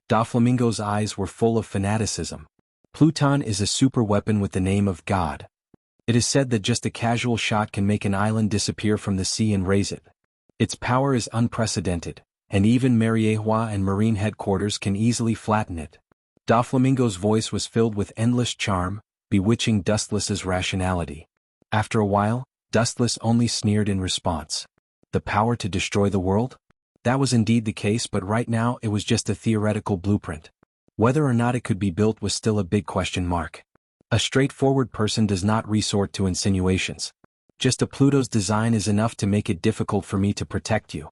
Doflamingo's eyes were full of fanaticism. Pluton is a super weapon with the name of God. It is said that just a casual shot can make an island disappear from the sea and raise it. Its power is unprecedented, and even Mariehua and Marine headquarters can easily flatten it. Doflamingo's voice was filled with endless charm, bewitching Dustless's rationality. After a while, Dustless only sneered in response. The power to destroy the world? That was indeed the case, but right now it was just a theoretical blueprint. Whether or not it could be built was still a big question mark. A straightforward person does not resort to insinuations. Just a Pluto's design is enough to make it difficult for me to protect you.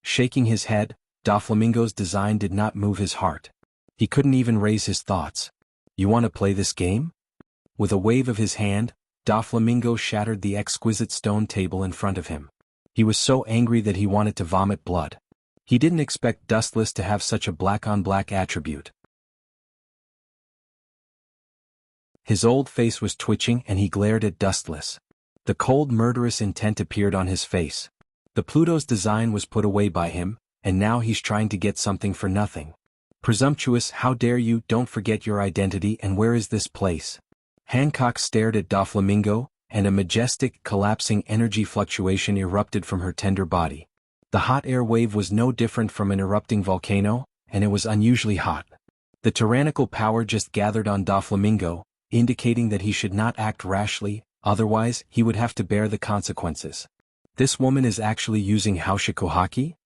Shaking his head, Doflamingo's design did not move his heart. He couldn't even raise his thoughts. You want to play this game? With a wave of his hand, Doflamingo shattered the exquisite stone table in front of him. He was so angry that he wanted to vomit blood. He didn't expect Dustless to have such a black-on-black attribute. His old face was twitching and he glared at Dustless. The cold murderous intent appeared on his face. The Pluto's design was put away by him, and now he's trying to get something for nothing. Presumptuous, how dare you, don't forget your identity, and where is this place? Hancock stared at Doflamingo, and a majestic, collapsing energy fluctuation erupted from her tender body. The hot air wave was no different from an erupting volcano, and it was unusually hot. The tyrannical power just gathered on Doflamingo, indicating that he should not act rashly, otherwise he would have to bear the consequences. This woman is actually using Haushikuhaki?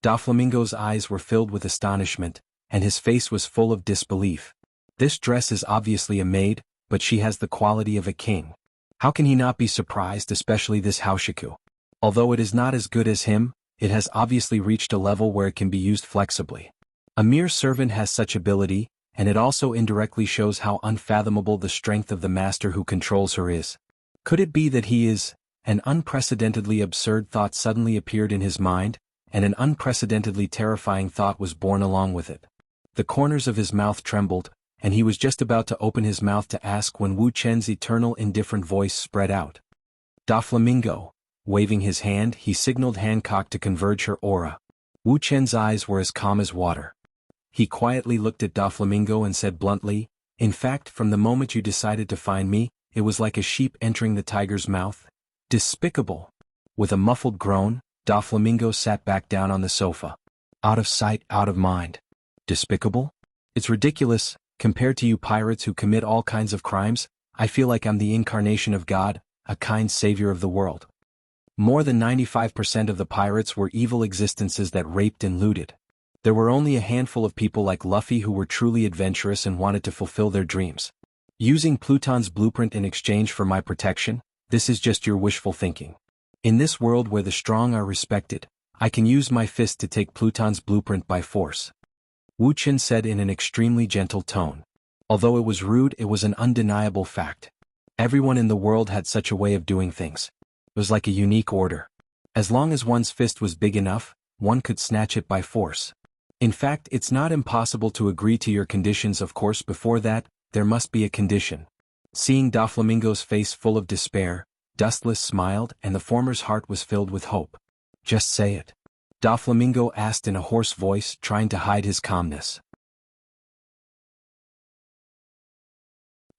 Doflamingo's eyes were filled with astonishment, and his face was full of disbelief. This dress is obviously a maid, but she has the quality of a king. How can he not be surprised, especially this Haushiku? Although it is not as good as him, it has obviously reached a level where it can be used flexibly. A mere servant has such ability, and it also indirectly shows how unfathomable the strength of the master who controls her is. Could it be that he is? An unprecedentedly absurd thought suddenly appeared in his mind, and an unprecedentedly terrifying thought was born along with it. The corners of his mouth trembled, and he was just about to open his mouth to ask when Wu Chen's eternal indifferent voice spread out. Doflamingo. Waving his hand, he signaled Hancock to converge her aura. Wu Chen's eyes were as calm as water. He quietly looked at Doflamingo and said bluntly, "In fact, from the moment you decided to find me, it was like a sheep entering the tiger's mouth. Despicable." With a muffled groan, Doflamingo sat back down on the sofa. Out of sight, out of mind. Despicable? It's ridiculous. Compared to you pirates who commit all kinds of crimes, I feel like I'm the incarnation of God, a kind savior of the world. More than 95% of the pirates were evil existences that raped and looted. There were only a handful of people like Luffy who were truly adventurous and wanted to fulfill their dreams. Using Pluton's blueprint in exchange for my protection, this is just your wishful thinking. In this world where the strong are respected, I can use my fist to take Pluton's blueprint by force. Wu Chen said in an extremely gentle tone. Although it was rude, it was an undeniable fact. Everyone in the world had such a way of doing things. It was like a unique order. As long as one's fist was big enough, one could snatch it by force. In fact, it's not impossible to agree to your conditions. Of course, before that, there must be a condition. Seeing Doflamingo's face full of despair, Dustless smiled and the former's heart was filled with hope. Just say it. Doflamingo asked in a hoarse voice, trying to hide his calmness.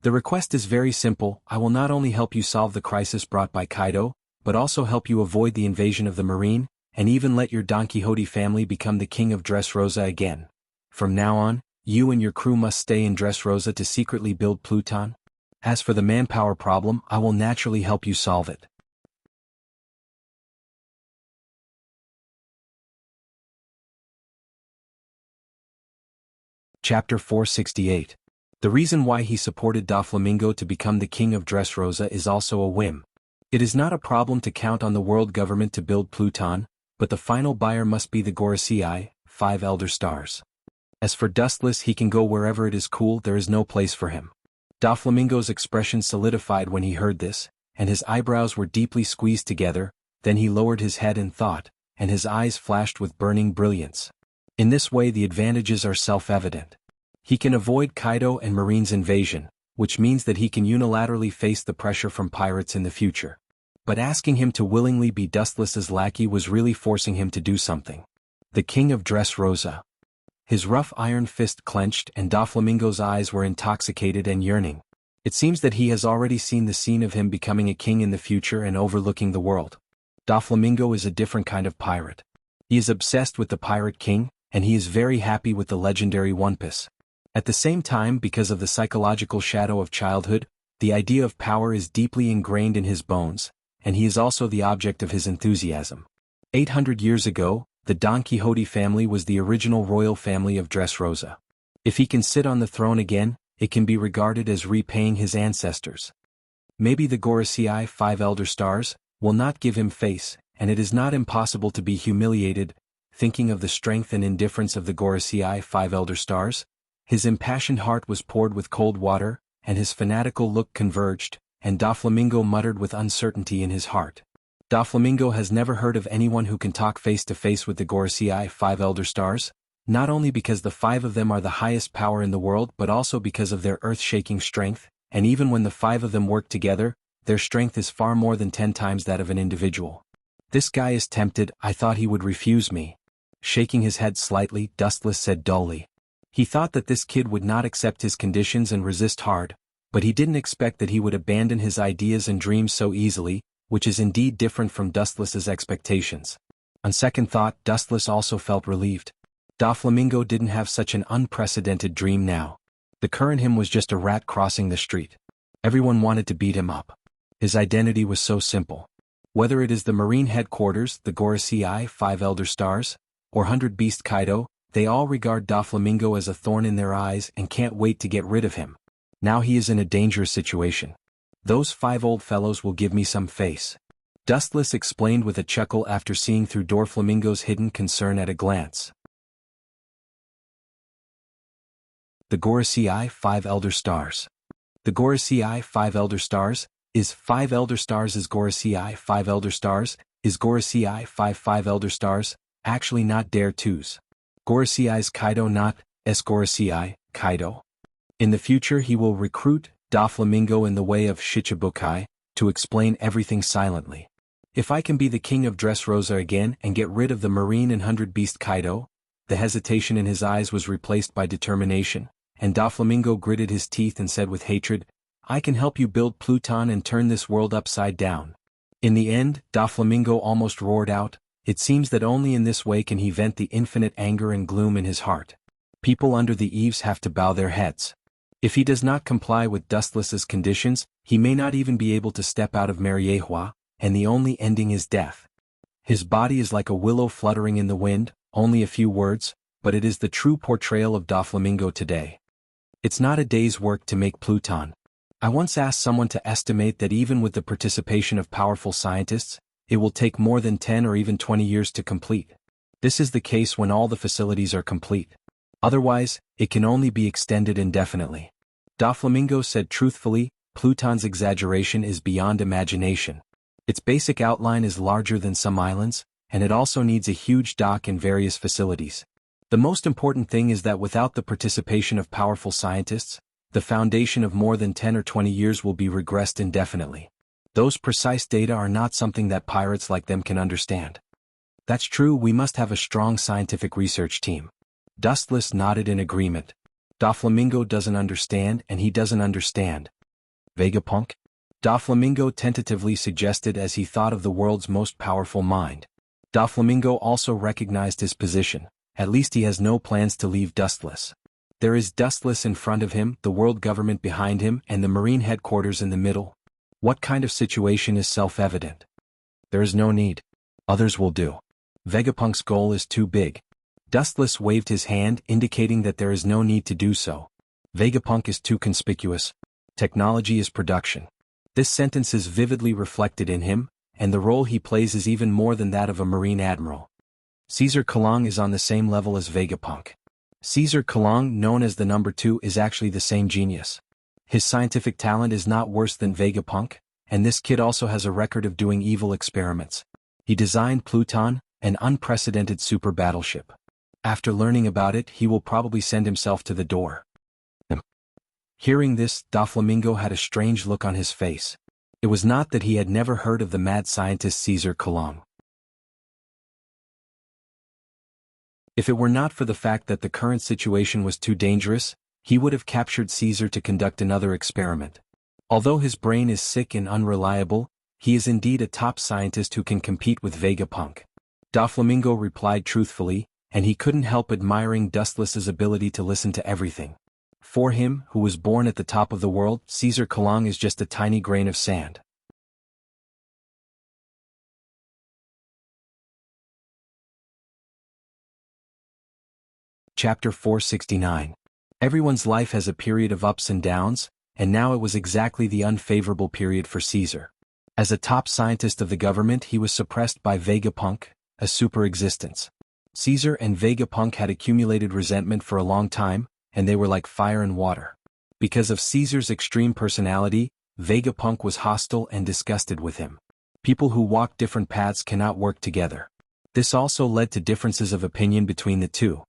The request is very simple. I will not only help you solve the crisis brought by Kaido, but also help you avoid the invasion of the Marine, and even let your Don Quixote family become the king of Dressrosa again. From now on, you and your crew must stay in Dressrosa to secretly build Pluton. As for the manpower problem, I will naturally help you solve it. Chapter 468. The reason why he supported Doflamingo to become the king of Dressrosa is also a whim. It is not a problem to count on the world government to build Pluton, but the final buyer must be the Gorosei, 5 elder stars. As for Dustless, he can go wherever it is cool, there is no place for him. Doflamingo's expression solidified when he heard this, and his eyebrows were deeply squeezed together, then he lowered his head in thought, and his eyes flashed with burning brilliance. In this way the advantages are self-evident. He can avoid Kaido and Marine's invasion, which means that he can unilaterally face the pressure from pirates in the future. But asking him to willingly be Dustless's lackey was really forcing him to do something. The king of Dressrosa. His rough iron fist clenched and Doflamingo's eyes were intoxicated and yearning. It seems that he has already seen the scene of him becoming a king in the future and overlooking the world. Doflamingo is a different kind of pirate. He is obsessed with the Pirate King, and he is very happy with the legendary One Piece. At the same time, because of the psychological shadow of childhood, the idea of power is deeply ingrained in his bones, and he is also the object of his enthusiasm. 800 years ago, the Don Quixote family was the original royal family of Dressrosa. If he can sit on the throne again, it can be regarded as repaying his ancestors. Maybe the Gorosei, 5 elder stars, will not give him face, and it is not impossible to be humiliated. Thinking of the strength and indifference of the Gorosei, 5 elder stars, his impassioned heart was poured with cold water, and his fanatical look converged, and Doflamingo muttered with uncertainty in his heart. Doflamingo has never heard of anyone who can talk face to face with the Gorosei, 5 elder stars, not only because the 5 of them are the highest power in the world but also because of their earth-shaking strength, and even when the 5 of them work together, their strength is far more than 10 times that of an individual. This guy is tempted. I thought he would refuse me. Shaking his head slightly, Dustless said dully. He thought that this kid would not accept his conditions and resist hard, but he didn't expect that he would abandon his ideas and dreams so easily, which is indeed different from Dustless's expectations. On second thought, Dustless also felt relieved. Doflamingo didn't have such an unprecedented dream now. The current him was just a rat crossing the street. Everyone wanted to beat him up. His identity was so simple. Whether it is the Marine headquarters, the Gorosei, 5 elder stars, or 100 Beast Kaido, they all regard Doflamingo as a thorn in their eyes and can't wait to get rid of him. Now he is in a dangerous situation. Those 5 old fellows will give me some face. Dustless explained with a chuckle after seeing through Doflamingo's hidden concern at a glance. The Gorosei, 5 elder stars. The Gorosei, 5 elder stars, is 5 elder stars is Gorosei, 5 elder stars, is Gorosei, 5 elder stars, actually not Dare 2's. Gorosei's Kaido not, S Gorosei, Kaido. In the future he will recruit Doflamingo in the way of Shichibukai, to explain everything silently. If I can be the king of Dressrosa again and get rid of the Marine and 100 Beast Kaido, the hesitation in his eyes was replaced by determination, and Doflamingo gritted his teeth and said with hatred, I can help you build Pluton and turn this world upside down. In the end, Doflamingo almost roared out, it seems that only in this way can he vent the infinite anger and gloom in his heart. People under the eaves have to bow their heads. If he does not comply with Dustless's conditions, he may not even be able to step out of Mariehua, and the only ending is death. His body is like a willow fluttering in the wind, only a few words, but it is the true portrayal of Doflamingo today. It's not a day's work to make Pluton. I once asked someone to estimate that even with the participation of powerful scientists, it will take more than 10 or even 20 years to complete. This is the case when all the facilities are complete. Otherwise, it can only be extended indefinitely. Doflamingo said truthfully, Pluton's exaggeration is beyond imagination. Its basic outline is larger than some islands, and it also needs a huge dock and various facilities. The most important thing is that without the participation of powerful scientists, The foundation of more than 10 or 20 years will be regressed indefinitely. Those precise data are not something that pirates like them can understand. That's true, we must have a strong scientific research team. Dustless nodded in agreement. Doflamingo doesn't understand and he doesn't understand. Vegapunk? Doflamingo tentatively suggested as he thought of the world's most powerful mind. Doflamingo also recognized his position, at least he has no plans to leave Dustless. There is Dustless in front of him, the world government behind him, and the Marine headquarters in the middle. What kind of situation is self-evident? There is no need. Others will do. Vegapunk's goal is too big. Dustless waved his hand indicating that there is no need to do so. Vegapunk is too conspicuous. Technology is production. This sentence is vividly reflected in him, and the role he plays is even more than that of a Marine admiral. Caesar Kalong is on the same level as Vegapunk. Caesar Kalong, known as the number 2, is actually the same genius. His scientific talent is not worse than Vegapunk, and this kid also has a record of doing evil experiments. He designed Pluton, an unprecedented super battleship. After learning about it, he will probably send himself to the door. Hearing this, Doflamingo had a strange look on his face. It was not that he had never heard of the mad scientist Caesar Kalong. If it were not for the fact that the current situation was too dangerous, he would have captured Caesar to conduct another experiment. Although his brain is sick and unreliable, he is indeed a top scientist who can compete with Vegapunk. Doflamingo replied truthfully, and he couldn't help admiring Dustless's ability to listen to everything. For him, who was born at the top of the world, Caesar Kalong is just a tiny grain of sand. Chapter 469. Everyone's life has a period of ups and downs, and now it was exactly the unfavorable period for Caesar. As a top scientist of the government, he was suppressed by Vegapunk, a super-existence. Caesar and Vegapunk had accumulated resentment for a long time, and they were like fire and water. Because of Caesar's extreme personality, Vegapunk was hostile and disgusted with him. People who walk different paths cannot work together. This also led to differences of opinion between the two.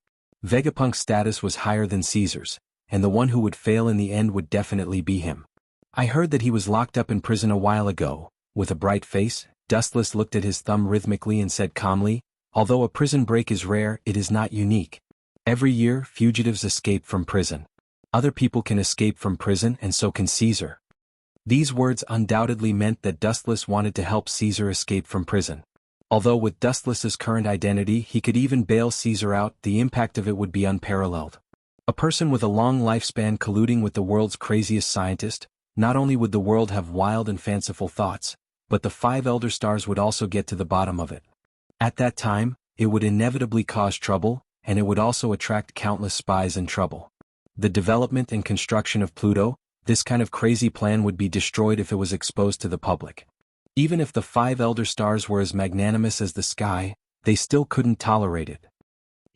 Vegapunk's status was higher than Caesar's, and the one who would fail in the end would definitely be him. I heard that he was locked up in prison a while ago. With a bright face, Dustless looked at his thumb rhythmically and said calmly, although a prison break is rare, it is not unique. Every year, fugitives escape from prison. Other people can escape from prison and so can Caesar. These words undoubtedly meant that Dustless wanted to help Caesar escape from prison. Although with Dustless's current identity he could even bail Caesar out, the impact of it would be unparalleled. A person with a long lifespan colluding with the world's craziest scientist, not only would the world have wild and fanciful thoughts, but the 5 Elder Stars would also get to the bottom of it. At that time, it would inevitably cause trouble, and it would also attract countless spies and trouble. The development and construction of Pluto, this kind of crazy plan would be destroyed if it was exposed to the public. Even if the 5 Elder Stars were as magnanimous as the sky, they still couldn't tolerate it.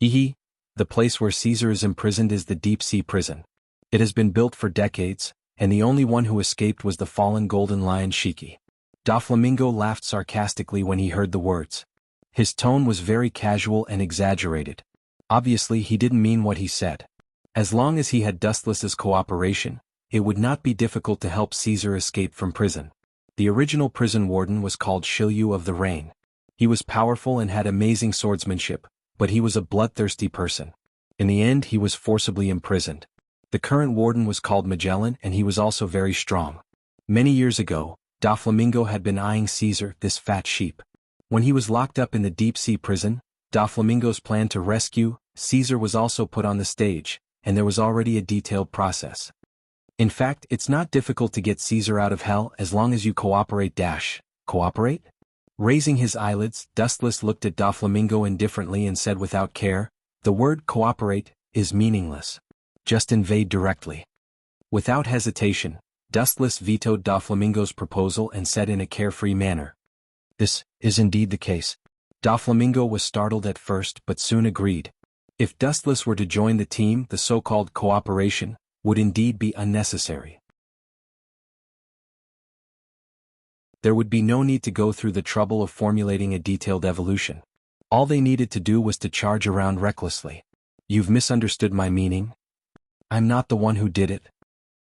The place where Caesar is imprisoned is the deep-sea prison. It has been built for decades, and the only one who escaped was the fallen golden lion Shiki. Doflamingo laughed sarcastically when he heard the words. His tone was very casual and exaggerated. Obviously he didn't mean what he said. As long as he had Dustless's cooperation, it would not be difficult to help Caesar escape from prison. The original prison warden was called Shilyu of the Rain. He was powerful and had amazing swordsmanship, but he was a bloodthirsty person. In the end he was forcibly imprisoned. The current warden was called Magellan and he was also very strong. Many years ago, Doflamingo had been eyeing Caesar, this fat sheep. When he was locked up in the deep-sea prison, Doflamingo's plan to rescue Caesar was also put on the stage, and there was already a detailed process. In fact, it's not difficult to get Caesar out of hell as long as you cooperate. Cooperate? Raising his eyelids, Dustless looked at Doflamingo indifferently and said without care, the word cooperate is meaningless. Just invade directly. Without hesitation, Dustless vetoed Doflamingo's proposal and said in a carefree manner, this is indeed the case. Doflamingo was startled at first but soon agreed. If Dustless were to join the team, the so-called cooperation would indeed be unnecessary. There would be no need to go through the trouble of formulating a detailed evolution. All they needed to do was to charge around recklessly. You've misunderstood my meaning. I'm not the one who did it.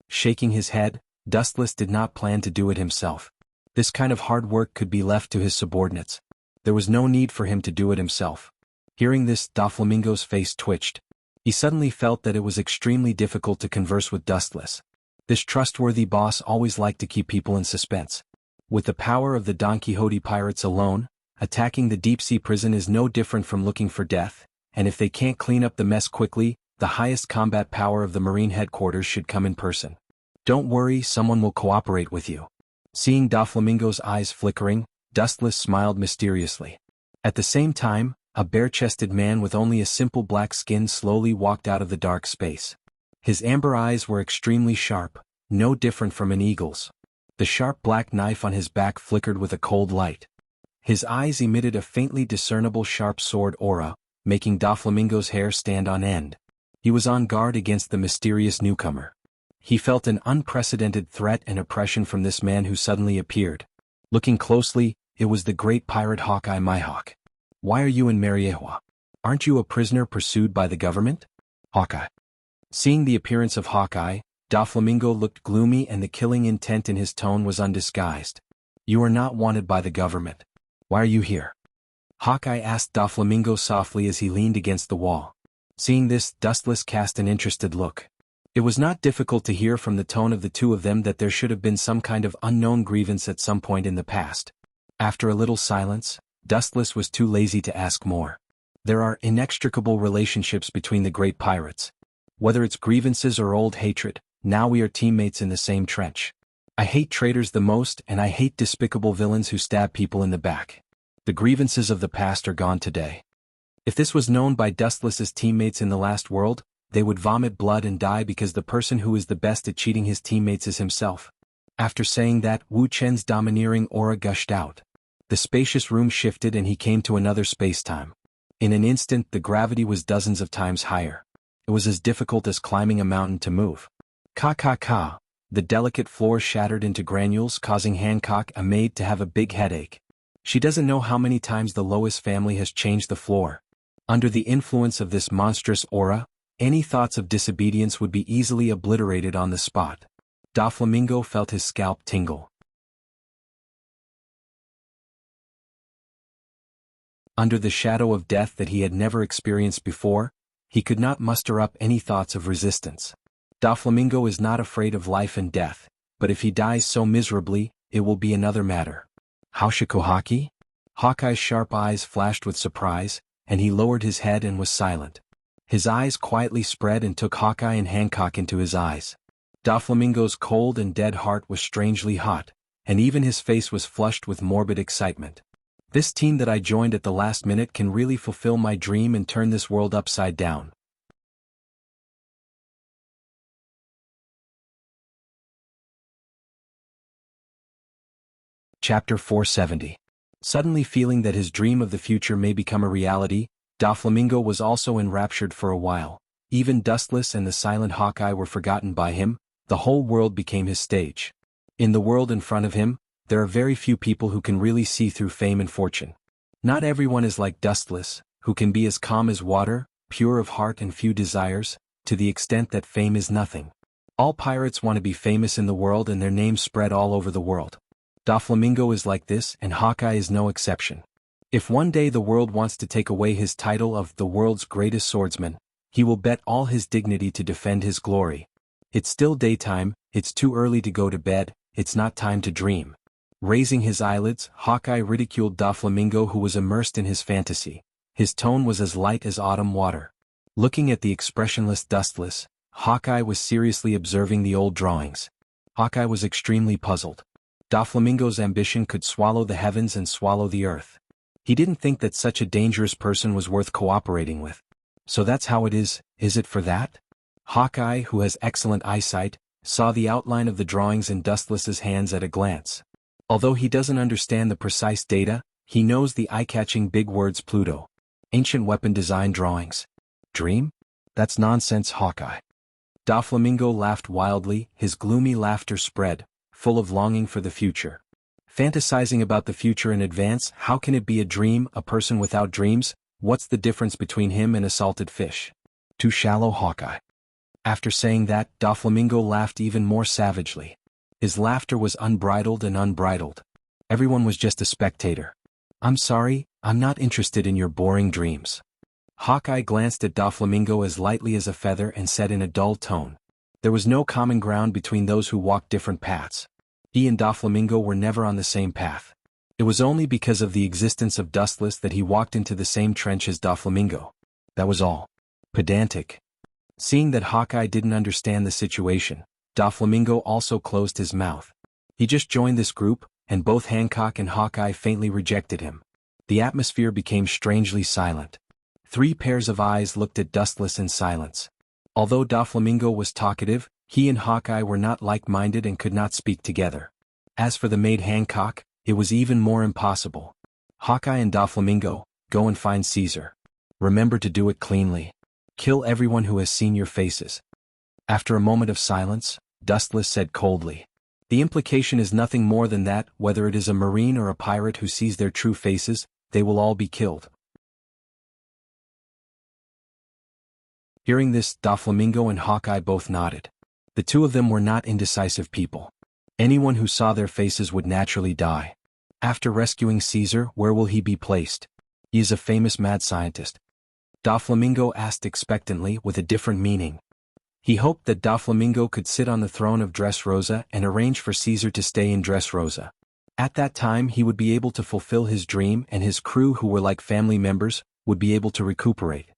Shaking his head, Dustless did not plan to do it himself. This kind of hard work could be left to his subordinates. There was no need for him to do it himself. Hearing this, Doflamingo's face twitched. He suddenly felt that it was extremely difficult to converse with Dustless. This trustworthy boss always liked to keep people in suspense. With the power of the Don Quixote pirates alone, attacking the deep-sea prison is no different from looking for death, and if they can't clean up the mess quickly, the highest combat power of the Marine headquarters should come in person. Don't worry, someone will cooperate with you. Seeing Doflamingo's eyes flickering, Dustless smiled mysteriously. At the same time, a bare-chested man with only a simple black skin slowly walked out of the dark space. His amber eyes were extremely sharp, no different from an eagle's. The sharp black knife on his back flickered with a cold light. His eyes emitted a faintly discernible sharp sword aura, making Doflamingo's hair stand on end. He was on guard against the mysterious newcomer. He felt an unprecedented threat and oppression from this man who suddenly appeared. Looking closely, it was the great pirate Hawkeye Mihawk. Why are you in Mariehua? Aren't you a prisoner pursued by the government? Hawkeye. Seeing the appearance of Hawkeye, Doflamingo looked gloomy and the killing intent in his tone was undisguised. You are not wanted by the government. Why are you here? Hawkeye asked Doflamingo softly as he leaned against the wall. Seeing this, Dustless cast an interested look. It was not difficult to hear from the tone of the two of them that there should have been some kind of unknown grievance at some point in the past. After a little silence, Dustless was too lazy to ask more. There are inextricable relationships between the great pirates. Whether it's grievances or old hatred, now we are teammates in the same trench. I hate traitors the most and I hate despicable villains who stab people in the back. The grievances of the past are gone today. If this was known by Dustless's teammates in the last world, they would vomit blood and die because the person who is the best at cheating his teammates is himself. After saying that, Wu Chen's domineering aura gushed out. The spacious room shifted and he came to another space-time. In an instant the gravity was dozens of times higher. It was as difficult as climbing a mountain to move. Ka. The delicate floor shattered into granules, causing Hancock, a maid, to have a big headache. She doesn't know how many times the Lois family has changed the floor. Under the influence of this monstrous aura, any thoughts of disobedience would be easily obliterated on the spot. Doflamingo felt his scalp tingle. Under the shadow of death that he had never experienced before, he could not muster up any thoughts of resistance. Doflamingo is not afraid of life and death, but if he dies so miserably, it will be another matter. Haushikohaki? Hawkeye's sharp eyes flashed with surprise, and he lowered his head and was silent. His eyes quietly spread and took Hawkeye and Hancock into his eyes. Doflamingo's cold and dead heart was strangely hot, and even his face was flushed with morbid excitement. This team that I joined at the last minute can really fulfill my dream and turn this world upside down. Chapter 470. Suddenly feeling that his dream of the future may become a reality, Doflamingo was also enraptured for a while. Even Dustless and the silent Hawkeye were forgotten by him, the whole world became his stage. In the world in front of him, there are very few people who can really see through fame and fortune. Not everyone is like Dustless, who can be as calm as water, pure of heart and few desires, to the extent that fame is nothing. All pirates want to be famous in the world and their names spread all over the world. Doflamingo is like this and Hawkeye is no exception. If one day the world wants to take away his title of the world's greatest swordsman, he will bet all his dignity to defend his glory. It's still daytime, it's too early to go to bed, it's not time to dream. Raising his eyelids, Hawkeye ridiculed Doflamingo, who was immersed in his fantasy. His tone was as light as autumn water. Looking at the expressionless Dustless, Hawkeye was seriously observing the old drawings. Hawkeye was extremely puzzled. Doflamingo's ambition could swallow the heavens and swallow the earth. He didn't think that such a dangerous person was worth cooperating with. So that's how it is it for that? Hawkeye, who has excellent eyesight, saw the outline of the drawings in Dustless's hands at a glance. Although he doesn't understand the precise data, he knows the eye-catching big words Pluto. Ancient weapon design drawings. Dream? That's nonsense, Hawkeye. Doflamingo laughed wildly, his gloomy laughter spread, full of longing for the future. Fantasizing about the future in advance, how can it be a dream, a person without dreams? What's the difference between him and a salted fish? Too shallow, Hawkeye. After saying that, Doflamingo laughed even more savagely. His laughter was unbridled and unbridled. Everyone was just a spectator. I'm sorry, I'm not interested in your boring dreams. Hawkeye glanced at Doflamingo as lightly as a feather and said in a dull tone. There was no common ground between those who walked different paths. He and Doflamingo were never on the same path. It was only because of the existence of Dustless that he walked into the same trench as Doflamingo. That was all. Pedantic. Seeing that Hawkeye didn't understand the situation, Doflamingo also closed his mouth. He just joined this group, and both Hancock and Hawkeye faintly rejected him. The atmosphere became strangely silent. 3 pairs of eyes looked at Dustless in silence. Although Doflamingo was talkative, he and Hawkeye were not like-minded and could not speak together. As for the maid Hancock, it was even more impossible. Hawkeye and Doflamingo, go and find Caesar. Remember to do it cleanly. Kill everyone who has seen your faces. After a moment of silence, Dustless said coldly. The implication is nothing more than that, whether it is a marine or a pirate who sees their true faces, they will all be killed. Hearing this, Doflamingo and Hawkeye both nodded. The two of them were not indecisive people. Anyone who saw their faces would naturally die. After rescuing Caesar, where will he be placed? He is a famous mad scientist. Doflamingo asked expectantly with a different meaning. He hoped that Doflamingo could sit on the throne of Dressrosa and arrange for Caesar to stay in Dressrosa. At that time he would be able to fulfill his dream, and his crew, who were like family members, would be able to recuperate.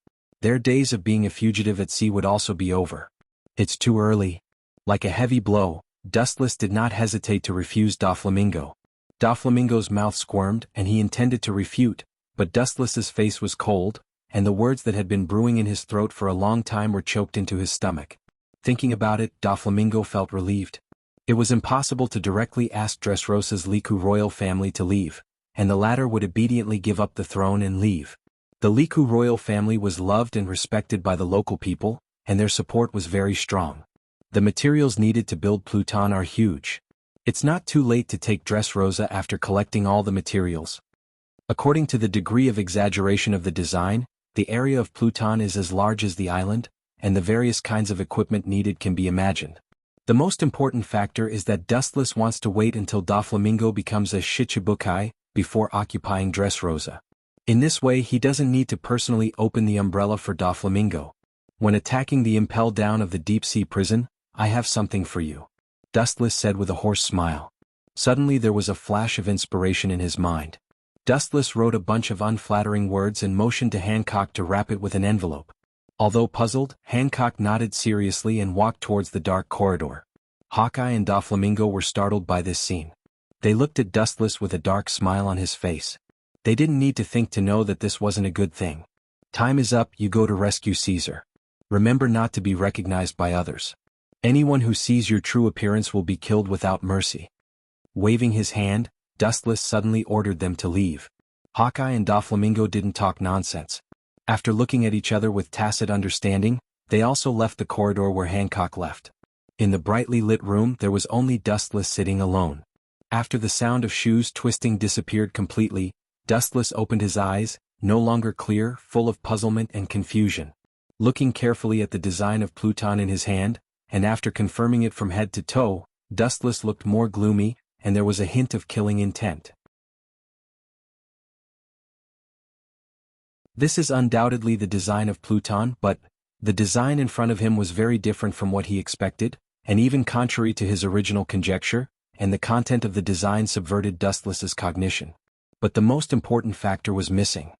Their days of being a fugitive at sea would also be over. It's too early. Like a heavy blow, Dustless did not hesitate to refuse Doflamingo. Doflamingo's mouth squirmed and he intended to refute, but Dustless's face was cold, and the words that had been brewing in his throat for a long time were choked into his stomach. Thinking about it, Doflamingo felt relieved. It was impossible to directly ask Dressrosa's Liku royal family to leave, and the latter would obediently give up the throne and leave. The Liku royal family was loved and respected by the local people, and their support was very strong. The materials needed to build Pluton are huge. It's not too late to take Dressrosa after collecting all the materials. According to the degree of exaggeration of the design, the area of Pluton is as large as the island, and the various kinds of equipment needed can be imagined. The most important factor is that Dustless wants to wait until Doflamingo becomes a Shichibukai before occupying Dressrosa. In this way he doesn't need to personally open the umbrella for Doflamingo. When attacking the impel down of the deep-sea prison, I have something for you. Dustless said with a hoarse smile. Suddenly there was a flash of inspiration in his mind. Dustless wrote a bunch of unflattering words and motioned to Hancock to wrap it with an envelope. Although puzzled, Hancock nodded seriously and walked towards the dark corridor. Hawkeye and Doflamingo were startled by this scene. They looked at Dustless with a dark smile on his face. They didn't need to think to know that this wasn't a good thing. Time is up, you go to rescue Caesar. Remember not to be recognized by others. Anyone who sees your true appearance will be killed without mercy. Waving his hand, Dustless suddenly ordered them to leave. Hawkeye and Doflamingo didn't talk nonsense. After looking at each other with tacit understanding, they also left the corridor where Hancock left. In the brightly lit room there was only Dustless sitting alone. After the sound of shoes twisting disappeared completely, Dustless opened his eyes, no longer clear, full of puzzlement and confusion. Looking carefully at the design of Pluton in his hand, and after confirming it from head to toe, Dustless looked more gloomy, and there was a hint of killing intent. This is undoubtedly the design of Pluton, but the design in front of him was very different from what he expected, and even contrary to his original conjecture, and the content of the design subverted Dustless's cognition. But the most important factor was missing.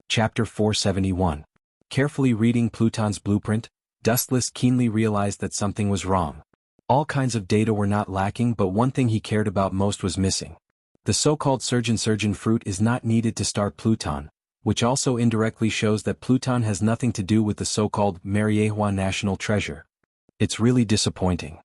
Chapter 471. Carefully reading Pluton's blueprint, Dustless keenly realized that something was wrong. All kinds of data were not lacking, but one thing he cared about most was missing. The so-called surgeon fruit is not needed to start Pluton, which also indirectly shows that Pluton has nothing to do with the so-called Mariehua national treasure. It's really disappointing.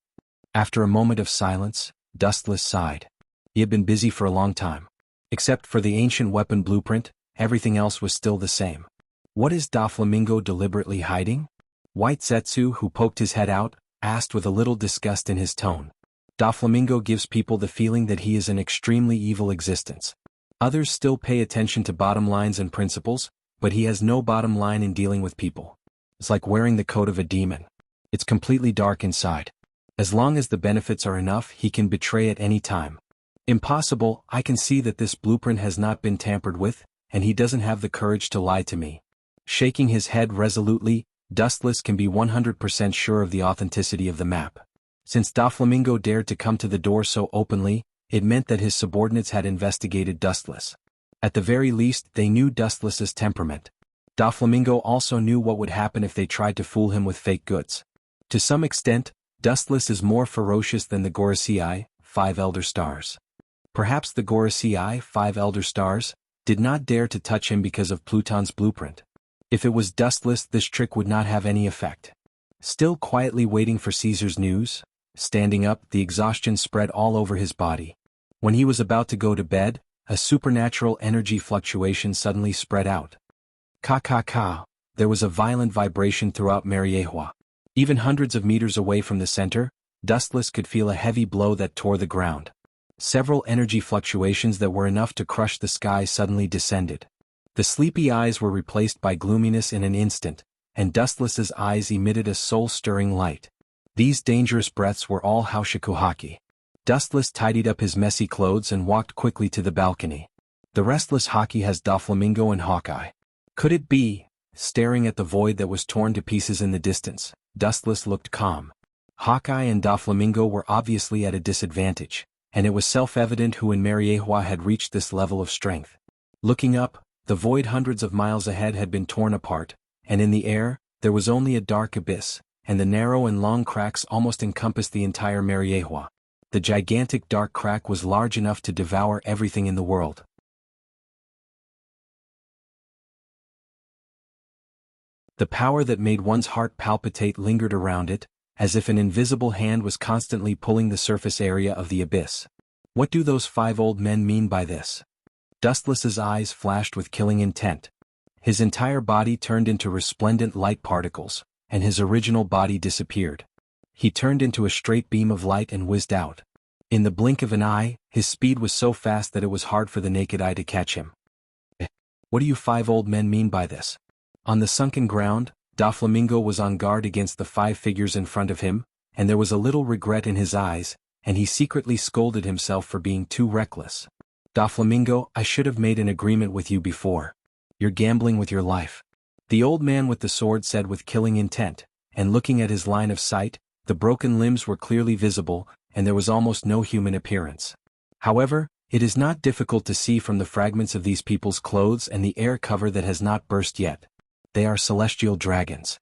After a moment of silence, Dustless sighed. He had been busy for a long time. Except for the ancient weapon blueprint, everything else was still the same. What is Doflamingo deliberately hiding? White Zetsu, who poked his head out, asked with a little disgust in his tone. Doflamingo gives people the feeling that he is an extremely evil existence. Others still pay attention to bottom lines and principles, but he has no bottom line in dealing with people. It's like wearing the coat of a demon. It's completely dark inside. As long as the benefits are enough, he can betray at any time. Impossible, I can see that this blueprint has not been tampered with, and he doesn't have the courage to lie to me. Shaking his head resolutely, Dustless can be 100% sure of the authenticity of the map. Since Doflamingo dared to come to the door so openly, it meant that his subordinates had investigated Dustless. At the very least, they knew Dustless's temperament. Doflamingo also knew what would happen if they tried to fool him with fake goods. To some extent, Dustless is more ferocious than the Gorosei, 5 Elder Stars. Perhaps the Gorosei, 5 Elder Stars, did not dare to touch him because of Pluton's blueprint. If it was Dustless, this trick would not have any effect. Still quietly waiting for Caesar's news, standing up, the exhaustion spread all over his body. When he was about to go to bed, a supernatural energy fluctuation suddenly spread out. Ka. There was a violent vibration throughout Mariehua. Even hundreds of meters away from the center, Dustless could feel a heavy blow that tore the ground. Several energy fluctuations that were enough to crush the sky suddenly descended. The sleepy eyes were replaced by gloominess in an instant, and Dustless's eyes emitted a soul-stirring light. These dangerous breaths were all Haushikuhaki. Dustless tidied up his messy clothes and walked quickly to the balcony. The restless Haki has Doflamingo and Hawkeye. Could it be? Staring at the void that was torn to pieces in the distance, Dustless looked calm. Hawkeye and Doflamingo were obviously at a disadvantage, and it was self-evident who in Mariehua had reached this level of strength. Looking up, the void hundreds of miles ahead had been torn apart, and in the air, there was only a dark abyss, and the narrow and long cracks almost encompassed the entire Mariehua. The gigantic dark crack was large enough to devour everything in the world. The power that made one's heart palpitate lingered around it, as if an invisible hand was constantly pulling the surface area of the abyss. What do those 5 old men mean by this? Dustless's eyes flashed with killing intent. His entire body turned into resplendent light particles, and his original body disappeared. He turned into a straight beam of light and whizzed out. In the blink of an eye, his speed was so fast that it was hard for the naked eye to catch him. What do you 5 old men mean by this? On the sunken ground, Doflamingo was on guard against the 5 figures in front of him, and there was a little regret in his eyes, and he secretly scolded himself for being too reckless. Doflamingo, I should have made an agreement with you before. You're gambling with your life. The old man with the sword said with killing intent, and looking at his line of sight, the broken limbs were clearly visible, and there was almost no human appearance. However, it is not difficult to see from the fragments of these people's clothes and the air cover that has not burst yet. They are celestial dragons.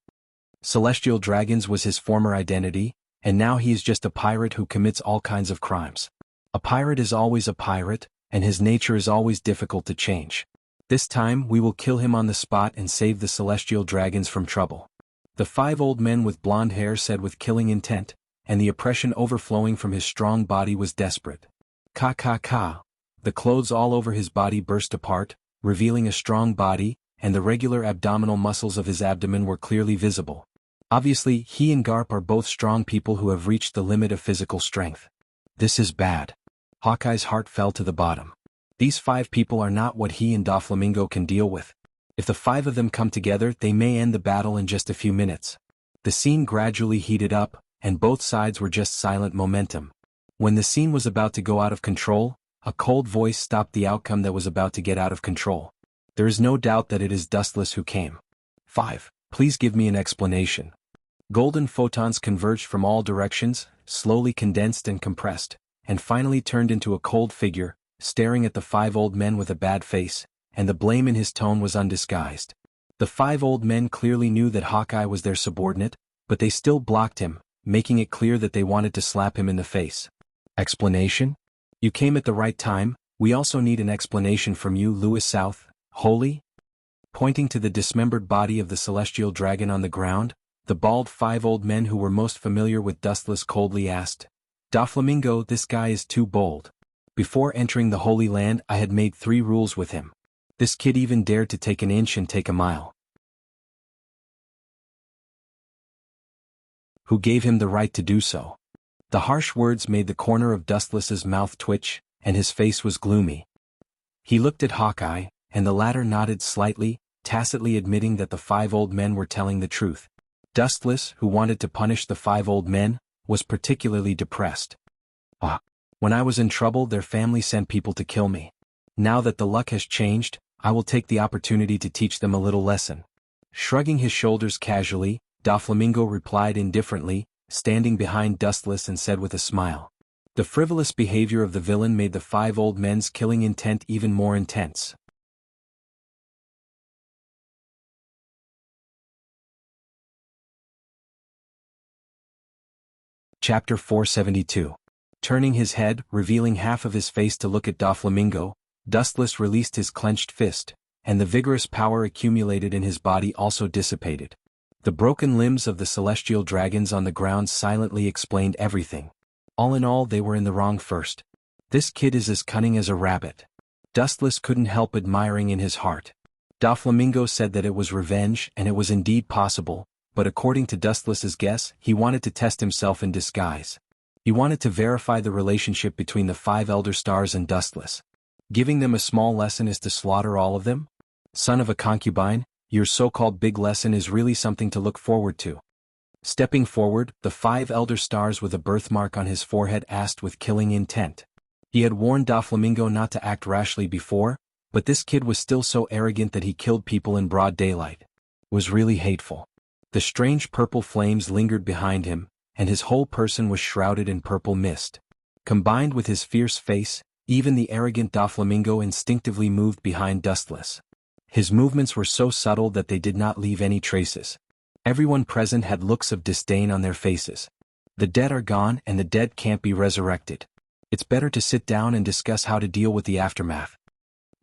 Celestial dragons was his former identity, and now he is just a pirate who commits all kinds of crimes. A pirate is always a pirate, and his nature is always difficult to change. This time we will kill him on the spot and save the celestial dragons from trouble. The 5 old men with blonde hair said with killing intent, and the oppression overflowing from his strong body was desperate. Ka. The clothes all over his body burst apart, revealing a strong body, and the regular abdominal muscles of his abdomen were clearly visible. Obviously, he and Garp are both strong people who have reached the limit of physical strength. This is bad. Hawkeye's heart fell to the bottom. These 5 people are not what he and Doflamingo can deal with. If the 5 of them come together, they may end the battle in just a few minutes. The scene gradually heated up, and both sides were just silent momentum. When the scene was about to go out of control, a cold voice stopped the outcome that was about to get out of control. There is no doubt that it is Dustless who came. 5. Please give me an explanation. Golden photons converged from all directions, slowly condensed and compressed, and finally turned into a cold figure, staring at the 5 old men with a bad face, and the blame in his tone was undisguised. The 5 old men clearly knew that Hawkeye was their subordinate, but they still blocked him, making it clear that they wanted to slap him in the face. Explanation? You came at the right time. We also need an explanation from you, Louis South, Holy? Pointing to the dismembered body of the celestial dragon on the ground, the bald 5 old men who were most familiar with Dustless coldly asked, Doflamingo, this guy is too bold. Before entering the Holy Land, I had made 3 rules with him. This kid even dared to take an inch and take a mile. Who gave him the right to do so? The harsh words made the corner of Dustless's mouth twitch, and his face was gloomy. He looked at Hawkeye, and the latter nodded slightly, tacitly admitting that the 5 old men were telling the truth. Dustless, who wanted to punish the 5 old men, was particularly depressed. When I was in trouble, their family sent people to kill me. Now that the luck has changed, I will take the opportunity to teach them a little lesson. Shrugging his shoulders casually, Doflamingo replied indifferently, standing behind Dustless, and said with a smile. The frivolous behavior of the villain made the 5 old men's killing intent even more intense. Chapter 472. Turning his head, revealing half of his face to look at Doflamingo, Dustless released his clenched fist, and the vigorous power accumulated in his body also dissipated. The broken limbs of the celestial dragons on the ground silently explained everything. All in all, they were in the wrong first. This kid is as cunning as a rabbit. Dustless couldn't help admiring in his heart. Doflamingo said that it was revenge, and it was indeed possible, but according to Dustless's guess, he wanted to test himself in disguise. He wanted to verify the relationship between the 5 Elder Stars and Dustless. Giving them a small lesson is to slaughter all of them? Son of a concubine, your so-called big lesson is really something to look forward to. Stepping forward, the 5 Elder Stars with a birthmark on his forehead asked with killing intent. He had warned Doflamingo not to act rashly before, but this kid was still so arrogant that he killed people in broad daylight. It was really hateful. The strange purple flames lingered behind him, and his whole person was shrouded in purple mist. Combined with his fierce face, even the arrogant Doflamingo instinctively moved behind Dustless. His movements were so subtle that they did not leave any traces. Everyone present had looks of disdain on their faces. The dead are gone, and the dead can't be resurrected. It's better to sit down and discuss how to deal with the aftermath.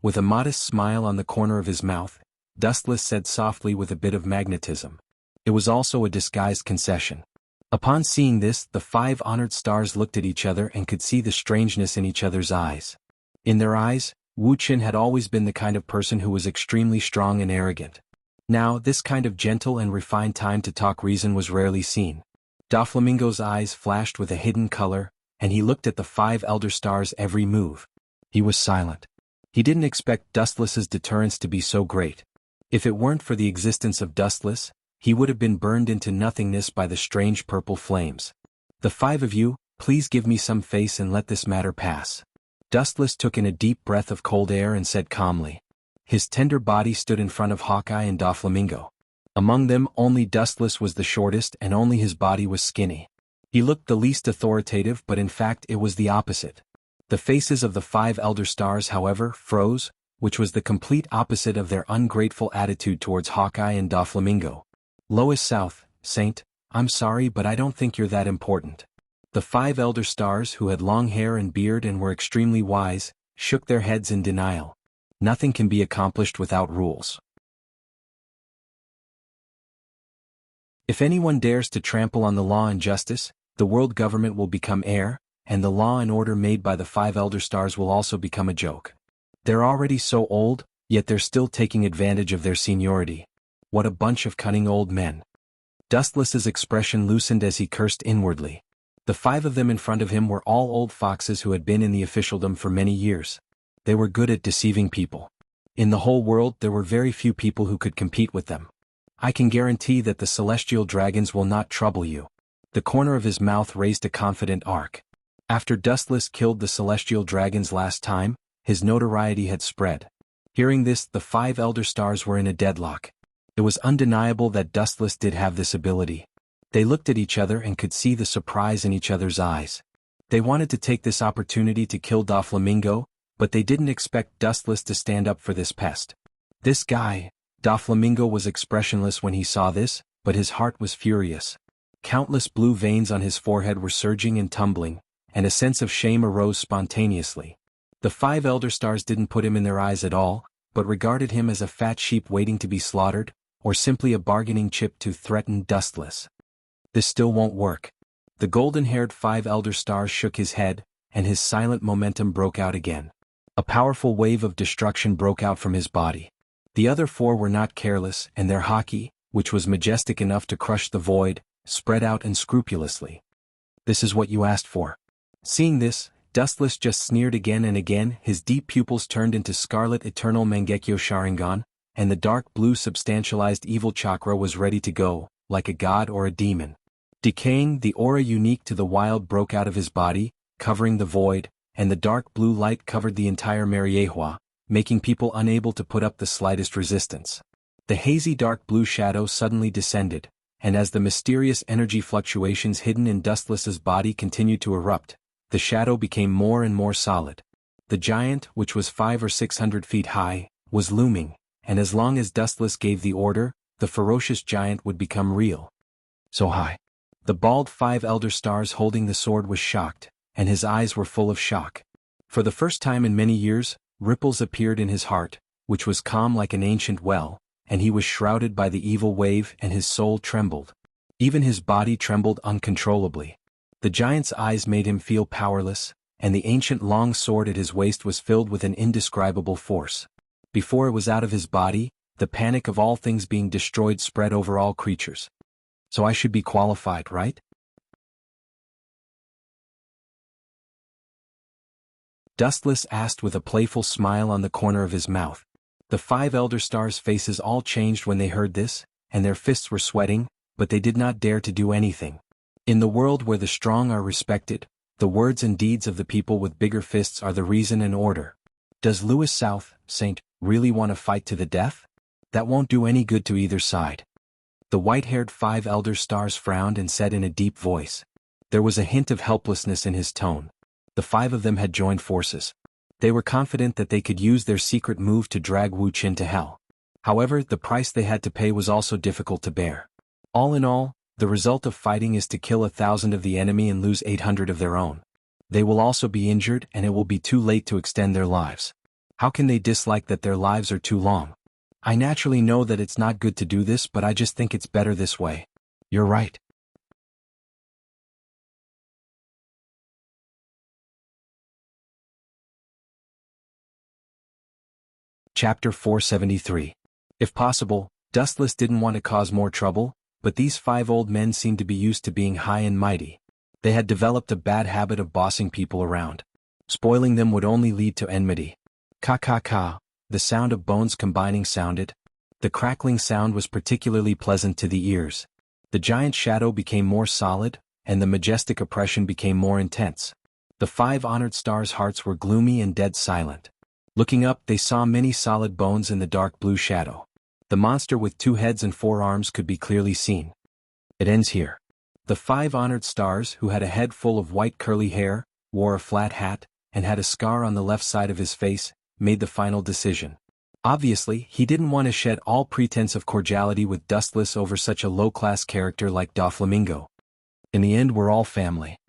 With a modest smile on the corner of his mouth, Dustless said softly with a bit of magnetism. It was also a disguised concession. Upon seeing this, the 5 honored stars looked at each other and could see the strangeness in each other's eyes. In their eyes, Wuxia had always been the kind of person who was extremely strong and arrogant. Now, this kind of gentle and refined time to talk reason was rarely seen. Doflamingo's eyes flashed with a hidden color, and he looked at the 5 Elder Stars' every move. He was silent. He didn't expect Dustless's deterrence to be so great. If it weren't for the existence of Dustless, he would have been burned into nothingness by the strange purple flames. The 5 of you, please give me some face and let this matter pass. Dustless took in a deep breath of cold air and said calmly. His tender body stood in front of Hawkeye and Doflamingo. Among them, only Dustless was the shortest and only his body was skinny. He looked the least authoritative, but in fact it was the opposite. The faces of the 5 Elder Stars, however, froze, which was the complete opposite of their ungrateful attitude towards Hawkeye and Doflamingo. Lois South, Saint, I'm sorry, but I don't think you're that important. The 5 Elder Stars, who had long hair and beard and were extremely wise, shook their heads in denial. Nothing can be accomplished without rules. If anyone dares to trample on the law and justice, the world government will become air, and the law and order made by the 5 Elder Stars will also become a joke. They're already so old, yet they're still taking advantage of their seniority. What a bunch of cunning old men. Dustless's expression loosened as he cursed inwardly. The 5 of them in front of him were all old foxes who had been in the officialdom for many years. They were good at deceiving people. In the whole world there were very few people who could compete with them. I can guarantee that the celestial dragons will not trouble you. The corner of his mouth raised a confident arc. After Dustless killed the celestial dragons last time, his notoriety had spread. Hearing this, the 5 Elder Stars were in a deadlock. It was undeniable that Dustless did have this ability. They looked at each other and could see the surprise in each other's eyes. They wanted to take this opportunity to kill Doflamingo, but they didn't expect Dustless to stand up for this pest. This guy. Doflamingo was expressionless when he saw this, but his heart was furious. Countless blue veins on his forehead were surging and tumbling, and a sense of shame arose spontaneously. The 5 Elder Stars didn't put him in their eyes at all, but regarded him as a fat sheep waiting to be slaughtered, or simply a bargaining chip to threaten Dustless. This still won't work. The golden-haired 5 Elder Stars shook his head, and his silent momentum broke out again. A powerful wave of destruction broke out from his body. The other 4 were not careless, and their haki, which was majestic enough to crush the void, spread out unscrupulously. This is what you asked for. Seeing this, Dustless just sneered again and again, his deep pupils turned into scarlet eternal Mangekyo Sharingan, and the dark blue substantialized evil chakra was ready to go, like a god or a demon. Decaying, the aura unique to the wild broke out of his body, covering the void, and the dark blue light covered the entire Mariehua, making people unable to put up the slightest resistance. The hazy dark blue shadow suddenly descended, and as the mysterious energy fluctuations hidden in Dustless's body continued to erupt, the shadow became more and more solid. The giant, which was 500 or 600 feet high, was looming, and as long as Dustless gave the order, the ferocious giant would become real. So high. The bald 5 elder stars holding the sword was shocked, and his eyes were full of shock. For the first time in many years, ripples appeared in his heart, which was calm like an ancient well, and he was shrouded by the evil wave and his soul trembled. Even his body trembled uncontrollably. The giant's eyes made him feel powerless, and the ancient long sword at his waist was filled with an indescribable force. Before it was out of his body, the panic of all things being destroyed spread over all creatures. So I should be qualified, right? Dustless asked with a playful smile on the corner of his mouth. The 5 elder stars' faces all changed when they heard this, and their fists were sweating, but they did not dare to do anything. In the world where the strong are respected, the words and deeds of the people with bigger fists are the reason and order. Does Louis South, Saint, really want to fight to the death? That won't do any good to either side. The white-haired 5 elder stars frowned and said in a deep voice. There was a hint of helplessness in his tone. The 5 of them had joined forces. They were confident that they could use their secret move to drag Wu Qin to hell. However, the price they had to pay was also difficult to bear. All in all, the result of fighting is to kill 1,000 of the enemy and lose 800 of their own. They will also be injured and it will be too late to extend their lives. How can they dislike that their lives are too long? I naturally know that it's not good to do this, but I just think it's better this way. You're right. Chapter 473. If possible, Dustless didn't want to cause more trouble, but these 5 old men seemed to be used to being high and mighty. They had developed a bad habit of bossing people around. Spoiling them would only lead to enmity. Ka-ka-ka, the sound of bones combining sounded. The crackling sound was particularly pleasant to the ears. The giant shadow became more solid, and the majestic oppression became more intense. The 5 honored stars' hearts were gloomy and dead silent. Looking up, they saw many solid bones in the dark blue shadow. The monster with 2 heads and 4 arms could be clearly seen. It ends here. The 5 honored stars, who had a head full of white curly hair, wore a flat hat, and had a scar on the left side of his face, made the final decision. Obviously, he didn't want to shed all pretense of cordiality with Dustless over such a low-class character like Doflamingo. In the end, we're all family.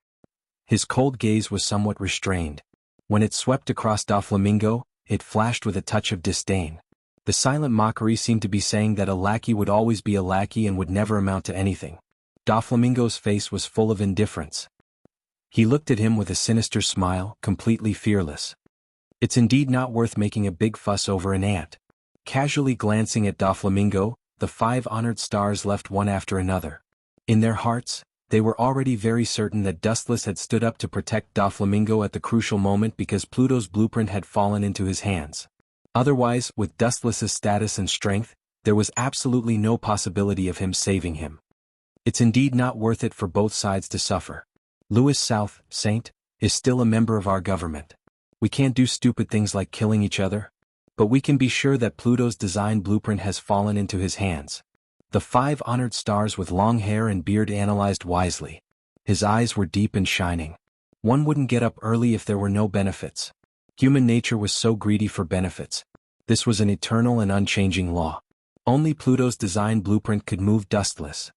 His cold gaze was somewhat restrained. When it swept across Doflamingo, it flashed with a touch of disdain. The silent mockery seemed to be saying that a lackey would always be a lackey and would never amount to anything. Doflamingo's face was full of indifference. He looked at him with a sinister smile, completely fearless. It's indeed not worth making a big fuss over an ant. Casually glancing at Doflamingo, the 5 honored stars left one after another. In their hearts, they were already very certain that Dustless had stood up to protect Doflamingo at the crucial moment because Pluto's blueprint had fallen into his hands. Otherwise, with Dustless's status and strength, there was absolutely no possibility of him saving him. It's indeed not worth it for both sides to suffer. Louis South, Saint, is still a member of our government. We can't do stupid things like killing each other. But we can be sure that Pluto's design blueprint has fallen into his hands. The 5 honored stars with long hair and beard analyzed wisely. His eyes were deep and shining. One wouldn't get up early if there were no benefits. Human nature was so greedy for benefits. This was an eternal and unchanging law. Only Pluto's design blueprint could move Dustless.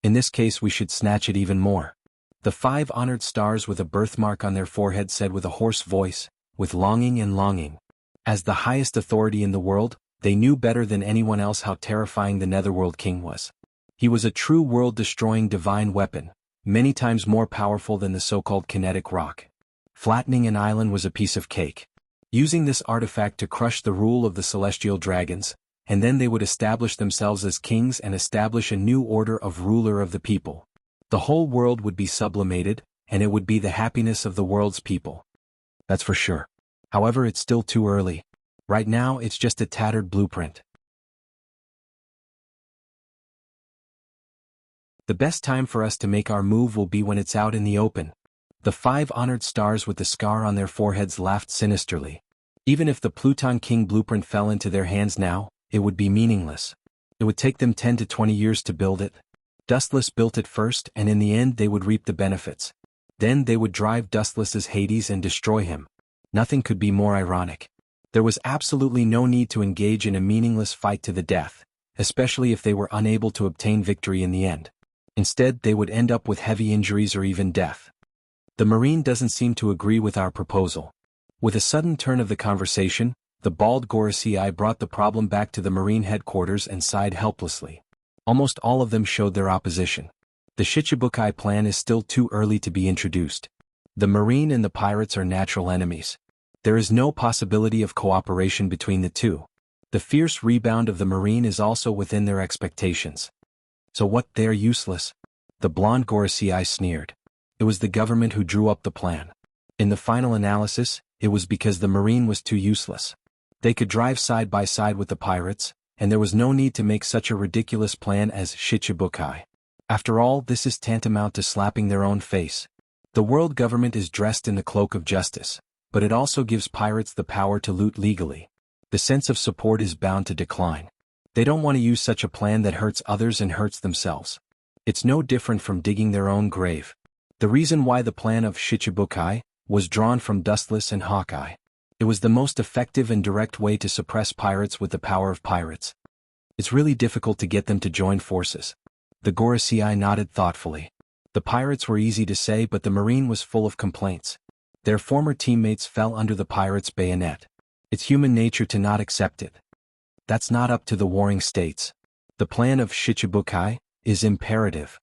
In this case we should snatch it even more. The 5 honored stars with a birthmark on their forehead said with a hoarse voice, with longing and longing. As the highest authority in the world, they knew better than anyone else how terrifying the Netherworld King was. He was a true world-destroying divine weapon, many times more powerful than the so-called kinetic rock. Flattening an island was a piece of cake. Using this artifact to crush the rule of the celestial dragons, and then they would establish themselves as kings and establish a new order of ruler of the people. The whole world would be sublimated, and it would be the happiness of the world's people. that's for sure. However, it's still too early. Right now, it's just a tattered blueprint. The best time for us to make our move will be when it's out in the open. The 5 honored stars with the scar on their foreheads laughed sinisterly. Even if the Pluton King blueprint fell into their hands now, it would be meaningless. It would take them 10 to 20 years to build it. Dustless built it first, and in the end they would reap the benefits. Then they would drive Dustless's Hades and destroy him. Nothing could be more ironic. There was absolutely no need to engage in a meaningless fight to the death, especially if they were unable to obtain victory in the end. Instead, they would end up with heavy injuries or even death. The Marine doesn't seem to agree with our proposal. With a sudden turn of the conversation, the bald Gorosei brought the problem back to the Marine headquarters and sighed helplessly. Almost all of them showed their opposition. The Shichibukai plan is still too early to be introduced. The Marine and the pirates are natural enemies. There is no possibility of cooperation between the two. The fierce rebound of the Marine is also within their expectations. So what, they are useless? The blonde Gorosei sneered. It was the government who drew up the plan. In the final analysis, it was because the Marine was too useless. They could drive side by side with the pirates, and there was no need to make such a ridiculous plan as Shichibukai. After all, this is tantamount to slapping their own face. The world government is dressed in the cloak of justice, but it also gives pirates the power to loot legally. The sense of support is bound to decline. They don't want to use such a plan that hurts others and hurts themselves. It's no different from digging their own grave. The reason why the plan of Shichibukai was drawn from Dustless and Hawkeye. It was the most effective and direct way to suppress pirates with the power of pirates. It's really difficult to get them to join forces. The Gorosei nodded thoughtfully. The pirates were easy to say, but the Marine was full of complaints. Their former teammates fell under the pirates' bayonet. It's human nature to not accept it. That's not up to the warring states. The plan of Shichibukai is imperative.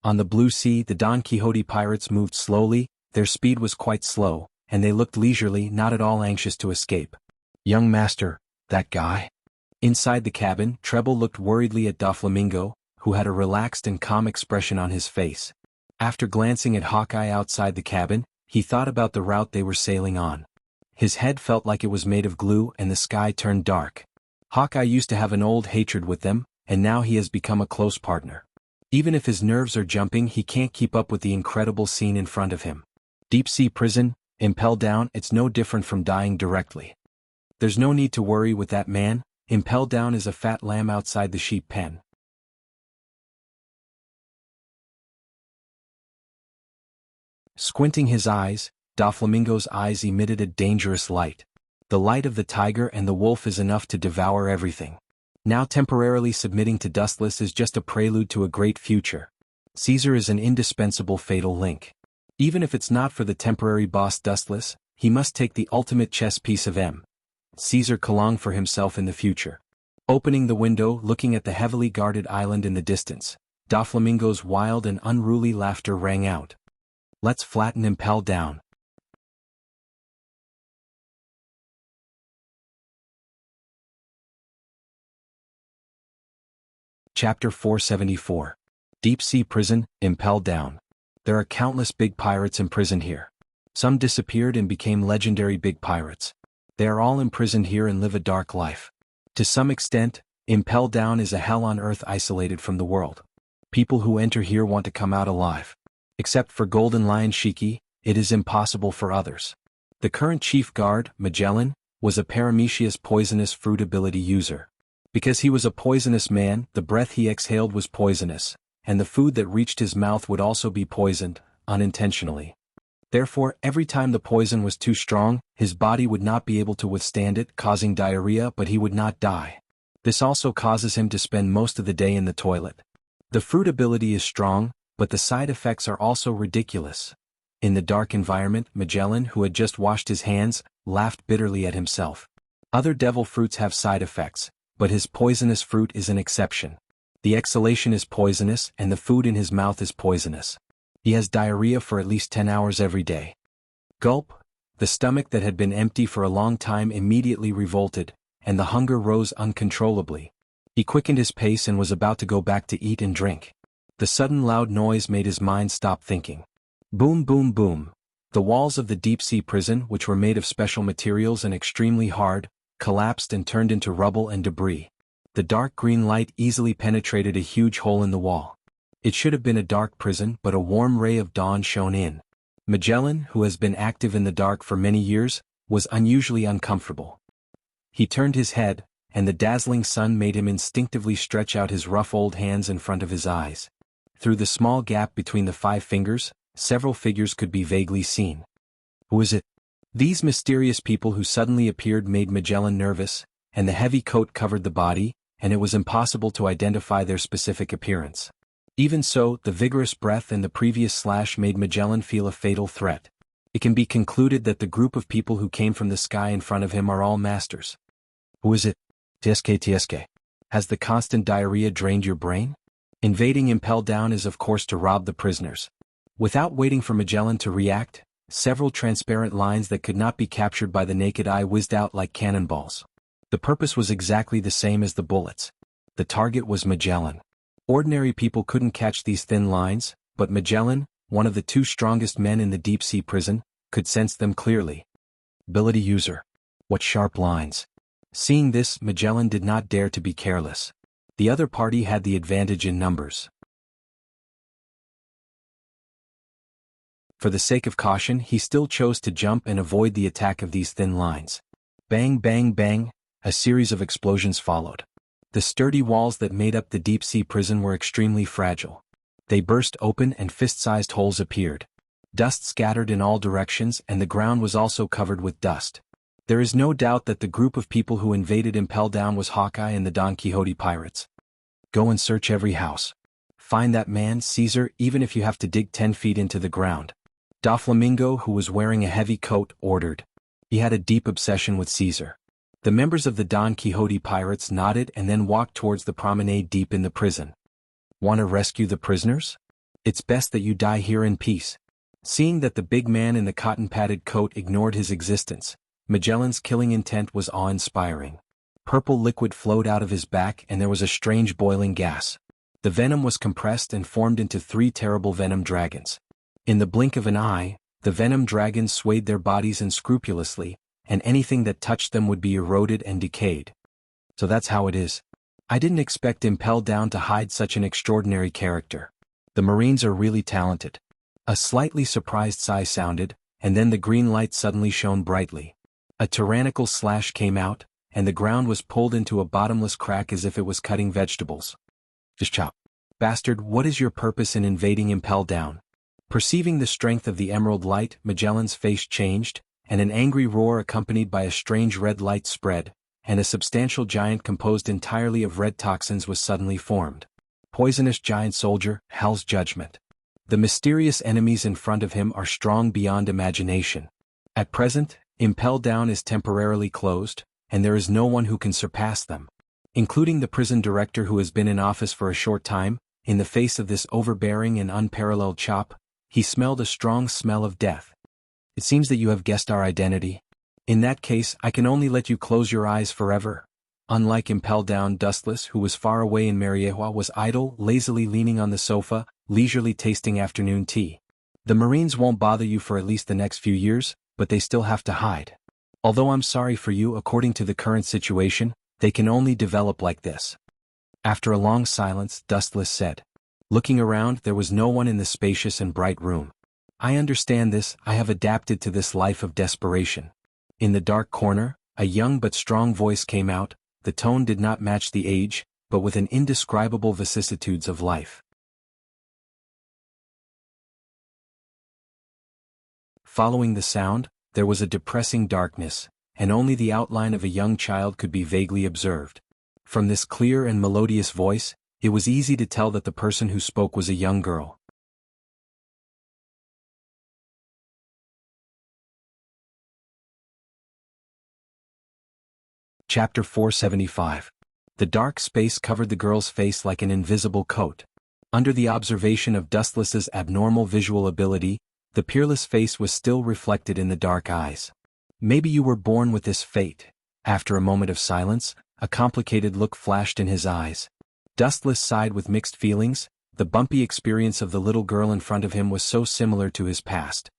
On the Blue Sea, the Don Quixote pirates moved slowly, their speed was quite slow, and they looked leisurely, not at all anxious to escape. Young master, that guy? Inside the cabin, Treble looked worriedly at Doflamingo, who had a relaxed and calm expression on his face. After glancing at Hawkeye outside the cabin, he thought about the route they were sailing on. His head felt like it was made of glue and the sky turned dark. Hawkeye used to have an old hatred with them, and now he has become a close partner. Even if his nerves are jumping, he can't keep up with the incredible scene in front of him. Deep sea prison, impel down, it's no different from dying directly. There's no need to worry with that man, impel down is a fat lamb outside the sheep pen. Squinting his eyes, Doflamingo's eyes emitted a dangerous light. The light of the tiger and the wolf is enough to devour everything. Now temporarily submitting to Dustless is just a prelude to a great future. Caesar is an indispensable fatal link. Even if it's not for the temporary boss Dustless, he must take the ultimate chess piece of Caesar Kalong for himself in the future. Opening the window, looking at the heavily guarded island in the distance, Doflamingo's wild and unruly laughter rang out. Let's flatten impel down. Chapter 474. Deep Sea Prison, Impel Down. There are countless big pirates imprisoned here. Some disappeared and became legendary big pirates. They are all imprisoned here and live a dark life. To some extent, Impel Down is a hell on earth isolated from the world. People who enter here want to come out alive. Except for Golden Lion Shiki, it is impossible for others. The current chief guard, Magellan, was a Paramecia poisonous fruit ability user. Because he was a poisonous man, the breath he exhaled was poisonous, and the food that reached his mouth would also be poisoned, unintentionally. Therefore, every time the poison was too strong, his body would not be able to withstand it, causing diarrhea, but he would not die. This also causes him to spend most of the day in the toilet. The fruit ability is strong, but the side effects are also ridiculous. In the dark environment, Magellan, who had just washed his hands, laughed bitterly at himself. Other devil fruits have side effects, but his poisonous fruit is an exception. The exhalation is poisonous and the food in his mouth is poisonous. He has diarrhea for at least 10 hours every day. Gulp! The stomach that had been empty for a long time immediately revolted, and the hunger rose uncontrollably. He quickened his pace and was about to go back to eat and drink. The sudden loud noise made his mind stop thinking. Boom boom boom. The walls of the deep-sea prison, which were made of special materials and extremely hard, collapsed and turned into rubble and debris. The dark green light easily penetrated a huge hole in the wall. It should have been a dark prison, but a warm ray of dawn shone in. Magellan, who has been active in the dark for many years, was unusually uncomfortable. He turned his head, and the dazzling sun made him instinctively stretch out his rough old hands in front of his eyes. Through the small gap between the 5 fingers, several figures could be vaguely seen. Who is it? These mysterious people who suddenly appeared made Magellan nervous, and the heavy coat covered the body, and it was impossible to identify their specific appearance. Even so, the vigorous breath and the previous slash made Magellan feel a fatal threat. It can be concluded that the group of people who came from the sky in front of him are all masters. Who is it? TSK. Has the constant diarrhea drained your brain? Invading Impel Down is of course to rob the prisoners. Without waiting for Magellan to react, several transparent lines that could not be captured by the naked eye whizzed out like cannonballs. The purpose was exactly the same as the bullets. The target was Magellan. Ordinary people couldn't catch these thin lines, but Magellan, one of the 2 strongest men in the deep-sea prison, could sense them clearly. Ability user. What sharp lines. Seeing this, Magellan did not dare to be careless. The other party had the advantage in numbers. For the sake of caution, he still chose to jump and avoid the attack of these thin lines. Bang, bang, bang, a series of explosions followed. The sturdy walls that made up the deep-sea prison were extremely fragile. They burst open and fist-sized holes appeared. Dust scattered in all directions, and the ground was also covered with dust. There is no doubt that the group of people who invaded Impel Down was Hawkeye and the Don Quixote pirates. Go and search every house. Find that man, Caesar, even if you have to dig 10 feet into the ground. Doflamingo, who was wearing a heavy coat, ordered. He had a deep obsession with Caesar. The members of the Don Quixote pirates nodded and then walked towards the promenade deep in the prison. Want to rescue the prisoners? It's best that you die here in peace. Seeing that the big man in the cotton-padded coat ignored his existence, Magellan's killing intent was awe-inspiring. Purple liquid flowed out of his back and there was a strange boiling gas. The venom was compressed and formed into 3 terrible venom dragons. In the blink of an eye, the venom dragons swayed their bodies unscrupulously, and anything that touched them would be eroded and decayed. So that's how it is. I didn't expect Impel Down to hide such an extraordinary character. The Marines are really talented. A slightly surprised sigh sounded, and then the green light suddenly shone brightly. A tyrannical slash came out, and the ground was pulled into a bottomless crack as if it was cutting vegetables. Just chop. Bastard, what is your purpose in invading Impel Down? Perceiving the strength of the emerald light, Magellan's face changed, and an angry roar accompanied by a strange red light spread, and a substantial giant composed entirely of red toxins was suddenly formed. Poisonous giant soldier, Hell's Judgment. The mysterious enemies in front of him are strong beyond imagination. At present, Impel Down is temporarily closed, and there is no one who can surpass them. Including the prison director who has been in office for a short time, in the face of this overbearing and unparalleled chop, he smelled a strong smell of death. It seems that you have guessed our identity. In that case, I can only let you close your eyes forever. Unlike Impel Down, Dustless, who was far away in Mariehua, was idle, lazily leaning on the sofa, leisurely tasting afternoon tea. The Marines won't bother you for at least the next few years, but they still have to hide. Although I'm sorry for you, according to the current situation, they can only develop like this. After a long silence, Dustless said. Looking around, there was no one in the spacious and bright room. I understand this, I have adapted to this life of desperation. In the dark corner, a young but strong voice came out, the tone did not match the age, but with an indescribable vicissitudes of life. Following the sound, there was a depressing darkness, and only the outline of a young child could be vaguely observed. From this clear and melodious voice, it was easy to tell that the person who spoke was a young girl. Chapter 475. The dark space covered the girl's face like an invisible coat. Under the observation of Dustless's abnormal visual ability, the peerless face was still reflected in the dark eyes. Maybe you were born with this fate. After a moment of silence, a complicated look flashed in his eyes. Dustless sighed with mixed feelings. The bumpy experience of the little girl in front of him was so similar to his past.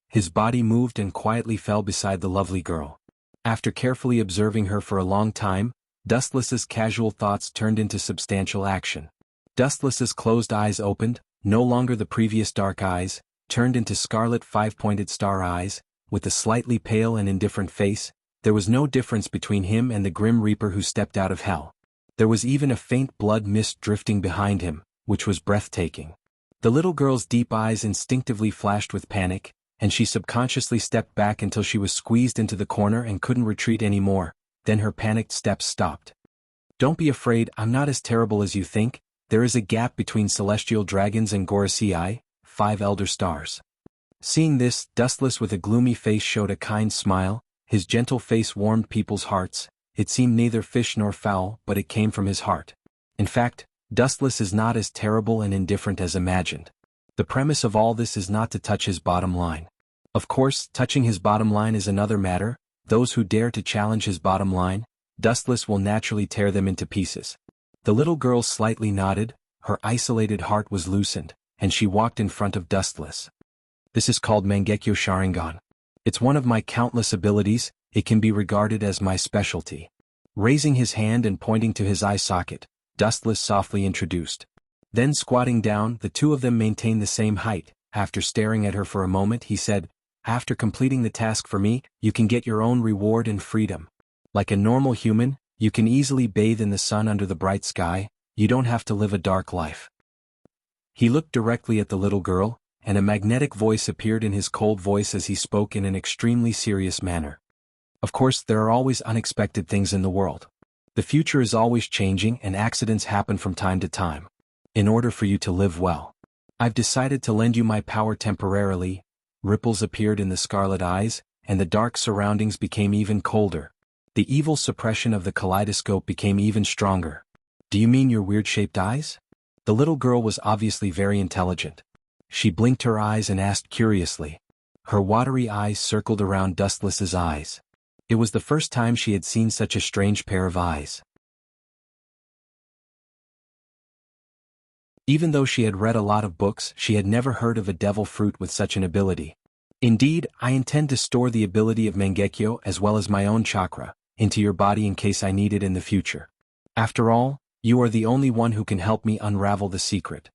his body moved and quietly fell beside the lovely girl. After carefully observing her for a long time, Dustless's casual thoughts turned into substantial action. Dustless's closed eyes opened, no longer the previous dark eyes, turned into scarlet five-pointed star eyes, with a slightly pale and indifferent face. There was no difference between him and the Grim Reaper who stepped out of hell. There was even a faint blood mist drifting behind him, which was breathtaking. The little girl's deep eyes instinctively flashed with panic, and she subconsciously stepped back until she was squeezed into the corner and couldn't retreat anymore. Then her panicked steps stopped. "Don't be afraid, I'm not as terrible as you think. There is a gap between celestial dragons and Gorosei, 5 elder stars." Seeing this, Dustless with a gloomy face showed a kind smile. His gentle face warmed people's hearts. It seemed neither fish nor fowl, but it came from his heart. In fact, Dustless is not as terrible and indifferent as imagined. The premise of all this is not to touch his bottom line. Of course, touching his bottom line is another matter. Those who dare to challenge his bottom line, Dustless will naturally tear them into pieces. The little girl slightly nodded, her isolated heart was loosened, and she walked in front of Dustless. "This is called Mangekyo Sharingan. It's one of my countless abilities. It can be regarded as my specialty." Raising his hand and pointing to his eye socket, Dustless softly introduced. Then squatting down, the two of them maintained the same height. After staring at her for a moment, he said, "After completing the task for me, you can get your own reward and freedom. Like a normal human, you can easily bathe in the sun under the bright sky. You don't have to live a dark life." He looked directly at the little girl, and a magnetic voice appeared in his cold voice as he spoke in an extremely serious manner. "Of course, there are always unexpected things in the world. The future is always changing and accidents happen from time to time. In order for you to live well, I've decided to lend you my power temporarily." Ripples appeared in the scarlet eyes, and the dark surroundings became even colder. The evil suppression of the kaleidoscope became even stronger. "Do you mean your weird-shaped eyes?" The little girl was obviously very intelligent. She blinked her eyes and asked curiously. Her watery eyes circled around Dustless's eyes. It was the first time she had seen such a strange pair of eyes. Even though she had read a lot of books, she had never heard of a devil fruit with such an ability. "Indeed, I intend to store the ability of Mangekyo as well as my own chakra into your body in case I need it in the future. After all, you are the only one who can help me unravel the secret."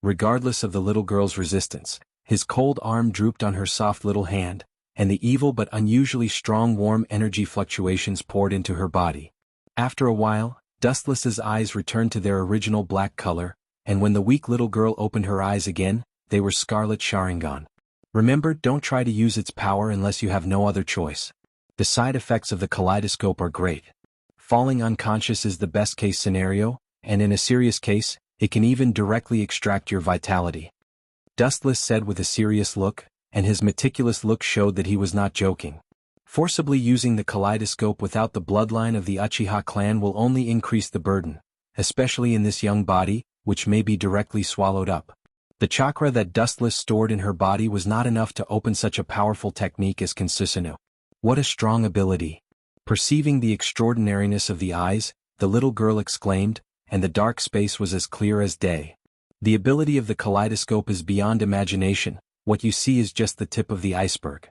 Regardless of the little girl's resistance, his cold arm drooped on her soft little hand, and the evil but unusually strong warm energy fluctuations poured into her body. After a while, Dustless's eyes returned to their original black color, and when the weak little girl opened her eyes again, they were scarlet Sharingan. Remember, don't try to use its power unless you have no other choice. The side effects of the kaleidoscope are great. Falling unconscious is the best-case scenario, and in a serious case, it can even directly extract your vitality. Dustless said with a serious look, and his meticulous look showed that he was not joking. Forcibly using the kaleidoscope without the bloodline of the Uchiha clan will only increase the burden, especially in this young body, which may be directly swallowed up. The chakra that Dustless stored in her body was not enough to open such a powerful technique as Kinsusunu. What a strong ability! Perceiving the extraordinariness of the eyes, the little girl exclaimed, and the dark space was as clear as day. The ability of the kaleidoscope is beyond imagination. What you see is just the tip of the iceberg.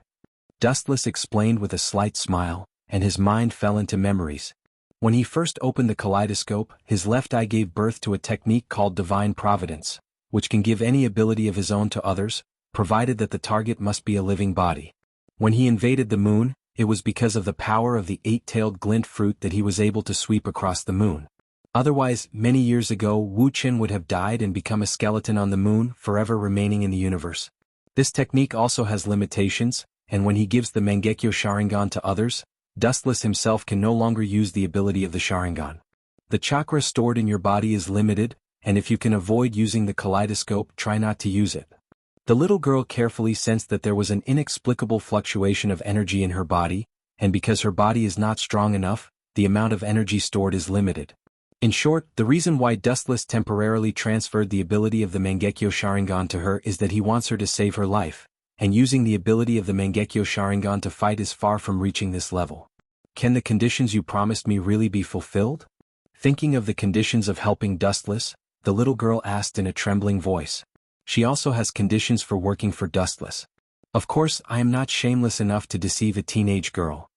Dustless explained with a slight smile, and his mind fell into memories. When he first opened the kaleidoscope, his left eye gave birth to a technique called Divine Providence, which can give any ability of his own to others, provided that the target must be a living body. When he invaded the moon, it was because of the power of the 8-tailed glint fruit that he was able to sweep across the moon. Otherwise, many years ago, Wuxia would have died and become a skeleton on the moon, forever remaining in the universe. This technique also has limitations, and when he gives the Mangekyo Sharingan to others, Dustless himself can no longer use the ability of the Sharingan. The chakra stored in your body is limited, and if you can avoid using the kaleidoscope, try not to use it. The little girl carefully sensed that there was an inexplicable fluctuation of energy in her body, and because her body is not strong enough, the amount of energy stored is limited. In short, the reason why Dustless temporarily transferred the ability of the Mangekyo Sharingan to her is that he wants her to save her life, and using the ability of the Mangekyo Sharingan to fight is far from reaching this level. Can the conditions you promised me really be fulfilled? Thinking of the conditions of helping Dustless, the little girl asked in a trembling voice. She also has conditions for working for Dustless. Of course, I am not shameless enough to deceive a teenage girl.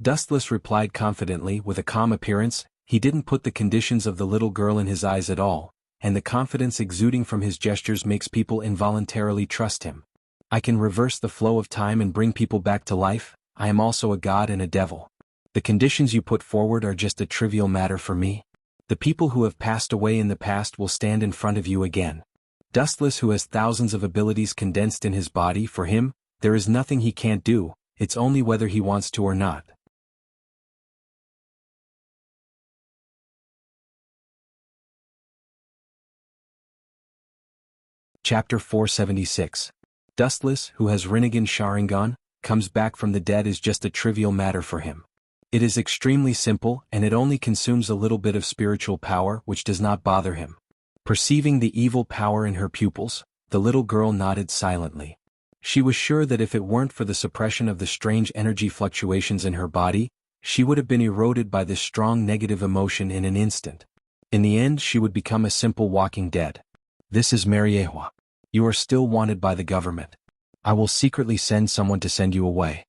Dustless replied confidently with a calm appearance. He didn't put the conditions of the little girl in his eyes at all, and the confidence exuding from his gestures makes people involuntarily trust him. I can reverse the flow of time and bring people back to life. I am also a god and a devil. The conditions you put forward are just a trivial matter for me. The people who have passed away in the past will stand in front of you again. Dustless, who has thousands of abilities condensed in his body, for him, there is nothing he can't do, it's only whether he wants to or not. Chapter 476. Dustless, who has Rinnegan Sharingan, comes back from the dead is just a trivial matter for him. It is extremely simple, and it only consumes a little bit of spiritual power, which does not bother him. Perceiving the evil power in her pupils, the little girl nodded silently. She was sure that if it weren't for the suppression of the strange energy fluctuations in her body, she would have been eroded by this strong negative emotion in an instant. In the end, she would become a simple walking dead. This is Mariehua. You are still wanted by the government. I will secretly send someone to send you away.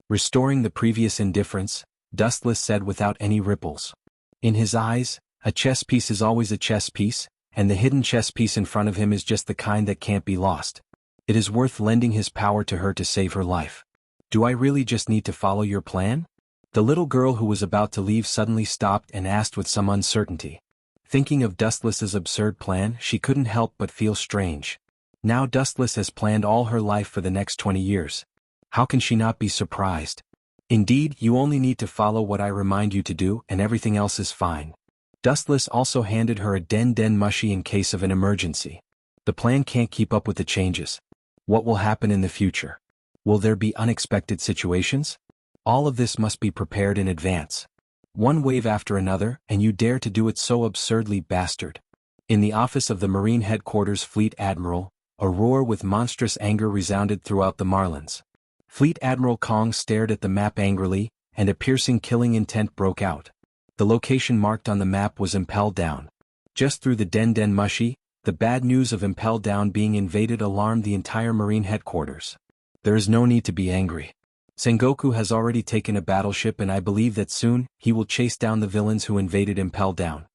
Restoring the previous indifference, Dustless said without any ripples. In his eyes, a chess piece is always a chess piece, and the hidden chess piece in front of him is just the kind that can't be lost. It is worth lending his power to her to save her life. Do I really just need to follow your plan? The little girl who was about to leave suddenly stopped and asked with some uncertainty. Thinking of Dustless's absurd plan, she couldn't help but feel strange. Now Dustless has planned all her life for the next 20 years. How can she not be surprised? Indeed, you only need to follow what I remind you to do and everything else is fine. Dustless also handed her a Den Den Mushi in case of an emergency. The plan can't keep up with the changes. What will happen in the future? Will there be unexpected situations? All of this must be prepared in advance. One wave after another, and you dare to do it so absurdly, bastard. In the office of the Marine Headquarters Fleet Admiral, a roar with monstrous anger resounded throughout the Marlins. Fleet Admiral Kong stared at the map angrily, and a piercing killing intent broke out. The location marked on the map was Impel Down. Just through the Den Den Mushi, the bad news of Impel Down being invaded alarmed the entire Marine Headquarters. There is no need to be angry. Sengoku has already taken a battleship and I believe that soon, he will chase down the villains who invaded Impel Down.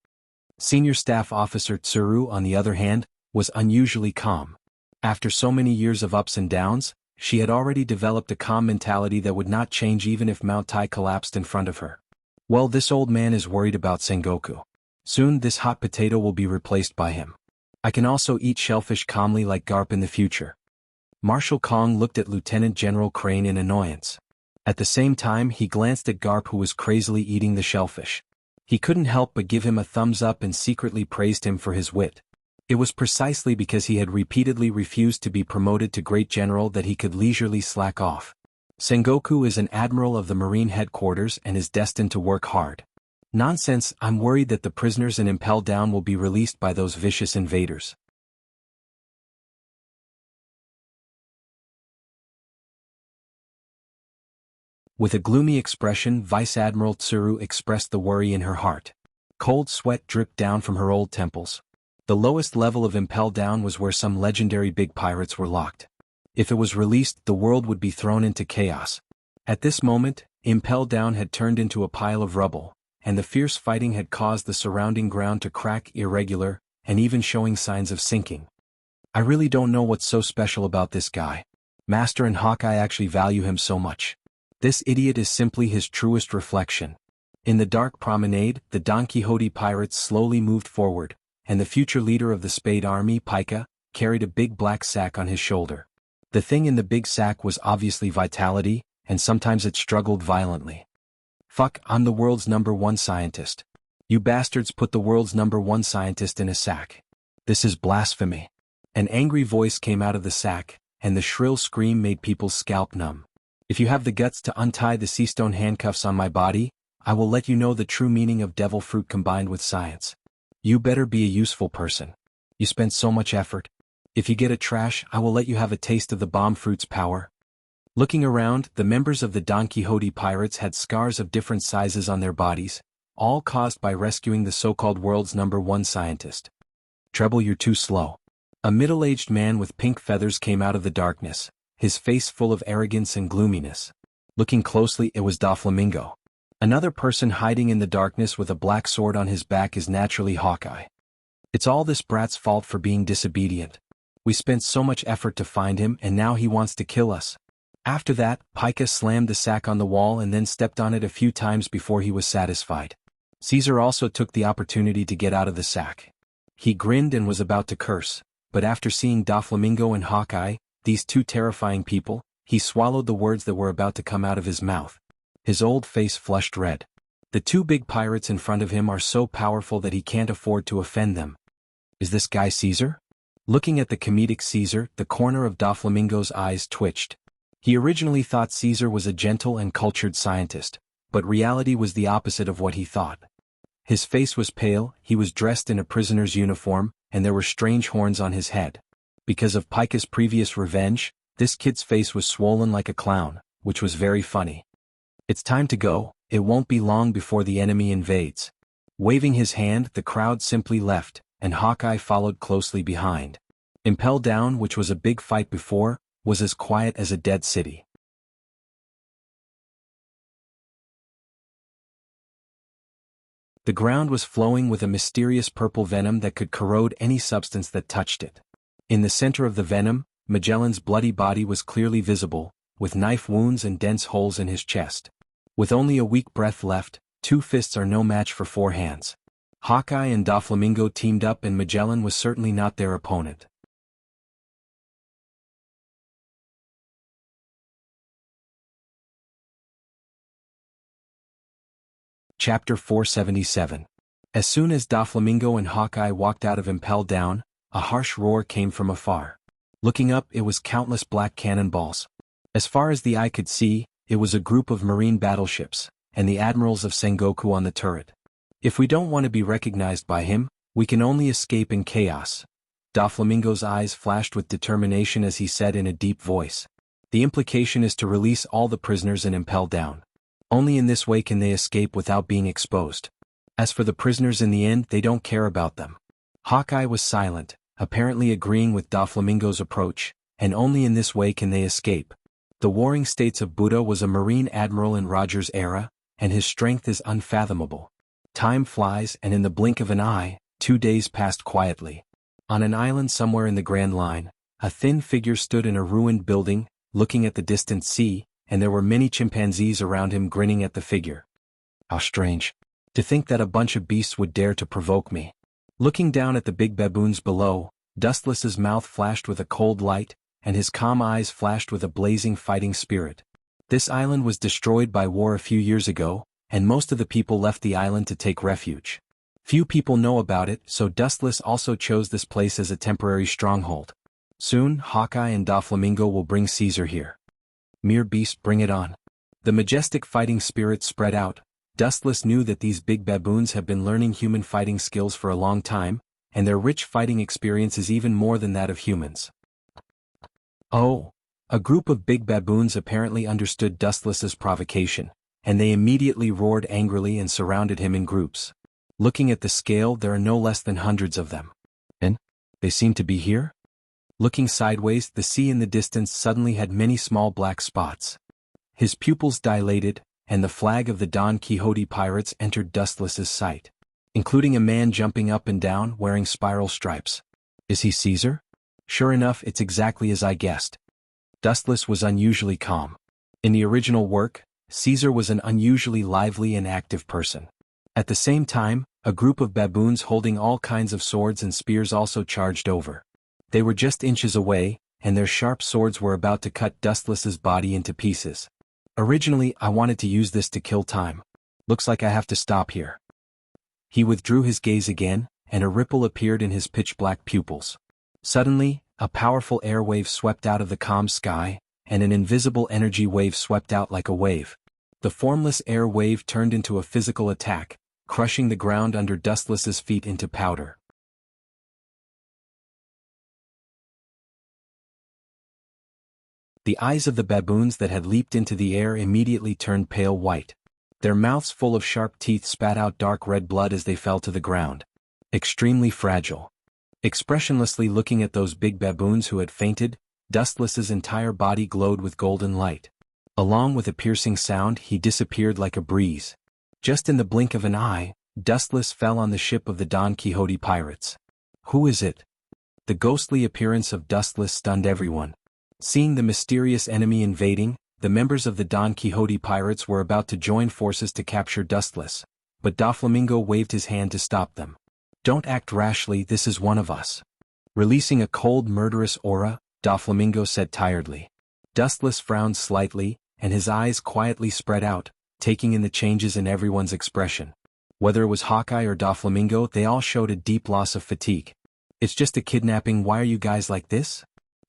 Senior Staff Officer Tsuru, on the other hand, was unusually calm. After so many years of ups and downs, she had already developed a calm mentality that would not change even if Mount Tai collapsed in front of her. Well, this old man is worried about Sengoku. Soon this hot potato will be replaced by him. I can also eat shellfish calmly like Garp in the future. Marshal Kong looked at Lieutenant General Crane in annoyance. At the same time he glanced at Garp, who was crazily eating the shellfish. He couldn't help but give him a thumbs up and secretly praised him for his wit. It was precisely because he had repeatedly refused to be promoted to Great General that he could leisurely slack off. Sengoku is an admiral of the Marine Headquarters and is destined to work hard. Nonsense, I'm worried that the prisoners in Impel Down will be released by those vicious invaders. With a gloomy expression, Vice Admiral Tsuru expressed the worry in her heart. Cold sweat dripped down from her old temples. The lowest level of Impel Down was where some legendary big pirates were locked. If it was released, the world would be thrown into chaos. At this moment, Impel Down had turned into a pile of rubble, and the fierce fighting had caused the surrounding ground to crack, irregular, and even showing signs of sinking. I really don't know what's so special about this guy. Master and Hawkeye actually value him so much. This idiot is simply his truest reflection. In the dark promenade, the Don Quixote pirates slowly moved forward, and the future leader of the Spade Army, Pika, carried a big black sack on his shoulder. The thing in the big sack was obviously vitality, and sometimes it struggled violently. Fuck, I'm the world's #1 scientist. You bastards put the world's #1 scientist in a sack. This is blasphemy. An angry voice came out of the sack, and the shrill scream made people's scalp numb. If you have the guts to untie the sea stone handcuffs on my body, I will let you know the true meaning of devil fruit combined with science. You better be a useful person. You spent so much effort. If you get a trash, I will let you have a taste of the bomb fruit's power. Looking around, the members of the Don Quixote pirates had scars of different sizes on their bodies, all caused by rescuing the so-called world's #1 scientist. Treble, you're too slow. A middle-aged man with pink feathers came out of the darkness, his face full of arrogance and gloominess. Looking closely, it was Doflamingo. Another person hiding in the darkness with a black sword on his back is naturally Hawkeye. It's all this brat's fault for being disobedient. We spent so much effort to find him and now he wants to kill us. After that, Pika slammed the sack on the wall and then stepped on it a few times before he was satisfied. Caesar also took the opportunity to get out of the sack. He grinned and was about to curse, but after seeing Doflamingo and Hawkeye, these two terrifying people, he swallowed the words that were about to come out of his mouth. His old face flushed red. The two big pirates in front of him are so powerful that he can't afford to offend them. Is this guy Caesar? Looking at the comedic Caesar, the corner of Doflamingo's eyes twitched. He originally thought Caesar was a gentle and cultured scientist, but reality was the opposite of what he thought. His face was pale, he was dressed in a prisoner's uniform, and there were strange horns on his head. Because of Pika's previous revenge, this kid's face was swollen like a clown, which was very funny. It's time to go, it won't be long before the enemy invades. Waving his hand, the crowd simply left, and Hawkeye followed closely behind. Impel Down, which was a big fight before, was as quiet as a dead city. The ground was flowing with a mysterious purple venom that could corrode any substance that touched it. In the center of the venom, Magellan's bloody body was clearly visible, with knife wounds and dense holes in his chest. With only a weak breath left, 2 fists are no match for 4 hands. Hawkeye and Doflamingo teamed up and Magellan was certainly not their opponent. Chapter 477. As soon as Doflamingo and Hawkeye walked out of Impel Down, a harsh roar came from afar. Looking up, it was countless black cannonballs. As far as the eye could see, it was a group of marine battleships, and the admirals of Sengoku on the turret. If we don't want to be recognized by him, we can only escape in chaos. Doflamingo's eyes flashed with determination as he said in a deep voice. The implication is to release all the prisoners and Impel Down. Only in this way can they escape without being exposed. As for the prisoners in the end, they don't care about them. Hawkeye was silent, apparently agreeing with Doflamingo's approach, and only in this way can they escape. The Warring States of Buddha was a marine admiral in Roger's era, and his strength is unfathomable. Time flies and in the blink of an eye, 2 days passed quietly. On an island somewhere in the Grand Line, a thin figure stood in a ruined building, looking at the distant sea, and there were many chimpanzees around him grinning at the figure. How strange. To think that a bunch of beasts would dare to provoke me. Looking down at the big baboons below, Dustless's mouth flashed with a cold light, and his calm eyes flashed with a blazing fighting spirit. This island was destroyed by war a few years ago, and most of the people left the island to take refuge. Few people know about it, so Dustless also chose this place as a temporary stronghold. Soon, Hawkeye and Doflamingo will bring Caesar here. Mere beast, bring it on. The majestic fighting spirit spread out. Dustless knew that these big baboons have been learning human fighting skills for a long time, and their rich fighting experience is even more than that of humans. Oh! A group of big baboons apparently understood Dustless's provocation, and they immediately roared angrily and surrounded him in groups. Looking at the scale, there are no less than hundreds of them. And they seem to be here? Looking sideways, the sea in the distance suddenly had many small black spots. His pupils dilated, and the flag of the Don Quixote pirates entered Dustless's sight, including a man jumping up and down wearing spiral stripes. Is he Caesar? Sure enough, it's exactly as I guessed. Dustless was unusually calm. In the original work, Caesar was an unusually lively and active person. At the same time, a group of baboons holding all kinds of swords and spears also charged over. They were just inches away, and their sharp swords were about to cut Dustless's body into pieces. Originally, I wanted to use this to kill time. Looks like I have to stop here. He withdrew his gaze again, and a ripple appeared in his pitch-black pupils. Suddenly, a powerful air wave swept out of the calm sky, and an invisible energy wave swept out like a wave. The formless air wave turned into a physical attack, crushing the ground under Dustless's feet into powder. The eyes of the baboons that had leaped into the air immediately turned pale white. Their mouths full of sharp teeth spat out dark red blood as they fell to the ground. Extremely fragile. Expressionlessly looking at those big baboons who had fainted, Dustless's entire body glowed with golden light. Along with a piercing sound, he disappeared like a breeze. Just in the blink of an eye, Dustless fell on the ship of the Don Quixote pirates. Who is it? The ghostly appearance of Dustless stunned everyone. Seeing the mysterious enemy invading, the members of the Don Quixote pirates were about to join forces to capture Dustless, but Doflamingo waved his hand to stop them. Don't act rashly, this is one of us. Releasing a cold murderous aura, Doflamingo said tiredly. Dustless frowned slightly, and his eyes quietly spread out, taking in the changes in everyone's expression. Whether it was Hawkeye or Doflamingo, they all showed a deep loss of fatigue. It's just a kidnapping, why are you guys like this?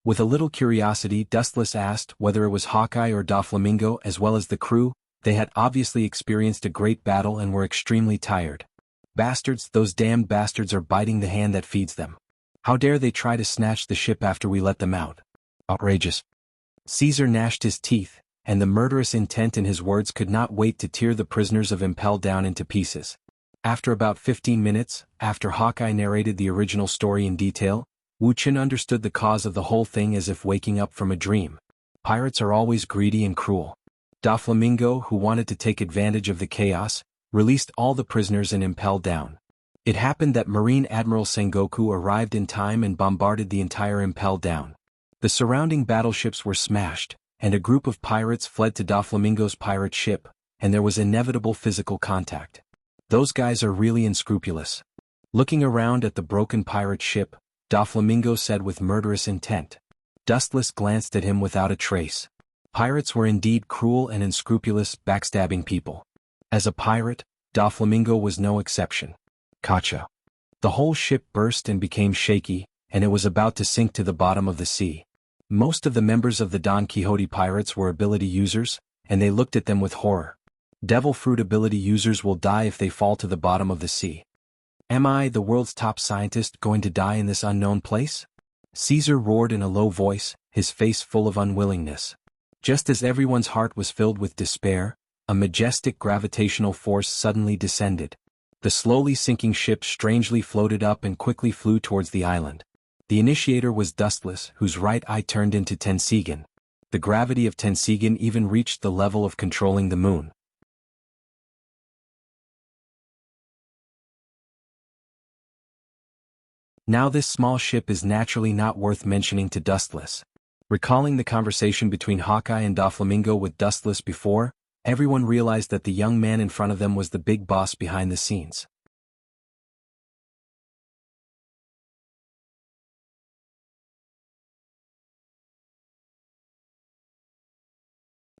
With a little curiosity, Dustless asked whether it was Hawkeye or Doflamingo as well as the crew. They had obviously experienced a great battle and were extremely tired. Bastards, those damned bastards are biting the hand that feeds them. How dare they try to snatch the ship after we let them out? Outrageous. Caesar gnashed his teeth, and the murderous intent in his words could not wait to tear the prisoners of Impel down into pieces. After about 15 minutes, after Hawkeye narrated the original story in detail, Wuxia understood the cause of the whole thing as if waking up from a dream. Pirates are always greedy and cruel. Doflamingo, who wanted to take advantage of the chaos, released all the prisoners and Impel down. It happened that Marine Admiral Sengoku arrived in time and bombarded the entire Impel down. The surrounding battleships were smashed, and a group of pirates fled to Doflamingo's pirate ship, and there was inevitable physical contact. Those guys are really unscrupulous. Looking around at the broken pirate ship, Doflamingo said with murderous intent. Dustless glanced at him without a trace. Pirates were indeed cruel and unscrupulous, backstabbing people. As a pirate, Doflamingo was no exception. Gotcha. The whole ship burst and became shaky, and it was about to sink to the bottom of the sea. Most of the members of the Don Quixote pirates were ability users, and they looked at them with horror. Devil fruit ability users will die if they fall to the bottom of the sea. Am I, the world's top scientist, going to die in this unknown place? Caesar roared in a low voice, his face full of unwillingness. Just as everyone's heart was filled with despair, a majestic gravitational force suddenly descended. The slowly sinking ship strangely floated up and quickly flew towards the island. The initiator was Dustless, whose right eye turned into Tensigan. The gravity of Tensigan even reached the level of controlling the moon. Now this small ship is naturally not worth mentioning to Dustless. Recalling the conversation between Hawkeye and Doflamingo with Dustless before, everyone realized that the young man in front of them was the big boss behind the scenes.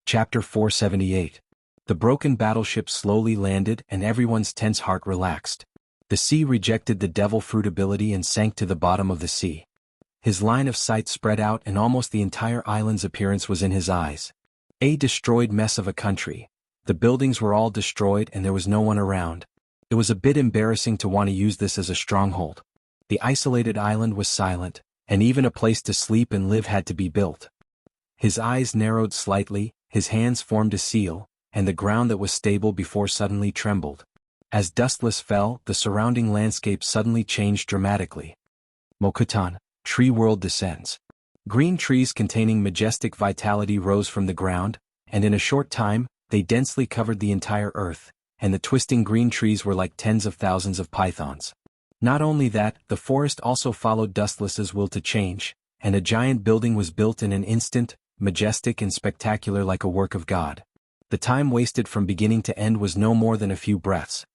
Chapter 478. The broken battleship slowly landed and everyone's tense heart relaxed. The sea rejected the devil fruit ability and sank to the bottom of the sea. His line of sight spread out and almost the entire island's appearance was in his eyes. A destroyed mess of a country. The buildings were all destroyed and there was no one around. It was a bit embarrassing to want to use this as a stronghold. The isolated island was silent, and even a place to sleep and live had to be built. His eyes narrowed slightly, his hands formed a seal, and the ground that was stable before suddenly trembled. As Dustless fell, the surrounding landscape suddenly changed dramatically. Mokutan, tree world descends. Green trees containing majestic vitality rose from the ground, and in a short time, they densely covered the entire earth, and the twisting green trees were like tens of thousands of pythons. Not only that, the forest also followed Dustless's will to change, and a giant building was built in an instant, majestic and spectacular like a work of God. The time wasted from beginning to end was no more than a few breaths.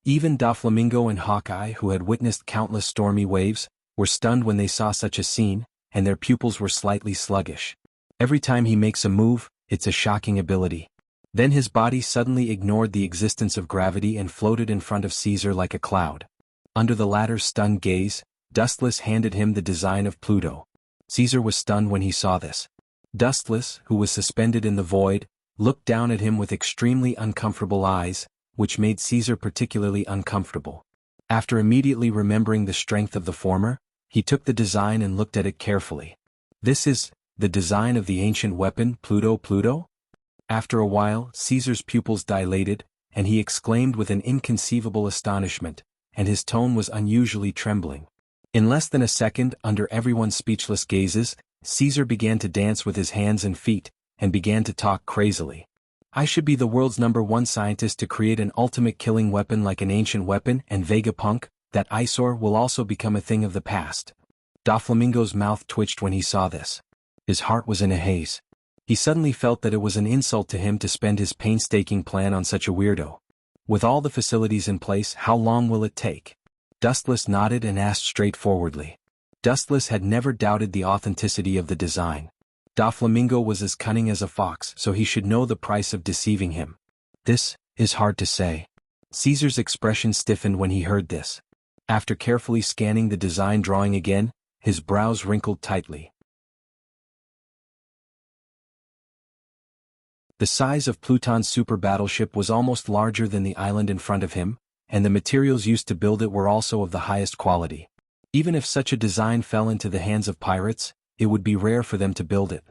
Even Doflamingo and Hawkeye, who had witnessed countless stormy waves, were stunned when they saw such a scene, and their pupils were slightly sluggish. Every time he makes a move, it's a shocking ability. Then his body suddenly ignored the existence of gravity and floated in front of Caesar like a cloud. Under the latter's stunned gaze, Dustless handed him the design of Pluto. Caesar was stunned when he saw this. Dustless, who was suspended in the void, looked down at him with extremely uncomfortable eyes, which made Caesar particularly uncomfortable. After immediately remembering the strength of the former, he took the design and looked at it carefully. This is the design of the ancient weapon Pluto? After a while, Caesar's pupils dilated, and he exclaimed with an inconceivable astonishment, and his tone was unusually trembling. In less than a second, under everyone's speechless gazes, Caesar began to dance with his hands and feet, and began to talk crazily. I should be the world's #1 scientist to create an ultimate killing weapon like an ancient weapon, and Vegapunk, that eyesore, will also become a thing of the past. Doflamingo's mouth twitched when he saw this. His heart was in a haze. He suddenly felt that it was an insult to him to spend his painstaking plan on such a weirdo. With all the facilities in place, how long will it take? Dustless nodded and asked straightforwardly. Dustless had never doubted the authenticity of the design. Doflamingo was as cunning as a fox, so he should know the price of deceiving him. This is hard to say. Caesar's expression stiffened when he heard this. After carefully scanning the design drawing again, his brows wrinkled tightly. The size of Pluton's super battleship was almost larger than the island in front of him, and the materials used to build it were also of the highest quality. Even if such a design fell into the hands of pirates, it would be rare for them to build it.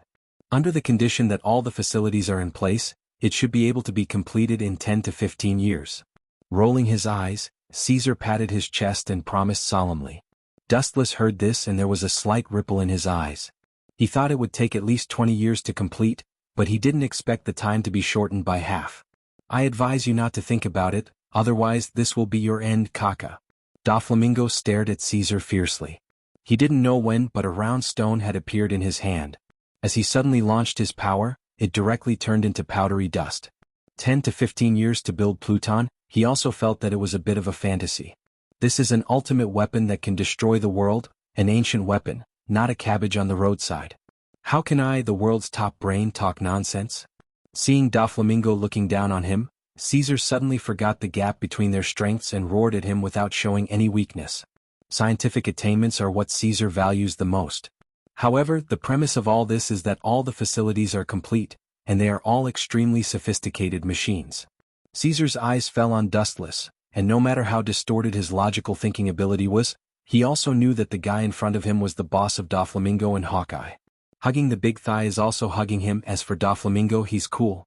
Under the condition that all the facilities are in place, it should be able to be completed in 10 to 15 years. Rolling his eyes, Caesar patted his chest and promised solemnly. Dustless heard this and there was a slight ripple in his eyes. He thought it would take at least 20 years to complete, but he didn't expect the time to be shortened by half. I advise you not to think about it, otherwise this will be your end, Kaka. Doflamingo stared at Caesar fiercely. He didn't know when, but a round stone had appeared in his hand. As he suddenly launched his power, it directly turned into powdery dust. 10 to 15 years to build Pluton, he also felt that it was a bit of a fantasy. This is an ultimate weapon that can destroy the world, an ancient weapon, not a cabbage on the roadside. How can I, the world's top brain, talk nonsense? Seeing Doflamingo looking down on him, Caesar suddenly forgot the gap between their strengths and roared at him without showing any weakness. Scientific attainments are what Caesar values the most. However, the premise of all this is that all the facilities are complete, and they are all extremely sophisticated machines. Caesar's eyes fell on Dustless, and no matter how distorted his logical thinking ability was, he also knew that the guy in front of him was the boss of Doflamingo and Hawkeye. Hugging the big thigh is also hugging him. As for Doflamingo, he's cool.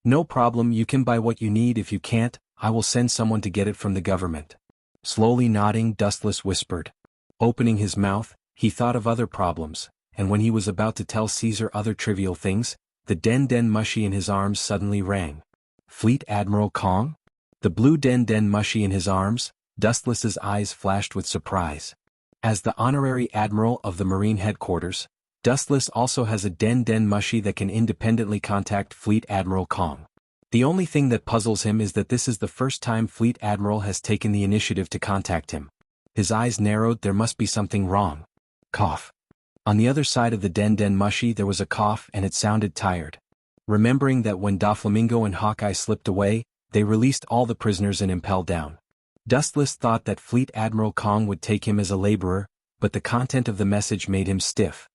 No problem, you can buy what you need. If you can't, I will send someone to get it from the government. Slowly nodding, Dustless whispered. Opening his mouth, he thought of other problems, and when he was about to tell Caesar other trivial things, the Den Mushi in his arms suddenly rang. Fleet Admiral Kong? The blue Den Mushi in his arms, Dustless's eyes flashed with surprise. As the honorary admiral of the Marine headquarters, Dustless also has a Den Mushi that can independently contact Fleet Admiral Kong. The only thing that puzzles him is that this is the first time Fleet Admiral has taken the initiative to contact him. His eyes narrowed. There must be something wrong. Cough. On the other side of the Den Mushi there was a cough and it sounded tired. Remembering that when Doflamingo and Hawkeye slipped away, they released all the prisoners and impelled down. Dustless thought that Fleet Admiral Kong would take him as a laborer, but the content of the message made him stiff.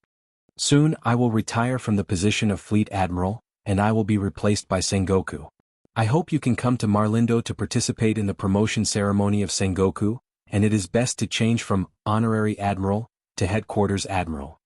Soon I will retire from the position of Fleet Admiral, and I will be replaced by Sengoku. I hope you can come to Marlindo to participate in the promotion ceremony of Sengoku, and it is best to change from Honorary Admiral to Headquarters Admiral.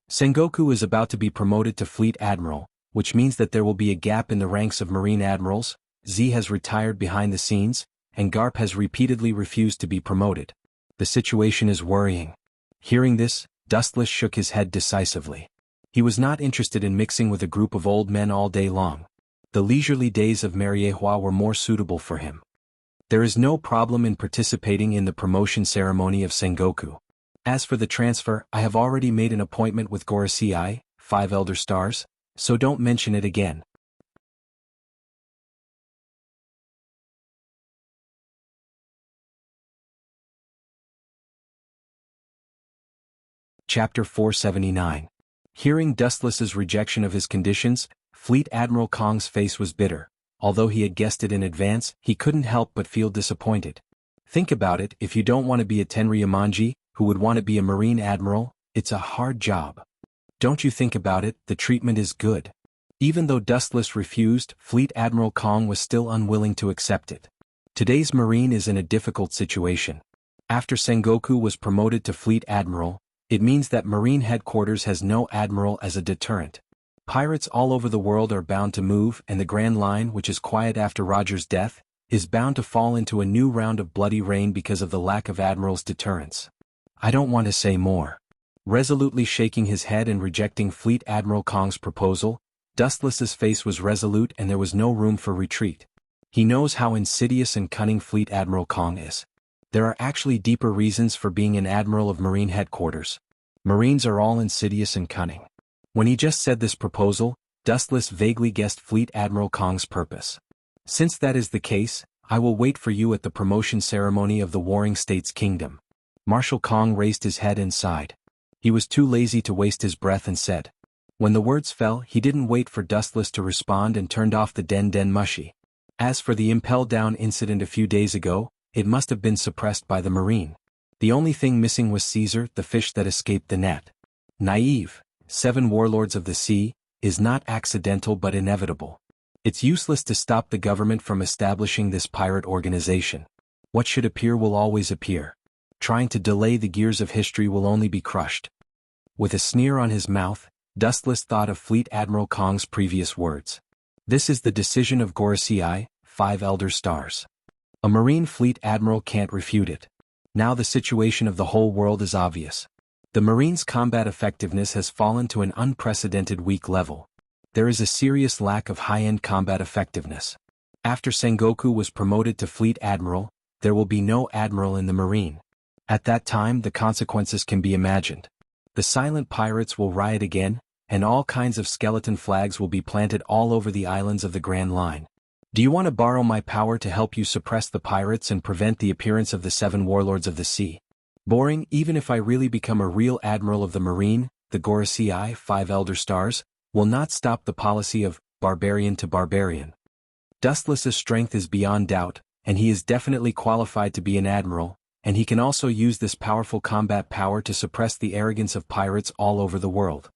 Sengoku is about to be promoted to Fleet Admiral, which means that there will be a gap in the ranks of Marine Admirals. Z has retired behind the scenes, and Garp has repeatedly refused to be promoted. The situation is worrying. Hearing this, Dustless shook his head decisively. He was not interested in mixing with a group of old men all day long. The leisurely days of Mariehua were more suitable for him. There is no problem in participating in the promotion ceremony of Sengoku. As for the transfer, I have already made an appointment with Gorosei, 5 Elder Stars, so don't mention it again. Chapter 479. Hearing Dustless's rejection of his conditions, Fleet Admiral Kong's face was bitter. Although he had guessed it in advance, he couldn't help but feel disappointed. Think about it, if you don't want to be a Tenryamanji, who would want to be a Marine Admiral, it's a hard job. Don't you think about it, the treatment is good. Even though Dustless refused, Fleet Admiral Kong was still unwilling to accept it. Today's Marine is in a difficult situation. After Sengoku was promoted to Fleet Admiral, it means that Marine Headquarters has no admiral as a deterrent. Pirates all over the world are bound to move, and the Grand Line, which is quiet after Roger's death, is bound to fall into a new round of bloody rain because of the lack of Admiral's deterrence. I don't want to say more. Resolutely shaking his head and rejecting Fleet Admiral Kong's proposal, Dustless's face was resolute and there was no room for retreat. He knows how insidious and cunning Fleet Admiral Kong is. There are actually deeper reasons for being an Admiral of Marine Headquarters. Marines are all insidious and cunning. When he just said this proposal, Dustless vaguely guessed Fleet Admiral Kong's purpose. Since that is the case, I will wait for you at the promotion ceremony of the Warring States Kingdom. Marshal Kong raised his head and sighed. He was too lazy to waste his breath and said. When the words fell, he didn't wait for Dustless to respond and turned off the Den Den Mushi. As for the impel down incident a few days ago, it must have been suppressed by the Marine. The only thing missing was Caesar, the fish that escaped the net. Naive, 7 warlords of the sea, is not accidental but inevitable. It's useless to stop the government from establishing this pirate organization. What should appear will always appear. Trying to delay the gears of history will only be crushed. With a sneer on his mouth, Dustless thought of Fleet Admiral Kong's previous words. This is the decision of Gorosei, 5 Elder Stars. A Marine Fleet Admiral can't refute it. Now the situation of the whole world is obvious. The Marines' combat effectiveness has fallen to an unprecedented weak level. There is a serious lack of high-end combat effectiveness. After Sengoku was promoted to Fleet Admiral, there will be no Admiral in the Marine. At that time the consequences can be imagined. The silent pirates will riot again, and all kinds of skeleton flags will be planted all over the islands of the Grand Line. Do you want to borrow my power to help you suppress the pirates and prevent the appearance of the 7 warlords of the sea? Boring. Even if I really become a real Admiral of the Marine, the Gorosei, 5 Elder Stars, will not stop the policy of barbarian to barbarian. Dustless's strength is beyond doubt, and he is definitely qualified to be an admiral, and he can also use this powerful combat power to suppress the arrogance of pirates all over the world.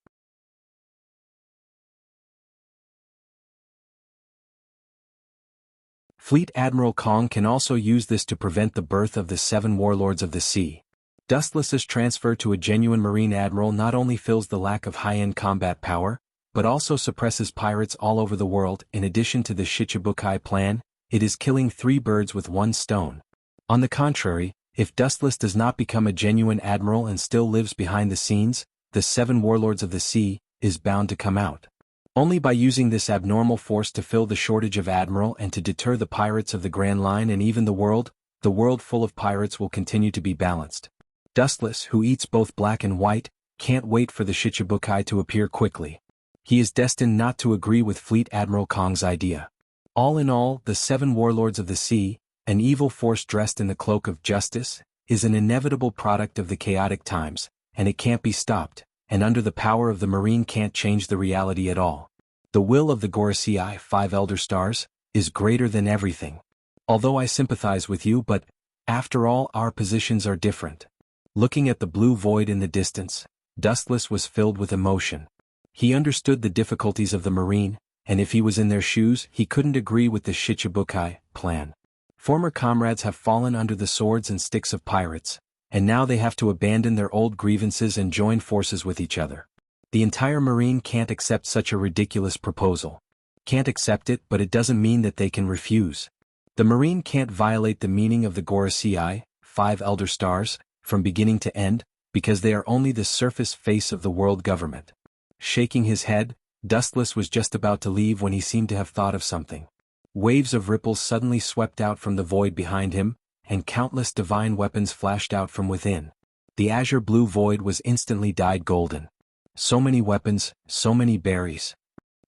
Fleet Admiral Kong can also use this to prevent the birth of the 7 warlords of the sea. Dustless's transfer to a genuine Marine Admiral not only fills the lack of high-end combat power, but also suppresses pirates all over the world. In addition to the Shichibukai plan, it is killing 3 birds with 1 stone. On the contrary, if Dustless does not become a genuine admiral and still lives behind the scenes, the 7 warlords of the sea is bound to come out. Only by using this abnormal force to fill the shortage of admiral and to deter the pirates of the Grand Line and even the world full of pirates will continue to be balanced. Dustless, who eats both black and white, can't wait for the Shichibukai to appear quickly. He is destined not to agree with Fleet Admiral Kong's idea. All in all, the 7 warlords of the sea, an evil force dressed in the cloak of justice, is an inevitable product of the chaotic times, and it can't be stopped, and under the power of the Marine can't change the reality at all. The will of the Gorosei, 5 Elder Stars, is greater than everything. Although I sympathize with you, but, after all, our positions are different. Looking at the blue void in the distance, Dustless was filled with emotion. He understood the difficulties of the Marine, and if he was in their shoes, he couldn't agree with the Shichibukai plan. Former comrades have fallen under the swords and sticks of pirates, and now they have to abandon their old grievances and join forces with each other. The entire Marine can't accept such a ridiculous proposal. Can't accept it, but it doesn't mean that they can refuse. The Marine can't violate the meaning of the Gorosei, 5 Elder Stars, from beginning to end, because they are only the surface face of the world government. Shaking his head, Dustless was just about to leave when he seemed to have thought of something. Waves of ripples suddenly swept out from the void behind him, and countless divine weapons flashed out from within. The azure blue void was instantly dyed golden. So many weapons, so many berries.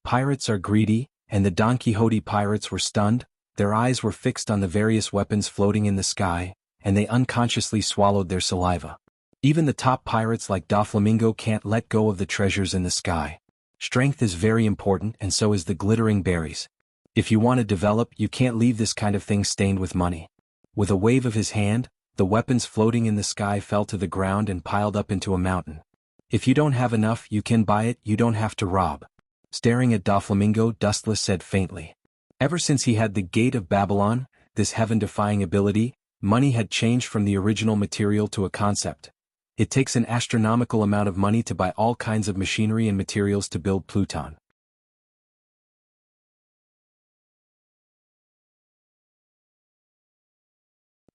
Pirates are greedy, and the Don Quixote pirates were stunned. Their eyes were fixed on the various weapons floating in the sky, and they unconsciously swallowed their saliva. Even the top pirates like Doflamingo can't let go of the treasures in the sky. Strength is very important, and so is the glittering berries. If you want to develop, you can't leave this kind of thing stained with money. With a wave of his hand, the weapons floating in the sky fell to the ground and piled up into a mountain. If you don't have enough, you can buy it, you don't have to rob. Staring at Doflamingo, Dustless said faintly. Ever since he had the Gate of Babylon, this heaven-defying ability, money had changed from the original material to a concept. It takes an astronomical amount of money to buy all kinds of machinery and materials to build Pluton.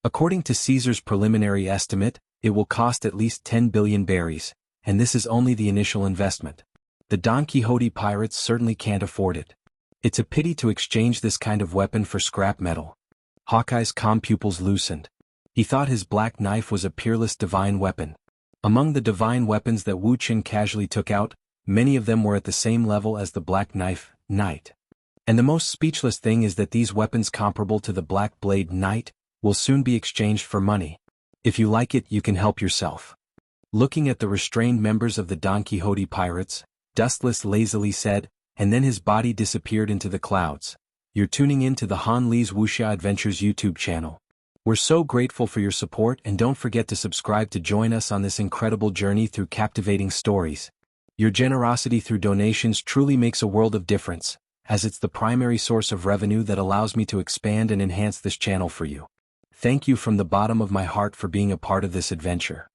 According to Caesar's preliminary estimate, it will cost at least 10 billion berries, and this is only the initial investment. The Don Quixote pirates certainly can't afford it. It's a pity to exchange this kind of weapon for scrap metal. Hawkeye's calm pupils loosened. He thought his black knife was a peerless divine weapon. Among the divine weapons that Wuxia casually took out, many of them were at the same level as the black knife, Knight. And the most speechless thing is that these weapons comparable to the black blade Knight will soon be exchanged for money. If you like it, you can help yourself. Looking at the restrained members of the Don Quixote pirates, Dustless lazily said, and then his body disappeared into the clouds. You're tuning in to the Han Lee's Wuxia Adventures YouTube channel. We're so grateful for your support, and don't forget to subscribe to join us on this incredible journey through captivating stories. Your generosity through donations truly makes a world of difference, as it's the primary source of revenue that allows me to expand and enhance this channel for you. Thank you from the bottom of my heart for being a part of this adventure.